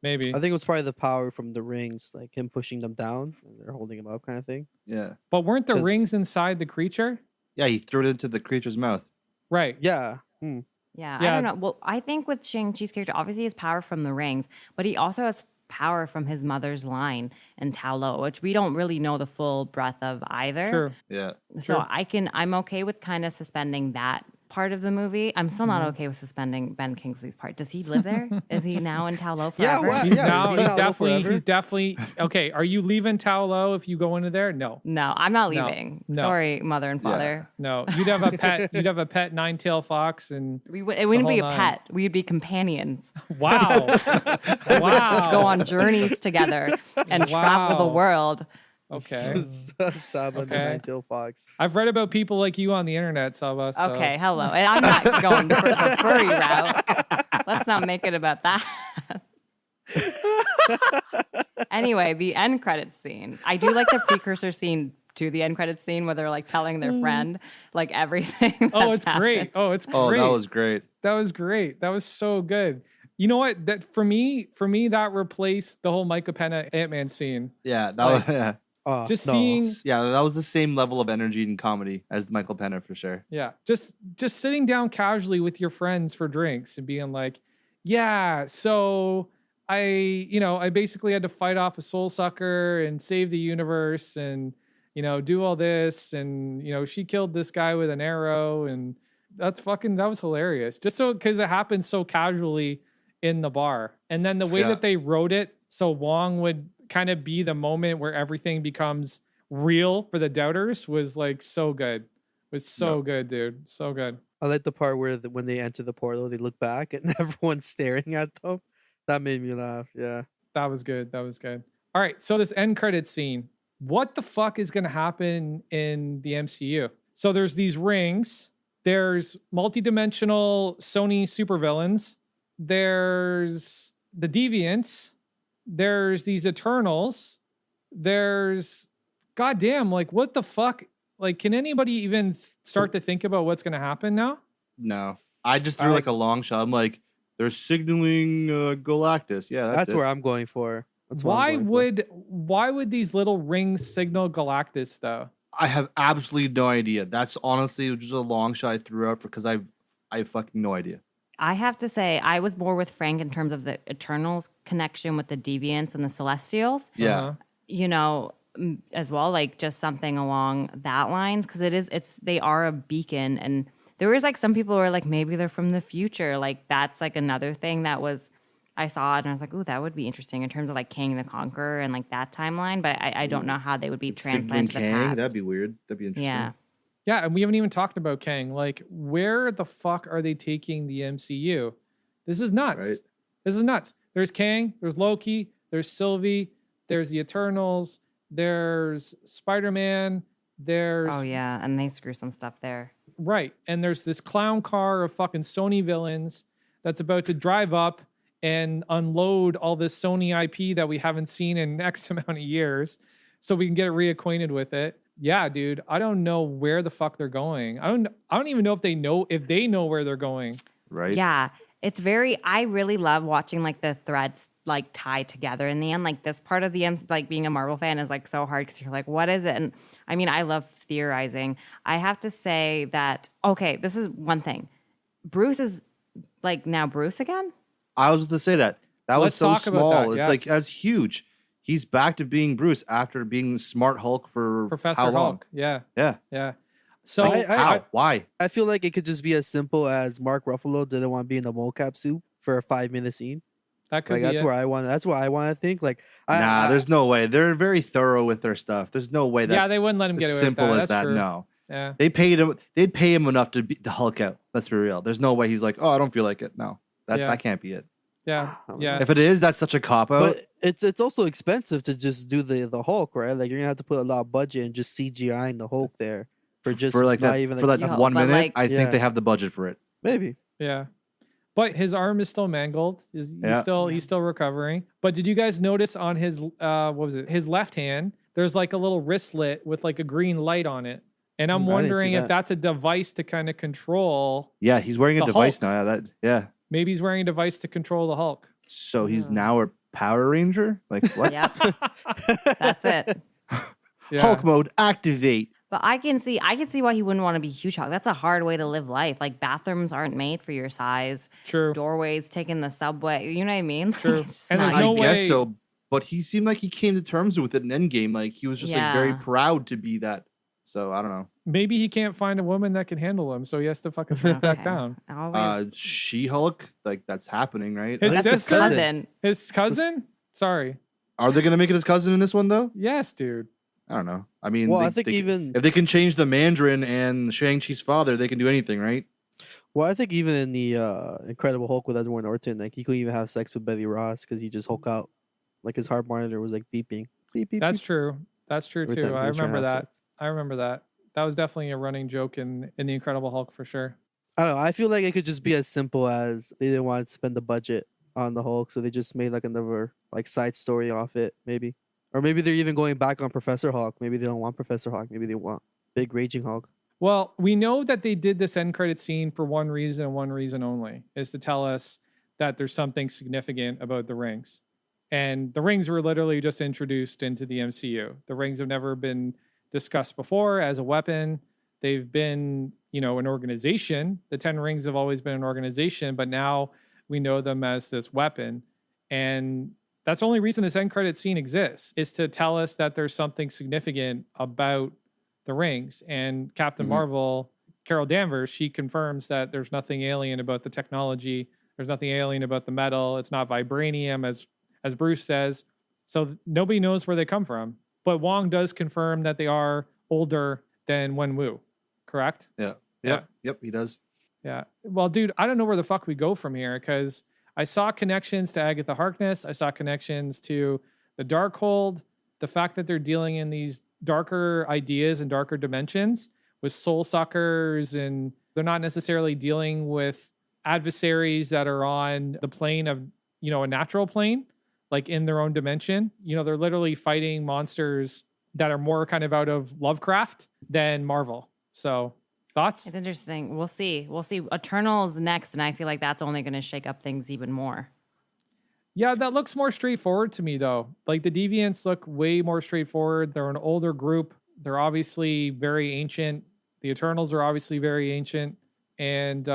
Speaker 1: Maybe.
Speaker 4: I think it was probably the power from the rings, like him pushing them down and they're holding him up, kind of thing.
Speaker 3: Yeah.
Speaker 1: But weren't the
Speaker 4: 'Cause-
Speaker 1: rings inside the creature?
Speaker 3: Yeah, he threw it into the creature's mouth.
Speaker 1: Right.
Speaker 4: Yeah.
Speaker 2: Yeah,
Speaker 1: Yeah.
Speaker 2: I don't know. Well, I think with Shang-Chi's character, obviously he has power from the rings, but he also has power from his mother's line and Tao Lo, which we don't really know the full breadth of either.
Speaker 1: True.
Speaker 3: Yeah.
Speaker 2: So
Speaker 1: Sure.
Speaker 2: I'm okay with kind of suspending that part of the movie. I'm still not
Speaker 1: Mm-hmm.
Speaker 2: okay with suspending Ben Kingsley's part. Does he live there? Is he now in Tao Lo
Speaker 4: Yeah,
Speaker 2: forever?
Speaker 4: well,
Speaker 1: He's
Speaker 4: yeah,
Speaker 1: now
Speaker 4: is he
Speaker 1: he's
Speaker 4: Tao Lo forever?
Speaker 1: definitely okay. Are you leaving Tao Lo if you go into there? No.
Speaker 2: No, I'm not
Speaker 1: No,
Speaker 2: leaving.
Speaker 1: no.
Speaker 2: Sorry, mother and father.
Speaker 1: No. You'd have a pet. You'd have a pet nine-tailed fox and
Speaker 2: It wouldn't be a
Speaker 1: whole nine.
Speaker 2: pet. We'd be companions.
Speaker 1: wow. wow.
Speaker 2: Go on journeys together and travel the
Speaker 1: Wow.
Speaker 2: world.
Speaker 1: Okay.
Speaker 4: Saba
Speaker 1: Okay.
Speaker 4: the nine-tailed fox.
Speaker 1: I've read about people like you on the internet, Saba. So.
Speaker 2: Okay, hello. And I'm not going for the furry route. Let's not make it about that. Anyway, the end credits scene. I do like the precursor scene to the end credits scene where they're like telling their friend like everything.
Speaker 1: Oh,
Speaker 2: that's
Speaker 1: it's great.
Speaker 2: happened.
Speaker 1: Oh, it's great.
Speaker 3: Oh, that was great.
Speaker 1: That was great. That was so good. You know what? That for me, that replaced the whole Micah Pena Ant-Man scene.
Speaker 3: Yeah, that
Speaker 1: Like-
Speaker 3: was
Speaker 1: Just
Speaker 4: No.
Speaker 1: seeing,
Speaker 3: yeah, that was the same level of energy and comedy as Michael Pena for sure.
Speaker 1: yeah, just sitting down casually with your friends for drinks and being like, yeah, so I basically had to fight off a soul sucker and save the universe and do all this and she killed this guy with an arrow and that was hilarious. Just so because it happened so casually in the bar. And then the way
Speaker 3: Yeah.
Speaker 1: that they wrote it, so Wong would kind of be the moment where everything becomes real for the doubters was like so good. Was so good, dude. So good.
Speaker 4: I like the part where when they enter the portal, they look back and everyone's staring at them. That made me laugh. Yeah.
Speaker 1: That was good. That was good. All right. So this end credit scene, what the fuck is going to happen in the MCU? So there's these rings. There's multidimensional Sony supervillains. There's the Deviants. There's these Eternals. There's goddamn, like what the fuck? Like, can anybody even start to think about what's going to happen now?
Speaker 3: No, I just threw like a long shot. I'm like, they're signaling Galactus. Yeah,
Speaker 4: That's
Speaker 3: it.
Speaker 4: where I'm going for. That's what I'm
Speaker 1: Why
Speaker 4: going for.
Speaker 1: why would these little rings signal Galactus though?
Speaker 3: I have absolutely no idea. That's honestly just a long shot I threw out because I have fucking no idea.
Speaker 2: I have to say, I was more with Frank in terms of the Eternals connection with the Deviants and the Celestials.
Speaker 3: Yeah.
Speaker 2: As well, like just something along that lines because they are a beacon, and there was like some people who were like maybe they're from the future. Like that's like another thing that was I saw it and I was like, ooh, that would be interesting in terms of like Kang the Conqueror and like that timeline. But I don't know how they would be
Speaker 3: Signaling
Speaker 2: transplanted to the
Speaker 3: Kang,
Speaker 2: past.
Speaker 3: that'd be weird. That'd be interesting.
Speaker 2: Yeah.
Speaker 1: Yeah, and we haven't even talked about Kang. Like, where the fuck are they taking the MCU? This is nuts.
Speaker 3: Right.
Speaker 1: This is nuts. There's Kang, there's Loki, there's Sylvie, there's the Eternals, there's Spider-Man, there's
Speaker 2: Oh yeah, and they screw some stuff there.
Speaker 1: right, and there's this clown car of fucking Sony villains that's about to drive up and unload all this Sony IP that we haven't seen in X amount of years, so we can get reacquainted with it. Yeah, dude, I don't know where the fuck they're going. I don't even know if they know where they're going.
Speaker 3: Right.
Speaker 2: Yeah, I really love watching like the threads like tie together in the end. Like this part of like being a Marvel fan is like so hard because you're like, what is it? And I mean, I love theorizing. I have to say that, okay, this is one thing. Bruce is like now Bruce again?
Speaker 3: I was to say that. That
Speaker 1: Let's
Speaker 3: was so
Speaker 1: talk about
Speaker 3: small.
Speaker 1: that,
Speaker 3: It's
Speaker 1: yes.
Speaker 3: like that's huge. He's back to being Bruce after being Smart Hulk for
Speaker 1: Professor
Speaker 3: how long?
Speaker 1: Hulk. Yeah,
Speaker 3: Yeah.
Speaker 1: yeah. So
Speaker 3: How? Why?
Speaker 4: I feel like it could just be as simple as Mark Ruffalo didn't want to be in a mocap suit for a 5-minute scene.
Speaker 1: that could
Speaker 4: Like
Speaker 1: be
Speaker 4: that's
Speaker 1: it.
Speaker 4: where I want. That's what I want to think. Like,
Speaker 3: There's no way. They're very thorough with their stuff. There's no way that
Speaker 1: Yeah, they wouldn't let him get
Speaker 3: as
Speaker 1: away
Speaker 3: simple
Speaker 1: with that.
Speaker 3: as
Speaker 1: That's
Speaker 3: that.
Speaker 1: true.
Speaker 3: No.
Speaker 1: Yeah.
Speaker 3: They paid him. They'd pay him enough to Hulk out. Let's be real. There's no way he's like, oh, I don't feel like it. No,
Speaker 1: Yeah.
Speaker 3: that can't be it.
Speaker 1: Yeah. Yeah.
Speaker 3: If it is, that's such a cop out.
Speaker 4: But it's also expensive to just do the Hulk, right? Like you're gonna have to put a lot of budget and just CGIing the Hulk there for just
Speaker 3: for like
Speaker 4: not
Speaker 3: that,
Speaker 4: even
Speaker 3: for
Speaker 4: like,
Speaker 3: that
Speaker 2: Yeah,
Speaker 3: 1
Speaker 2: but
Speaker 3: minute,
Speaker 2: like-
Speaker 3: I
Speaker 4: Yeah.
Speaker 3: think they have the budget for it.
Speaker 4: maybe.
Speaker 1: Yeah. But his arm is still mangled. He's
Speaker 3: Yeah.
Speaker 1: still recovering. But did you guys notice on his what was it? His left hand, there's like a little wristlet with like a green light on it. And I'm
Speaker 4: I didn't see
Speaker 1: wondering if
Speaker 4: that.
Speaker 1: that's a device to kind of control.
Speaker 3: Yeah, he's wearing a
Speaker 1: The
Speaker 3: device
Speaker 1: Hulk.
Speaker 3: now. Yeah,
Speaker 1: Maybe he's wearing a device to control the Hulk.
Speaker 3: So he's
Speaker 2: Hmm.
Speaker 3: now a Power Ranger? Like what?
Speaker 2: Yep, that's it.
Speaker 1: Yeah.
Speaker 3: Hulk mode activate.
Speaker 2: But I can see why he wouldn't want to be huge Hulk. That's a hard way to live life. Like bathrooms aren't made for your size.
Speaker 1: True.
Speaker 2: Doorways, taking the subway. You know what I mean? Like,
Speaker 1: True.
Speaker 2: it's just
Speaker 1: And
Speaker 2: not
Speaker 1: there's no
Speaker 2: easy.
Speaker 3: I
Speaker 1: way-
Speaker 3: guess so, but he seemed like he came to terms with it in Endgame. Like he was just like very
Speaker 2: Yeah.
Speaker 3: proud to be that. So I don't know.
Speaker 1: Maybe he can't find a woman that can handle him, so he has to fucking put back
Speaker 2: Okay.
Speaker 1: down.
Speaker 2: Always.
Speaker 3: She-Hulk, like that's happening, right?
Speaker 1: His
Speaker 2: That's his
Speaker 1: sister?
Speaker 2: cousin.
Speaker 1: His cousin? Sorry.
Speaker 3: Are they gonna make it his cousin in this one though?
Speaker 1: Yes, dude.
Speaker 3: I don't know. I mean,
Speaker 4: Well,
Speaker 3: they-
Speaker 4: I think
Speaker 3: they-
Speaker 4: even
Speaker 3: if they can change the Mandarin and Shang-Chi's father, they can do anything, right?
Speaker 4: well, I think even in the Incredible Hulk with Edward Norton, like he could even have sex with Betty Ross because he just Hulk out, like his heart monitor was like beeping. Beep, beep,
Speaker 1: That's
Speaker 4: beep,
Speaker 1: true. That's true
Speaker 4: every
Speaker 1: too.
Speaker 4: time he
Speaker 1: I
Speaker 4: was trying to
Speaker 1: remember
Speaker 4: have
Speaker 1: that.
Speaker 4: sex.
Speaker 1: I remember that. That was definitely a running joke in the Incredible Hulk for sure.
Speaker 4: I don't know. I feel like it could just be as simple as they didn't want to spend the budget on the Hulk, so they just made like another like side story off it, maybe. Or maybe they're even going back on Professor Hulk. Maybe they don't want Professor Hulk. Maybe they want Big Raging Hulk.
Speaker 1: Well, we know that they did this end credit scene for one reason and one reason only, is to tell us that there's something significant about the rings. And the rings were literally just introduced into the MCU. The rings have never been discussed before as a weapon. They've been, an organization. The 10 Rings have always been an organization, but now we know them as this weapon. And that's the only reason this end credit scene exists, is to tell us that there's something significant about the rings. And Captain
Speaker 3: Mhm.
Speaker 1: Marvel, Carol Danvers, she confirms that there's nothing alien about the technology. There's nothing alien about the metal. It's not vibranium, as Bruce says. So nobody knows where they come from. But Wong does confirm that they are older than Wenwu, correct?
Speaker 3: Yep, he does.
Speaker 1: Yeah. Well, dude, I don't know where the fuck we go from here, because I saw connections to Agatha Harkness. I saw connections to the Darkhold. The fact that they're dealing in these darker ideas and darker dimensions with soul suckers, and they're not necessarily dealing with adversaries that are on the plane of, a natural plane, like in their own dimension. They're literally fighting monsters that are more kind of out of Lovecraft than Marvel. So, thoughts?
Speaker 2: It's interesting. We'll see. Eternals next, and I feel like that's only going to shake up things even more.
Speaker 1: Yeah, that looks more straightforward to me, though. Like the Deviants look way more straightforward. They're an older group. They're obviously very ancient. The Eternals are obviously very ancient. And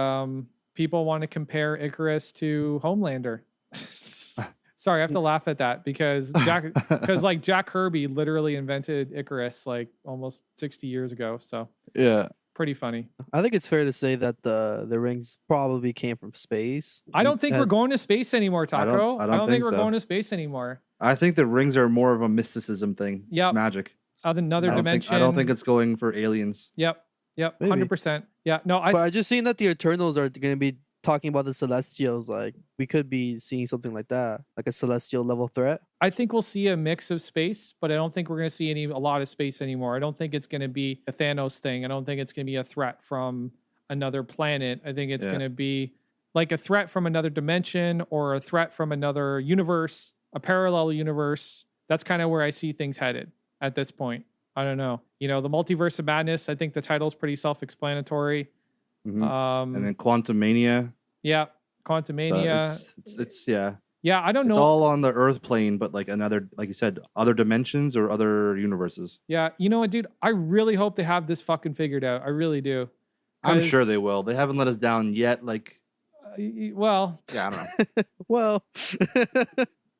Speaker 1: people want to compare Icarus to Homelander. Sorry, I have to laugh at that because Jack Kirby literally invented Icarus like almost 60 years ago. So
Speaker 3: Yeah.
Speaker 1: pretty funny.
Speaker 4: I think it's fair to say that the rings probably came from space.
Speaker 1: I don't think we're
Speaker 4: And-
Speaker 1: going to space anymore, Taco.
Speaker 3: I don't
Speaker 1: think
Speaker 3: think
Speaker 1: we're
Speaker 3: so.
Speaker 1: going to space anymore.
Speaker 3: I think the rings are more of a mysticism thing.
Speaker 1: Yep.
Speaker 3: It's magic.
Speaker 1: Another
Speaker 3: I don't
Speaker 1: dimension.
Speaker 3: think, I don't think it's going for aliens.
Speaker 1: Yep.
Speaker 4: Maybe.
Speaker 1: 100%. Yeah. No,
Speaker 4: But I just seen that the Eternals are going to be talking about the Celestials. Like we could be seeing something like that, like a Celestial level threat.
Speaker 1: I think we'll see a mix of space, but I don't think we're going to see a lot of space anymore. I don't think it's going to be a Thanos thing. I don't think it's going to be a threat from another planet. I think it's
Speaker 3: Yeah.
Speaker 1: going to be like a threat from another dimension or a threat from another universe, a parallel universe. That's kind of where I see things headed at this point. I don't know. The Multiverse of Madness, I think the title's pretty self-explanatory.
Speaker 3: Mhm. And then Quantum Mania.
Speaker 1: Yeah, Quantumania.
Speaker 3: So it's yeah.
Speaker 1: Yeah, I don't know.
Speaker 3: It's all on the Earth plane, but like another, like you said, other dimensions or other universes.
Speaker 1: Yeah, you know what, dude? I really hope they have this fucking figured out. I really do.
Speaker 3: I'm
Speaker 1: 'Cause,
Speaker 3: sure they will. They haven't let us down yet. Like,
Speaker 1: well,
Speaker 3: yeah, I don't know.
Speaker 4: Well,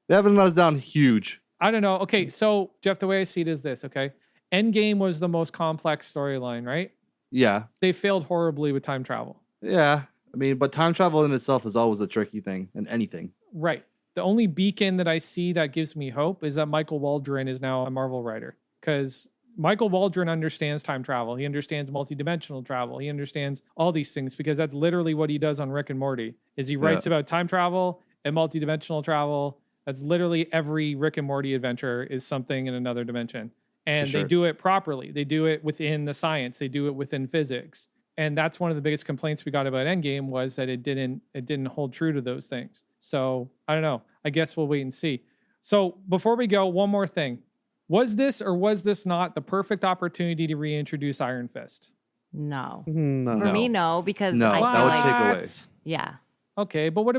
Speaker 3: They haven't let us down huge.
Speaker 1: I don't know. Okay, so Jeff, the way I see it is this, okay? Endgame was the most complex storyline, right?
Speaker 3: Yeah.
Speaker 1: They failed horribly with time travel.
Speaker 3: Yeah. I mean, but time travel in itself is always a tricky thing in anything.
Speaker 1: Right. The only beacon that I see that gives me hope is that Michael Waldron is now a Marvel writer, because Michael Waldron understands time travel. He understands multidimensional travel. He understands all these things because that's literally what he does on Rick and Morty. Is he writes about time travel and multidimensional travel. That's literally every Rick and Morty adventure is something in another dimension. And
Speaker 3: For sure.
Speaker 1: they do it properly. They do it within the science. They do it within physics. And that's one of the biggest complaints we got about Endgame was that it didn't hold true to those things. So I don't know. I guess we'll wait and see. So before we go, one more thing. Was this or was this not the perfect opportunity to reintroduce Iron Fist?
Speaker 2: No.
Speaker 4: no.
Speaker 2: For me, no, because
Speaker 3: No,
Speaker 2: I
Speaker 3: that
Speaker 2: feel
Speaker 3: would
Speaker 2: like,
Speaker 3: take away.
Speaker 2: yeah.
Speaker 1: Okay, but what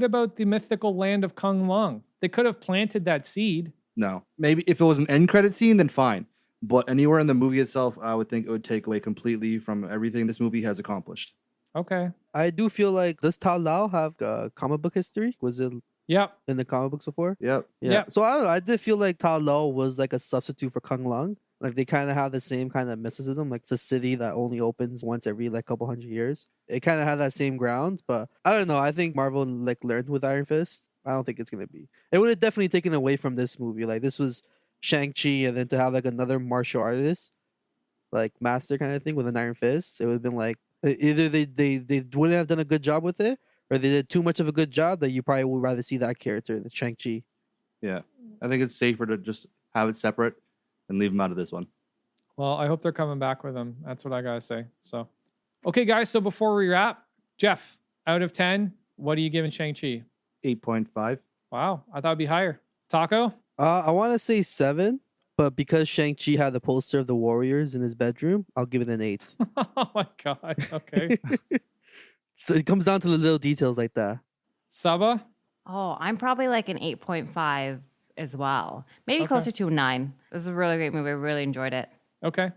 Speaker 1: about the mythical land of Kung Lung? They could have planted that seed.
Speaker 3: No, maybe if it was an end credit scene, then fine. But anywhere in the movie itself, I would think it would take away completely from everything this movie has accomplished.
Speaker 1: Okay.
Speaker 4: I do feel like, does Tao Lao have comic book history? Was it
Speaker 1: Yep.
Speaker 4: in the comic books before?
Speaker 3: Yep.
Speaker 4: Yeah.
Speaker 1: Yep.
Speaker 4: So I don't know. I did feel like Tao Lao was like a substitute for Kung Lung. Like they kind of have the same kind of mysticism. Like it's a city that only opens once every like couple hundred years. It kind of had that same grounds, but I don't know. I think Marvel like learned with Iron Fist. I don't think it's gonna be. It would have definitely taken away from this movie. Like this was Shang-Chi, and then to have like another martial artist, like master kind of thing with an Iron Fist, it would have been like either they wouldn't have done a good job with it, or they did too much of a good job that you probably would rather see that character than Shang-Chi.
Speaker 3: Yeah. I think it's safer to just have it separate and leave them out of this one.
Speaker 1: Well, I hope they're coming back with them. That's what I gotta say. So, okay, guys. So before we wrap, Jeff, out of 10, what are you giving Shang-Chi?
Speaker 3: 8.5.
Speaker 1: Wow, I thought it'd be higher. Taco?
Speaker 4: I want to say 7, but because Shang-Chi had the poster of the Warriors in his bedroom, I'll give it an 8.
Speaker 1: Oh my god. Okay.
Speaker 4: So it comes down to the little details like that.
Speaker 1: Saba?
Speaker 2: Oh, I'm probably like an 8.5 as well. Maybe
Speaker 1: Okay.
Speaker 2: closer to a 9. This is a really great movie. I really enjoyed it.
Speaker 1: Okay.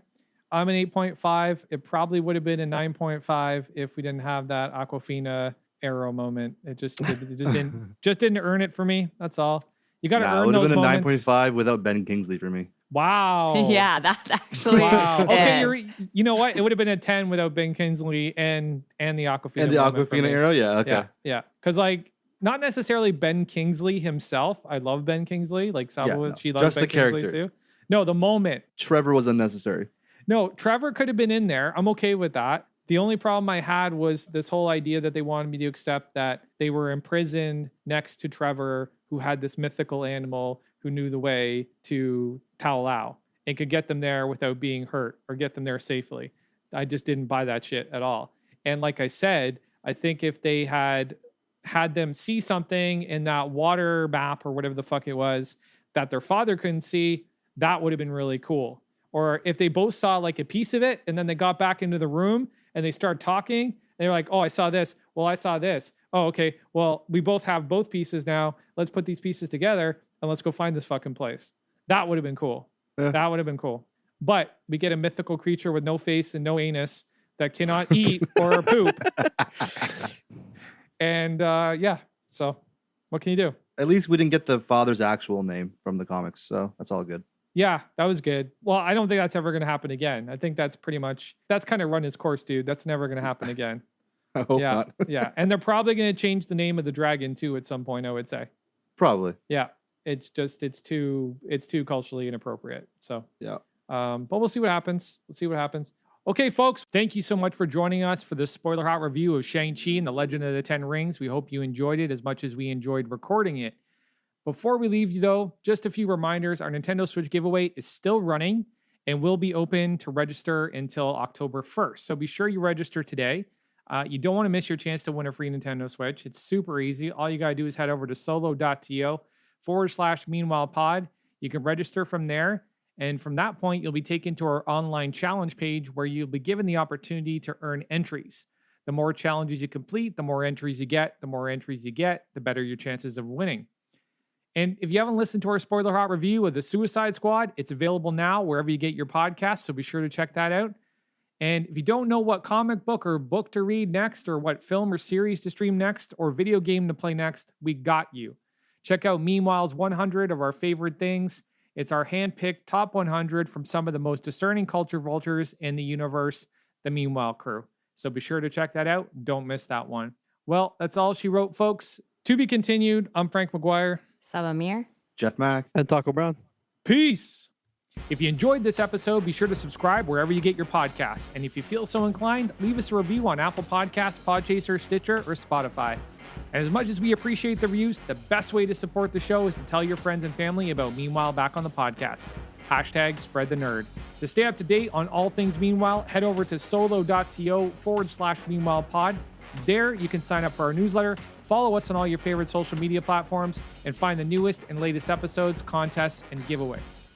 Speaker 1: I'm an 8.5. It probably would have been a 9.5 if we didn't have that Aquafina arrow moment. It just didn't earn it for me. That's all. You got to
Speaker 3: It
Speaker 1: earn
Speaker 3: would have
Speaker 1: those
Speaker 3: been a
Speaker 1: moments.
Speaker 3: 9.5 without Ben Kingsley for me.
Speaker 1: Wow.
Speaker 2: Yeah, that's actually.
Speaker 1: Wow. Okay,
Speaker 2: it.
Speaker 1: you know what? It would have been a 10 without Ben Kingsley and the Aquafina.
Speaker 3: And the
Speaker 1: moment for
Speaker 3: Aquafina
Speaker 1: me.
Speaker 3: arrow? Yeah, okay.
Speaker 1: Yeah, yeah. Because like not necessarily Ben Kingsley himself. I love Ben Kingsley. Like Saba,
Speaker 3: no.
Speaker 1: she loves
Speaker 3: Just
Speaker 1: Ben
Speaker 3: the
Speaker 1: Kingsley
Speaker 3: character.
Speaker 1: too. No, the moment.
Speaker 3: Trevor was unnecessary.
Speaker 1: No, Trevor could have been in there. I'm okay with that. The only problem I had was this whole idea that they wanted me to accept that they were imprisoned next to Trevor, who had this mythical animal who knew the way to Tao Lao and could get them there without being hurt or get them there safely. I just didn't buy that shit at all. And like I said, I think if they had them see something in that water map or whatever the fuck it was that their father couldn't see, that would have been really cool. Or if they both saw like a piece of it and then they got back into the room and they start talking, and they're like, oh, I saw this. Well, I saw this. Oh, okay. Well, we both have both pieces now. Let's put these pieces together and let's go find this fucking place. That would have been cool.
Speaker 3: Yeah.
Speaker 1: That would have been cool. But we get a mythical creature with no face and no anus that cannot eat or poop. And yeah, so what can you do?
Speaker 3: At least we didn't get the father's actual name from the comics, so that's all good.
Speaker 1: Yeah, that was good. Well, I don't think that's ever going to happen again. I think that's kind of run its course, dude. That's never going to happen again.
Speaker 3: I hope
Speaker 1: Yeah,
Speaker 3: not.
Speaker 1: yeah. And they're probably going to change the name of the dragon too at some point, I would say.
Speaker 3: Probably.
Speaker 1: Yeah, it's too culturally inappropriate. So
Speaker 3: Yeah.
Speaker 1: but we'll see what happens. Okay, folks, thank you so much for joining us for this spoiler hot review of Shang-Chi and the Legend of the Ten Rings. We hope you enjoyed it as much as we enjoyed recording it. Before we leave you, though, just a few reminders. Our Nintendo Switch giveaway is still running and will be open to register until October 1st. So be sure you register today. You don't want to miss your chance to win a free Nintendo Switch. It's super easy. All you got to do is head over to solo.to/meanwhilepod. You can register from there. And from that point, you'll be taken to our online challenge page where you'll be given the opportunity to earn entries. The more challenges you complete, the more entries you get. The more entries you get, the better your chances of winning. And if you haven't listened to our spoiler hot review of The Suicide Squad, it's available now wherever you get your podcasts, so be sure to check that out. And if you don't know what comic book or book to read next, or what film or series to stream next, or video game to play next, we got you. Check out Meanwhile's 100 of our favorite things. It's our hand-picked top 100 from some of the most discerning culture vultures in the universe, the Meanwhile crew. So be sure to check that out. Don't miss that one. Well, that's all she wrote, folks. To be continued. I'm Frank McGuire.
Speaker 2: Sabamir.
Speaker 3: Jeff Mack.
Speaker 4: And Taco Brown.
Speaker 1: Peace. If you enjoyed this episode, be sure to subscribe wherever you get your podcasts. And if you feel so inclined, leave us a review on Apple Podcasts, Podchaser, Stitcher, or Spotify. And as much as we appreciate the reviews, the best way to support the show is to tell your friends and family about Meanwhile back on the podcast. #SpreadTheNerd. To stay up to date on all things Meanwhile, head over to solo.to/meanwhilepod. There, you can sign up for our newsletter, follow us on all your favorite social media platforms, and find the newest and latest episodes, contests, and giveaways.